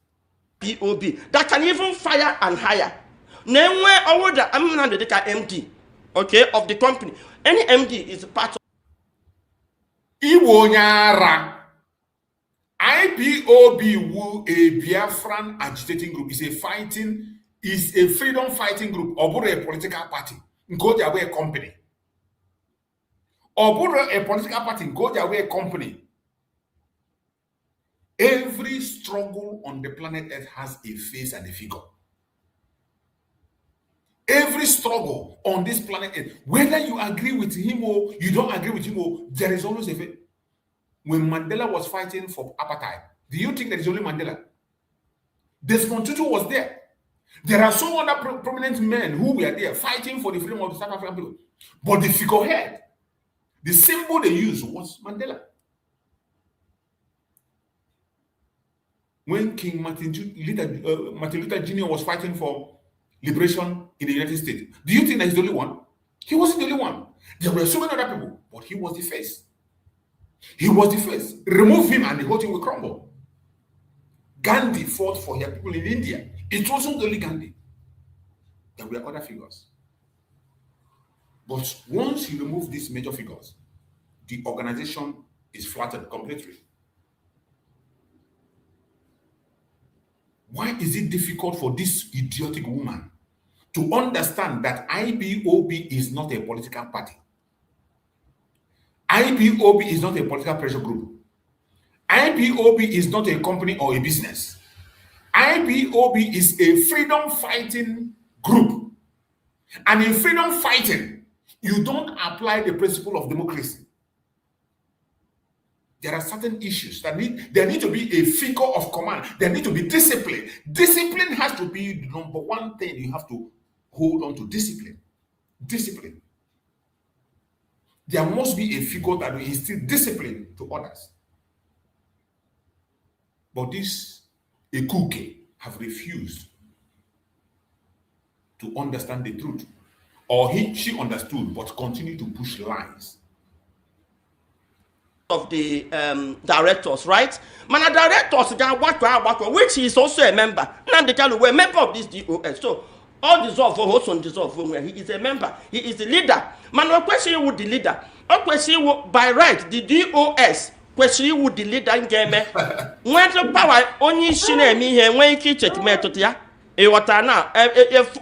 IPOB that can even fire and hire. Name where over the MD, okay, of the company. Any MD is part of Iwonyara. IPOB, a Biafran agitating group, is a freedom fighting group, or a political party. Go their way a company. Or a political party, go their way a company. Every struggle on the planet Earth has a face and a figure. Every struggle on this planet Earth, whether you agree with him or you don't agree with him, there is always a face. When Mandela was fighting for apartheid, do you think that it's only Mandela? Desmond Tutu was there. There are so other prominent men who were there fighting for the freedom of the South African people. But the figurehead, the symbol they used was Mandela. When King Martin Luther Jr. was fighting for liberation in the United States, do you think that he's the only one? He wasn't the only one. There were so many other people, but he was the face. He was the face. Remove him and the whole thing will crumble. Gandhi fought for her people in India. It wasn't only Gandhi. There were other figures. But once you remove these major figures, the organization is flattened completely. Why is it difficult for this idiotic woman to understand that IPOB is not a political party? IPOB is not a political pressure group. IPOB is not a company or a business. IPOB is a freedom fighting group. And in freedom fighting, you don't apply the principle of democracy. There are certain issues that there need to be a figure of command. There need to be discipline. Discipline has to be the number one thing you have to hold on to. Discipline. Discipline. There must be a figure that will instill discipline to others. But this Ekuke have refused to understand the truth. Or she understood, but continued to push lies. Of the directors, right? Man, directors, which is also a member. Nnamdi Kanu were a member of this DOS. So all dissolve for also dissolve where he is a member. He is the leader. Man, no question with the leader. No question by right the DOS. Question with the leader in game. When the power only shine me here when you check me to ya. What now?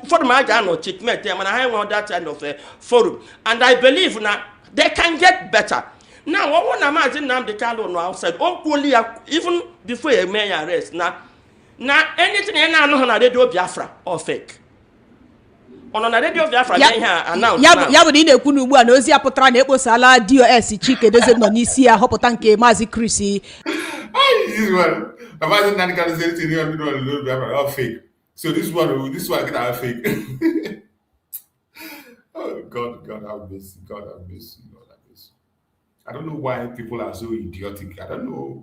For my no checkmate, man, I want that kind of forum, and I believe now they can get better. Now, what one Mazi Nnamdi Kanu outside, even before a mayor arrest, now anything I know on a radio Biafra or fake. On a radio Biafra, announced. Yabudine Kunubu and Ozia Potra Nebo Sala, DOS, Chica, doesn't know Nisia, Hopotanke, Mazi Chrissy. This one, the Mazi Nnamdi Kanu said to you, Biafra, fake. So this one get our fake. Oh God have mercy. God have mercy. God have mercy. I don't know why people are so idiotic. I don't know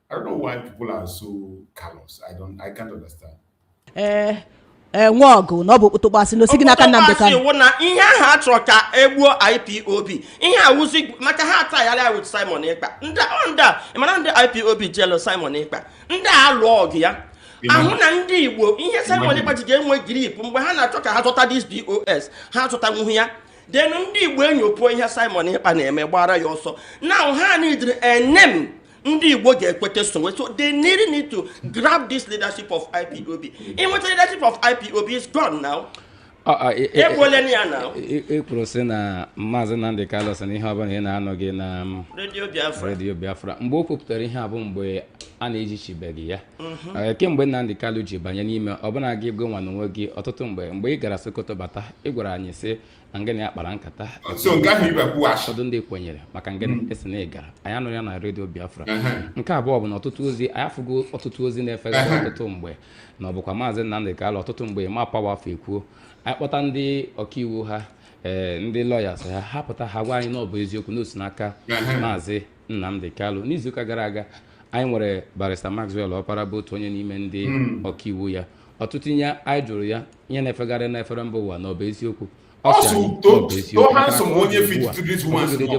why people are so callous. I can't understand. Nwogu no bụ kpụtụgbasị no sigina kan Nnamdi Kanu. Wona ihe ha troka egbuo IPOB. Ihe a wuzi maka ha tayala with Simon Ekpa. Nda mana ndị IPOB jelo Simon Ekpa. Nda alụ ọgụ ya. Ahụ na ndị Igbo ihe Simon Ekpa ji ga-enwe grip mgbe ha na-achọ ka ha chọta this DOS. Ha chọta nwuhu ya. Then ndị Igbo enyopuo ihe Simon Ekpa na-eme gbara ya ọsọ. Now ha need a name ndị Igbo ga-ekwete so they need to grab this leadership of IPOB. In what leadership of IPOB is gone now. Ekwuru sị na Mazi Nnamdi Kanu sị na ihe ọbụla ị na-anọghị na Radio Biafra mgbe o kwupụtara ihe a bụ mgbe a na-ejichibeghị ya kemgbe Nnamdi Kanu ji banye n'ime ọbụna gị ego nwa n'onwe gị ọtụtụ mgbe ị gara Sokoto bata ị gwara anyị sị na ngịnị ya kpara nkata ụfọdụ ndị kwenyere maka ngịnị esi na ị gara anyị anụrụ ya na Radio Biafra nke abụọ bụ na ọtụtụ ozi anyị afụgo ọtụtụ ozi na-efegharị ọtụtụ mgbe na ọ bụkwa Mazi Nnamdi Kanu ọtụtụ mgbe ma pawa afọ ekwuo anyị kpọta ndị ọkaiwu ha ndị lawyers ha pụta ha gwa anyị na ọ bụ eziokwu n'osi n'aka Mazi Nnamdi Kanu n'izuụka gara aga anyị nwere barrister Maxwell Ọpara bụ otu onye n'ime ndị ọkaiwu ya. Ọtụtụ ihe anyị jụrụ ya ihe na-efegharị n'efere mba ụwa na ọ bụ eziokwu.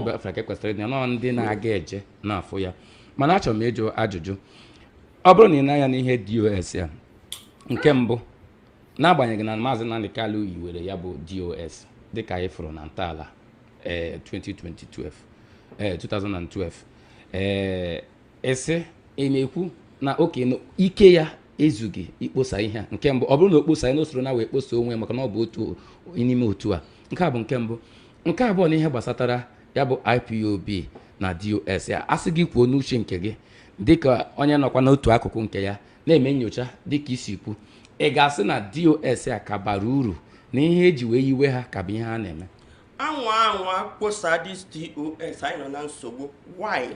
Biafra ka ekwesịrị ya nọ ndị na-aga eje n'afọ ya. Mana achọrọ m ịjụ ajụjụ, ọ bụrụ na ị na-anya n'ihe DOS ya, nke mbụ n'agbanyeghị na Mazi Nnamdi Kanu yiwere ya bụ DOS dịka anyị fụrụ na ntọala 2012 ese ị na-ekwu na oke ike ya ezughị ikposa ihe a. Nke mbụ, ọ bụrụ na okposa ya n'osoro na wee kposa onwe maka na ọ bụ otu n'ime otu a. Nke a bụ nke mbụ. Nke abụọ na ihe gbasatara ya bụ IPOB na DOS ya, asị gị kwuo n'uche nke gị dịka onye nọkwa n'otu akụkụ nke ya na-eme nyocha dịka isi kwu, ị ga-asị na DOS ya ka bara uru na ihe eji wee yiwe ha ka bụ ihe ha na-eme? Anwa kposa dis DOS anyị nọ na nsogbu. Why?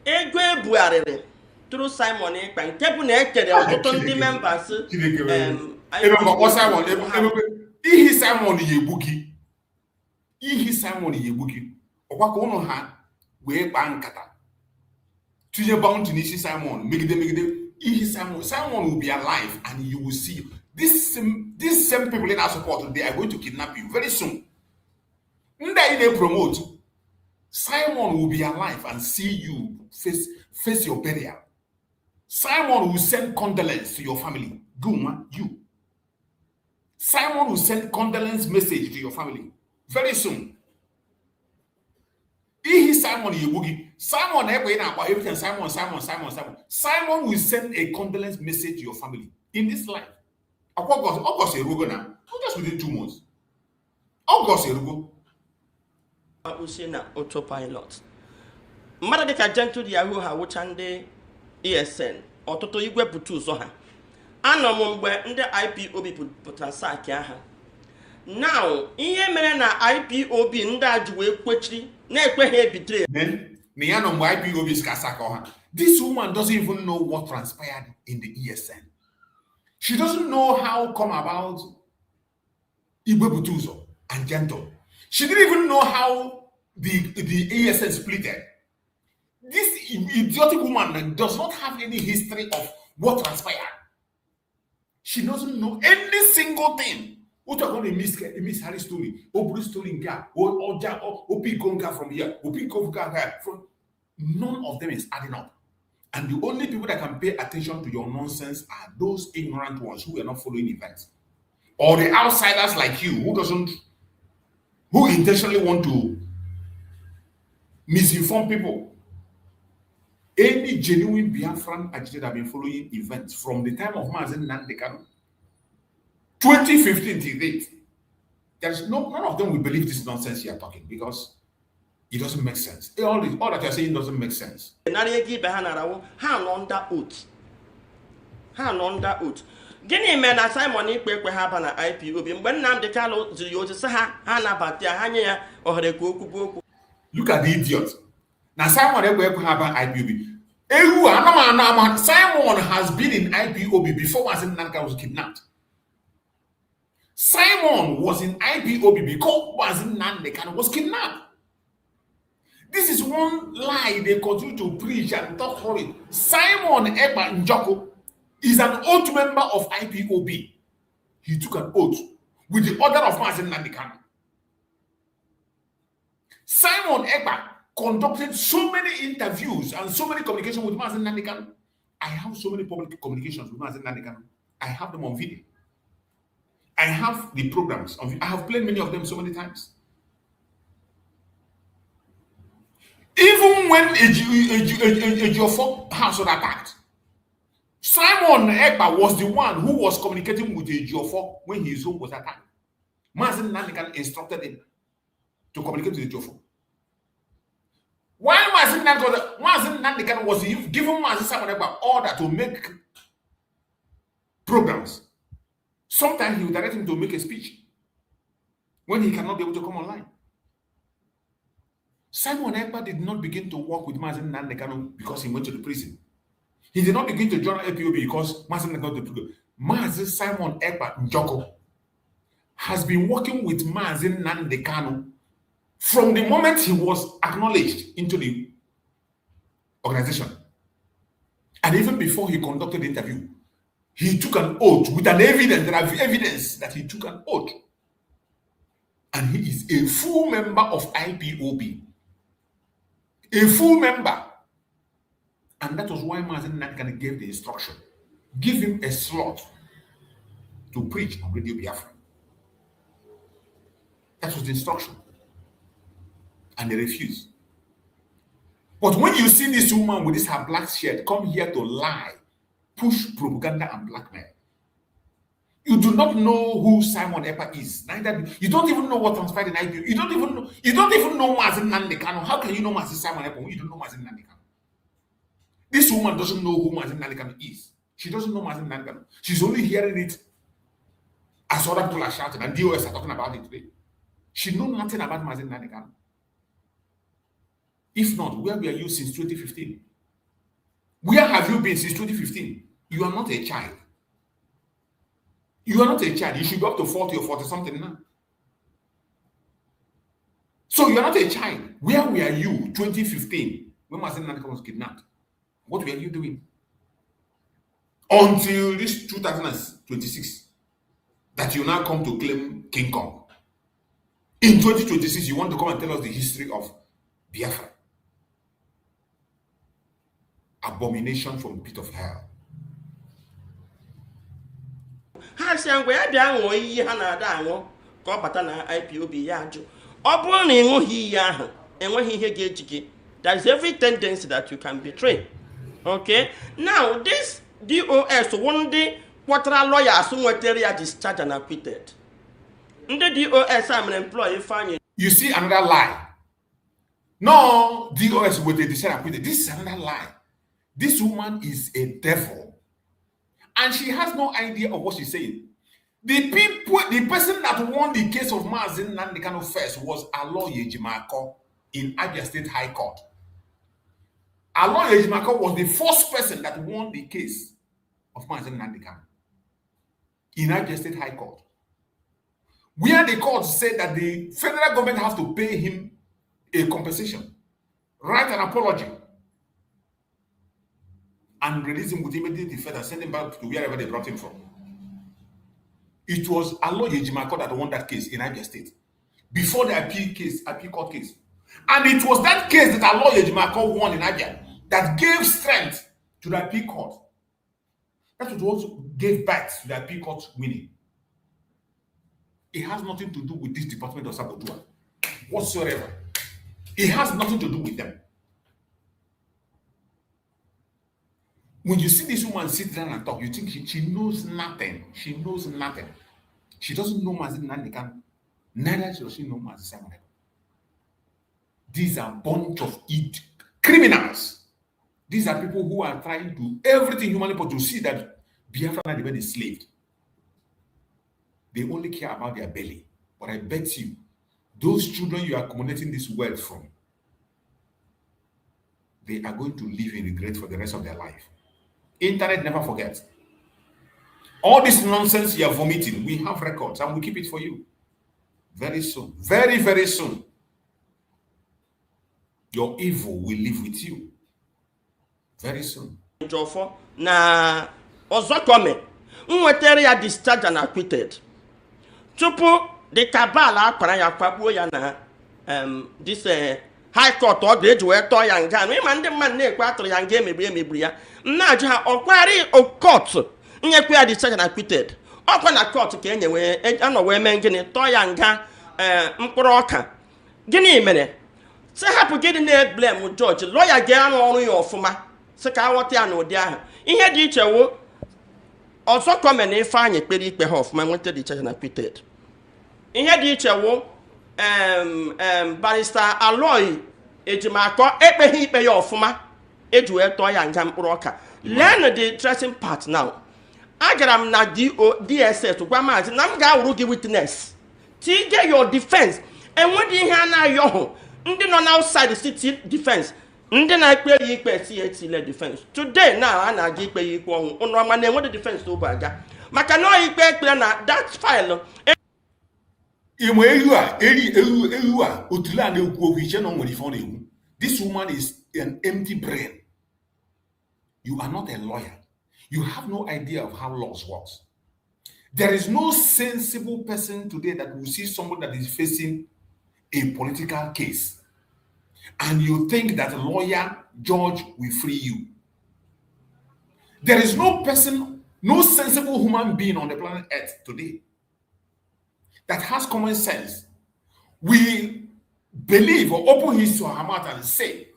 Ego ebugharịrị tụrụ Simon Ekpa nke bụ na ekere ọtụtụ ndị members ihe Simon yegbu gị ọgbakọ ụnụ ha wee kpaa nkata tinye bounty n'isi Simon megide ihe Simon will be alive and you will see these same people in our support, they are going to kidnap you very soon. They promote Simon will be alive and see you face your burial. Simon will send condolence to your family. Guma, you. Simon will send condolence message to your family very soon. Simon Yebugi. Simon everything. Simon. Simon will send a condolence message to your family in this life. August Erugo now. Just within 2 months. August Erugo. Usina autopilot. Mother de Kajentu Yahoo ha wuchande ESN. Ototo igwe putu so ha. Ano mgbe ndị IPOB pụtara saki aha. Now, ihe mere na IPOB ndị ajụ wee kwechiri na-ekwe ha ebitre. Then, Niano IPOB is kasaka. This woman doesn't even know what transpired in the ESN. She doesn't know how come about Igwe Butuzo and Gentle. She didn't even know how the ESN splitted. This idiotic woman does not have any history of what transpired. She doesn't know any single thing. What are going to miss Harry story? Obru story in Ga, or Opikonga from here, Opikonga from. None of them is adding up. And the only people that can pay attention to your nonsense are those ignorant ones who are not following events. Or the outsiders like you who intentionally want to misinform people. Any genuine Biafran agitator have been following events from the time of Mazi Nnamdi Kanu, 2015 till date. There's none of them will believe this nonsense you are talking because it doesn't make sense. All that you're saying doesn't make sense. Under oath. Gịnị mere na Simon Ekpa ha na IPOB mgbe Nnamdi Kanu ziri ozi sị ha nabata ya ha nye ya ohere ka okwu bụ okwu. Look at the idiot. Now Simon Ekpa ha IPOB. Simon has been in IPOB before Mazi Nnamdi Kanu was kidnapped. Simon was in IPOB because Mazi Nnamdi Kanu was kidnapped. This is one lie they continue to preach and talk for it. Simon Ekpa Njoko is an oath member of IPOB. He took an oath with the order of Mazi Nnamdi Kanu. Simon Ekpa conducted so many interviews and so many communications with Mazi Nnamdi Kanu. I have so many public communications with Mazi Nnamdi Kanu. I have them on video. I have the programs. I have played many of them so many times. Even when Ejiofor house was attacked, Simon Ekpa was the one who was communicating with Ejiofor when his home was attacked. Mazi Nnamdi Kanu instructed him to communicate with Ejiofor. While Mazi Nnamdi Kanu was giving Simon Ekpa order to make programs, sometimes he would direct him to make a speech when he cannot be able to come online. Simon Ekpa did not begin to work with Mazi Nnamdi Kanu because he went to the prison. He did not begin to join IPOB because Mazi Nnamdi Kanu went to the prison. Mazi Simon Ekpa Njoko has been working with Mazi Nnamdi Kanu from the moment he was acknowledged into the organization. And even before he conducted the interview, he took an oath with an evidence. There are evidence that he took an oath. And he is a full member of IPOB. A full member. And that was why Mazi Nnamdi Kanu gave the instruction. Give him a slot to preach on Radio Biafra. That was the instruction. And they refused. But when you see this woman with this her black shirt come here to lie, push propaganda and blackmail, you do not know who Simon Ekpa is. Neither you don't even know what transpired in IPO. You don't even know Mazi Nnamdi Kanu. How can you know Mazi Simon Ekpa when you don't know Mazi Nnamdi Kanu? This woman doesn't know who Mazi Nnamdi Kanu is. She doesn't know Mazi Nnamdi Kanu. She's only hearing it as other people are shouting, and DOS are talking about it today. She knows nothing about Mazi Nnamdi Kanu. If not, where were you since 2015? Where have you been since 2015? You are not a child. You are not a child. You should be up to 40 or 40 something now. So you are not a child. Where were you 2015 when Mazi Nnamdi Kanu was kidnapped? What were you doing? Until this 2026, that you now come to claim King Kong. In 2026, you want to come and tell us the history of Biafra. Abomination from the pit of hell. Ha si ngwe ya bịa ṅụọ iyi ha na-ada aṅụ ka ọ bata na IPOB ya ajụ. Ọ bụrụ na ịṅụghị iyi ahụ, enweghị ihe ga-eji gị. There is every tendency that you can betray. Okay? Now, this DOS, one day, kwatara lawyers nwetara ya discharged and acquitted. Ndị DOS am an employee fine. You see another lie. No, DOS with a discharged and acquitted. This is another lie. This woman is a devil. And she has no idea of what she's saying. The person that won the case of Mazi Nnamdi Kanu first was Aloy Ejimako in Abia State High Court. Aloy Ejimako was the first person that won the case of Mazi Nnamdi Kanu in Abia State High Court, where the court said that the federal government has to pay him a compensation, write an apology, and release him with immediate effect and send him back to wherever they brought him from. It was Aloy Ejimako that won that case in Abia State before the appeal court case. And it was that case that Aloy Ejimako won in Abia that gave strength to the appeal court. That was what gave birth to the appeal court winning. It has nothing to do with this Department of Saboteur whatsoever. It has nothing to do with them. When you see this woman sit down and talk, you think she knows nothing. She knows nothing. She doesn't know Mazi Nnamdi Kanu. Neither does she know Mazi Simon Ekpa. These are a bunch of criminals. These are people who are trying to do everything humanly possible to see that Biafra not even enslaved. They only care about their belly. But I bet you, those children you are accumulating this wealth from, they are going to live in regret for the rest of their life. Internet never forgets. All this nonsense you are vomiting, we have records and we keep it for you. Very soon, very, very soon, your evil will live with you. Very soon. Na Ozokome, nwetara ya discharged and acquitted. Tupu the cabal akpara ya kwagbuo ya na this high court ọ ga-eji wee tọọ ya nga. Ịma ndị mmadụ na-ekwe atụrụ ya nga emebiri ya. Na-ajụ ha ọkwari court nyekwe ya discharged and acquitted. Ọkwa na court ka anọ wee mee gịnị tọọ ya nga mkpụrụ ọka. Gịnị mere? Se hapụ gịnị na-blame George lawyer ga-arụ ọrụ ya ọfụma. Se ka aghọta ya n'ụdị ahụ. Ihe dị iche wo ọzọ kọme na Ifeanyị kpere ikpe ha ọfụma nweta discharged and acquitted. Ihe dị iche wo barrister Aloy Ejimako ekpeghị ikpe ya ọfụma eji wee tọọ ya nga mkpụrụ ọka. Learn the interesting part now. Agara m na DSS gwa Maazị na m ga-awụrụ gị witness. Tige your defense. Enwedị ihe a na-ayọ hụ ndị nọ outside city defense. Ndị na-ekpe ya ikpe si etile defense. Today now a na-aga ikpe ya ikpe ọnwụ. Ụnụ ọma na-enwedị defense obu aga. Maka na ikpe ekpere na that file. Imo ewu a otula na-ekwu okwu iche na o nwere ife ọ na-ekwu. This woman is an empty brain. You are not a lawyer. You have no idea of how laws works. There is no sensible person today that will see someone that is facing a political case and you think that a lawyer, judge will free you. There is no person, no sensible human being on the planet Earth today that has common sense will believe or open his or her mouth and say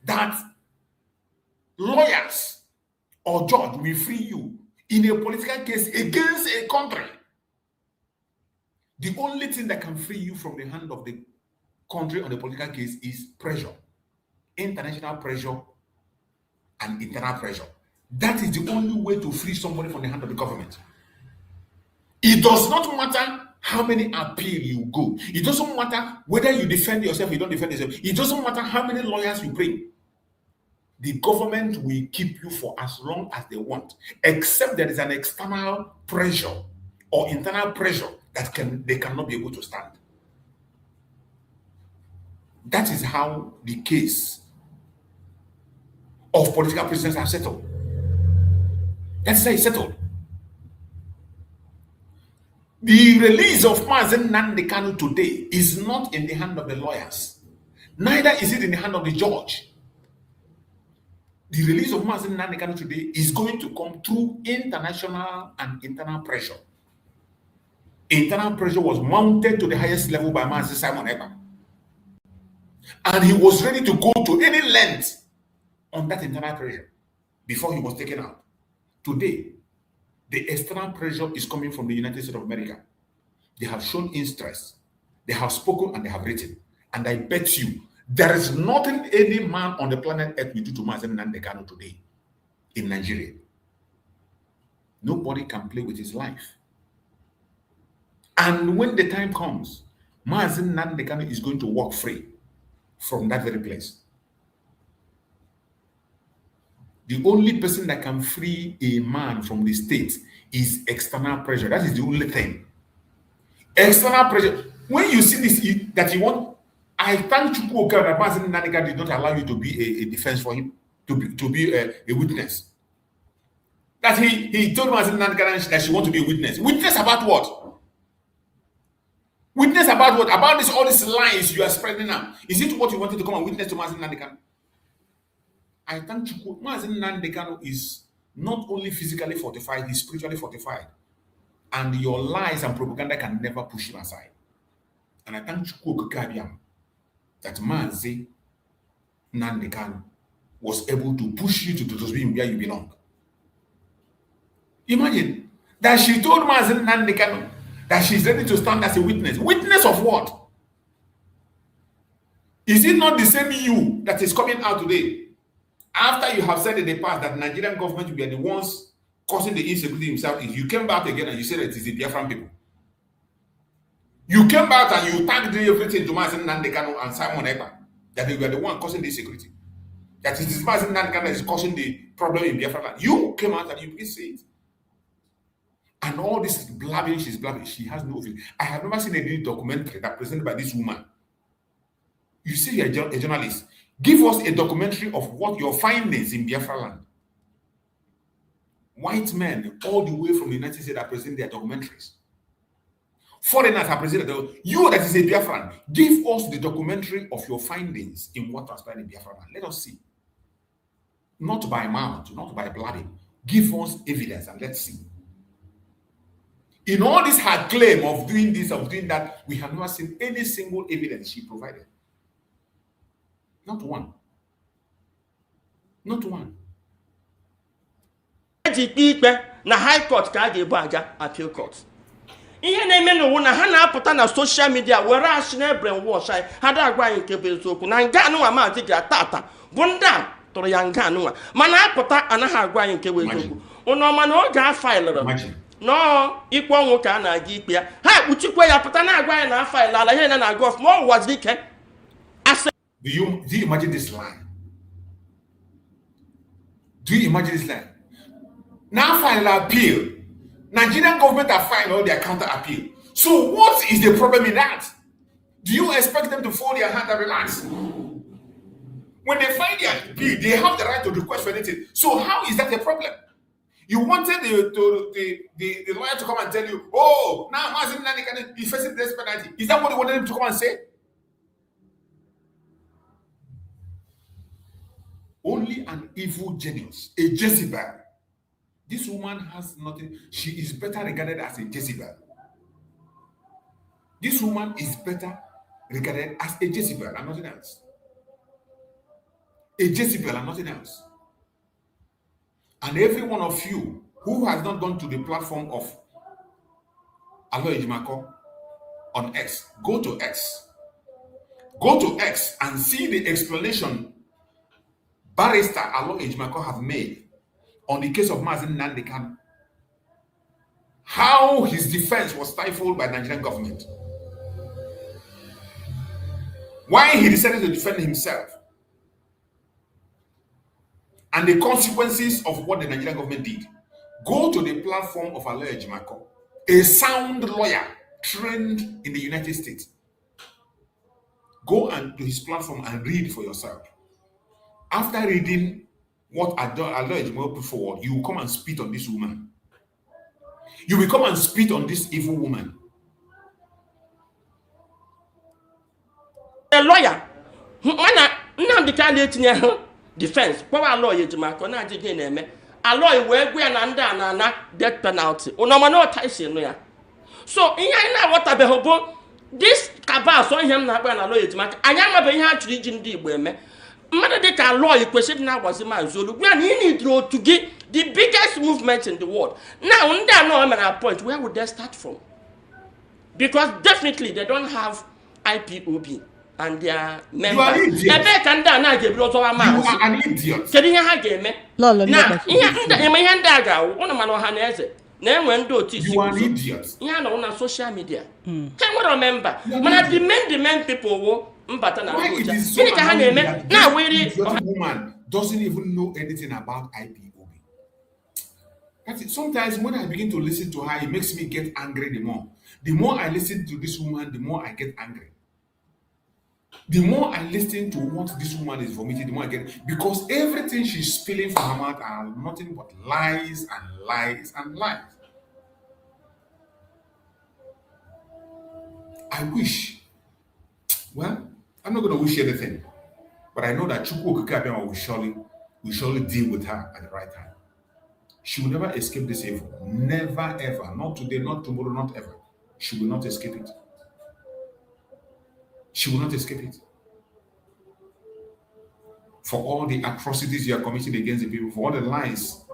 that lawyers or judge will free you in a political case against a country. The only thing that can free you from the hand of the country on the political case is pressure, international pressure and internal pressure. That is the only way to free somebody from the hand of the government. It does not matter how many appeal you go. It doesn't matter whether you defend yourself or you don't defend yourself. It doesn't matter how many lawyers you bring. The government will keep you for as long as they want, except there is an external pressure or internal pressure that they cannot be able to stand. That is how the case of political prisoners are settled. That's how it's settled. The release of Mazi Nnamdi Kanu today is not in the hand of the lawyers. Neither is it in the hand of the judge. The release of Mazi Nnamdi Kanu today is going to come through international and internal pressure. Internal pressure was mounted to the highest level by Mazi Simon Ekpa. And he was ready to go to any length on that internal pressure before he was taken out. Today, the external pressure is coming from the United States of America. They have shown interest. They have spoken and they have written. And I bet you, there is nothing any man on the planet Earth will do to Mazi Nnamdi Kanu today in Nigeria. Nobody can play with his life. And when the time comes, Mazi Nnamdi Kanu is going to walk free from that very place. The only person that can free a man from the state is external pressure. That is the only thing. External pressure. When you see this, that you want, I thank Chukwu that Mazi Nnamdi Kanu did not allow you to be a defense for him, to be a witness. That he told Mazi Nnamdi Kanu that she want to be a witness. Witness about what? Witness about what? About all these lies you are spreading now. Is it what you wanted to come and witness to Mazi Nnamdi Kanu? I thank you. Mazi Nnamdi Kanu is not only physically fortified, he's spiritually fortified. And your lies and propaganda can never push him aside. And I thank you that Mazi Nnamdi Kanu was able to push you to be where you belong. Imagine that she told Mazi Nnamdi Kanu that she's ready to stand as a witness. Witness of what? Is it not the same you that is coming out today? After you have said in the past that Nigerian government will be the ones causing the insecurity himself, you came back again and you said that it is the Biafran people. You came back and you tagged everything to Mazi Nnamdi Kanu and Simon Ekpa that they were the one causing the insecurity. That it is Mazi Nnamdi Kanu that is causing the problem in Biafra land. You came out and you say it. And all this blabbing, she's blabbing. She has no feeling. I have never seen any documentary that presented by this woman. You say you're a journalist. Give us a documentary of what your findings in Biafra land. White men all the way from the United States are presenting their documentaries. Foreigners are presenting. You that is a Biafran, give us the documentary of your findings in what transpired in Biafra land. Let us see. Not by mouth, not by blabbing. Give us evidence and let's see. In all this her claim of doing this, of doing that, we have never seen any single evidence she provided. Not one. Not one. Na high court ka ga-ebu aga appeal court. Ihe na-eme n'ụwa na ha na-apụta na social media were asị na brainwash anyị ha da agwa anyị nke bụ eziokwu na nga anụnwa maazị ji atata bụ ndị a tụrụ ya nga anụnwa mana apụta anaghị agwa anyị nke bụ eziokwu ụnụ ọma na oge a faịlụrụ no ikpe ọnwụ ka a na-aga ikpe ya ha ekpuchikwa ya pụta na agwa anyị na faịlụ ala ihe na aga ọfụma ọ wụwazi ike. Do you imagine this line? Do you imagine this line? Now file appeal. Nigerian government are filing all their counter appeal. So what is the problem in that? Do you expect them to fold their hand and relax? When they find their bill, they have the right to request for anything. So how is that a problem? You wanted the lawyer to come and tell you, oh, now Mazi Nnamdi Kanu is facing this penalty. Is that what you wanted him to come and say? Only an evil genius, a Jezebel. This woman has nothing. She is better regarded as a Jezebel. This woman is better regarded as a Jezebel and nothing else. A Jezebel and nothing else. And every one of you who has not gone to the platform of Alo Ejimako on X, go to X. Go to X and see the explanation Barrister Alo Ejimako have made on the case of Mazi Nnamdi Kanu. How his defense was stifled by the Nigerian government. Why he decided to defend himself. And the consequences of what the Nigerian government did. Go to the platform of Alo Ejimako, a sound lawyer trained in the United States. Go and to his platform and read for yourself. After reading what Alo Ejimako put forward, you will come and spit on this woman. You will come and spit on this evil woman. A lawyer, Nnamdi Kanu defense, power lawyer Ejimako na jige na-eme. A lawyer we gwe na nda na death penalty. Unoma no taisi no ya. So ihe na what abehobo this cabal so him na gbe na lawyer Ejimako. Anya ma be ihe a chiri ji ndi Igbo eme. Mother de ka lawyer kwesịrị na agwazi Manzolu. We need to get the biggest movement in the world. Now, under no point, where would they start from? Because definitely they don't have IPOB and their members. You are an idiot. You are an idiot. You are an idiot. You are on social media. Can we remember? When I demand people. Why it is so annoying that this woman doesn't even know anything about IPOB? That's it. Sometimes when I begin to listen to her, it makes me get angry the more. The more I listen to this woman, the more I get angry. The more I listen to what this woman is vomiting, the more I get... Because everything she's spilling from her mouth are nothing but lies and lies and lies. I wish... Well, I'm not going to wish anything, but I know that Chukwu Okike will surely deal with her at the right time. She will never escape this evil. Never, ever. Not today, not tomorrow, not ever. She will not escape it. She will not escape it. For all the atrocities you are committing against the people, for all the lies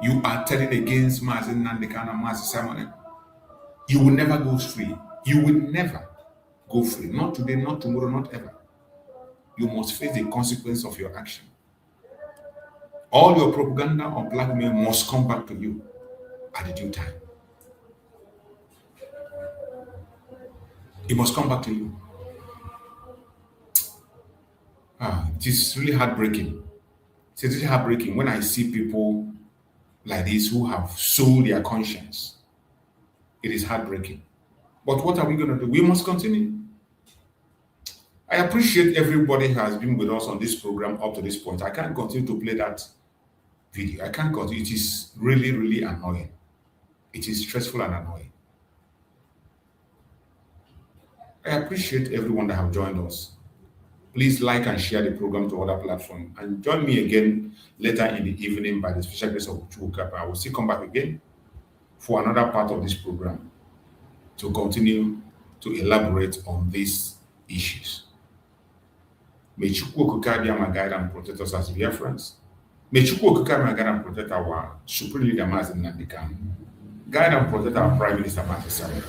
you are telling against Mazi Nnamdi Kanu and Mazi Simon, you will never go free. You will never go free. Not today, not tomorrow, not ever. You must face the consequence of your action. All your propaganda or blackmail must come back to you at the due time. It must come back to you. It is really heartbreaking. It is really heartbreaking when I see people like this who have sold their conscience. It is heartbreaking. But what are we going to do? We must continue. I appreciate everybody who has been with us on this program up to this point. I can't continue to play that video. I can't continue. It is really, really annoying. It is stressful and annoying. I appreciate everyone that have joined us. Please like and share the program to other platforms. And join me again later in the evening by the special grace of Chukwu. I will still come back again for another part of this program to continue to elaborate on these issues. May Chukwu Okike be my guide and protect us as Biafrans. May Chukwu Okike be my guide and protect our Supreme Leader Mazi Nnamdi Kanu. Guide and protect our Prime Minister Mazi Simon.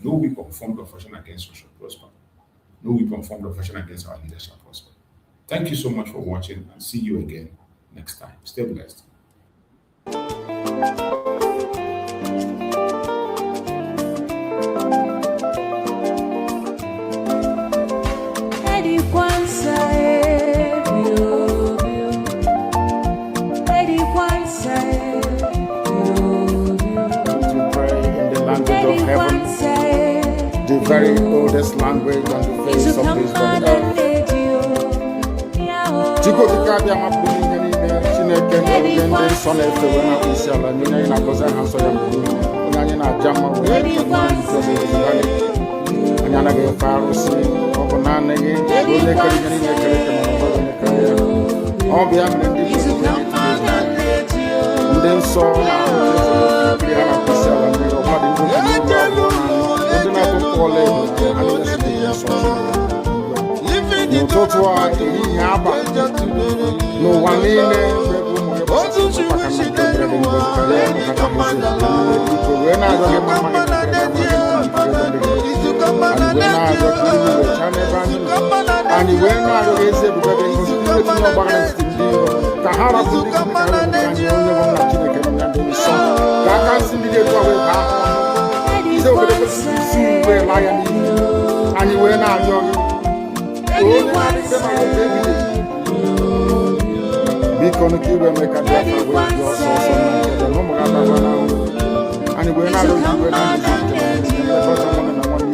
No weapon formed of fashion against us shall prosper. No weapon formed of fashion against our leaders shall prosper. Thank you so much for watching and see you again next time. Stay blessed. The very oldest language on the face of this earth. Chukwu okike abịa mapụrụ ihe niile Chineke na-enye ndị nsọ na-efe wee na-akpụ isi ala nye onye anyị na-agọzi aha nsọ ya mgbe niile onye anyị na-aja mma wee anyị anaghị efe arụsị ọ bụ naanị gị onye kere ihe niile kere eke mana ọ onye kere ya ọ bụ ya mere ndị ndị nsọ na-akpụ ha na-akpụ isi ala mmiri ọbụladị ndị ndị na-atụ mkpụ ọla edo ha niile si nsọ n'ụtụtụ a ehihie abalị n'ụwa niile wee na-arịọ gị mma anyị wee na-arịọ gị ezi ebube gị ngozi tinye ọgbara n'etiti ndị iro ka ha rapụ ndị ka anyị onye bụ nna Chineke na ndị nsọ ka aka nsị ndị ga-etu wee ka ahụ ide obodo kwesịrị isi uwe laa ya n'ihi anyị wee na-arịọ gị biko ka iwe mee ka Biafra wee dị ọsọ ọsọ na nkede na ụmụ ga-adakwa na nrụ anyị wee na-arịọ iwe na nlekọta nwanne na nwanne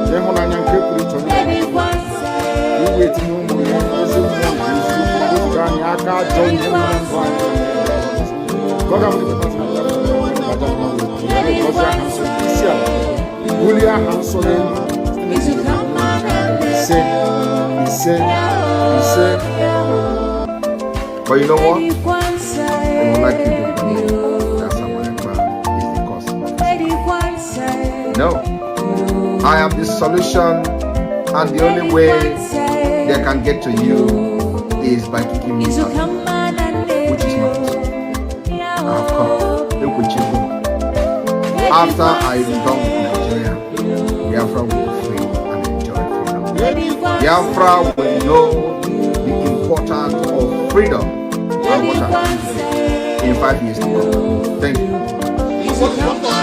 ibe ịhụnanya nke pụrụ iche onye iwe tinye ụmụ ya ezi mmụọ nke eziokwu anyị aka ajọ ihe na ndụ anyị gọzie aha nsọ isi ala bulie aha nsọ n'elu ise. But you know what? They don't like you to believe that someone is the cause of it. No. I am the solution, and the only way they can get to you is by kicking me out, which is not possible. I have come. Look what you do. After I am done with Nigeria, Biafra will be free and enjoy freedom. Biafra will know the importance of freedom and what I'm doing in 5 years to come. Thank you.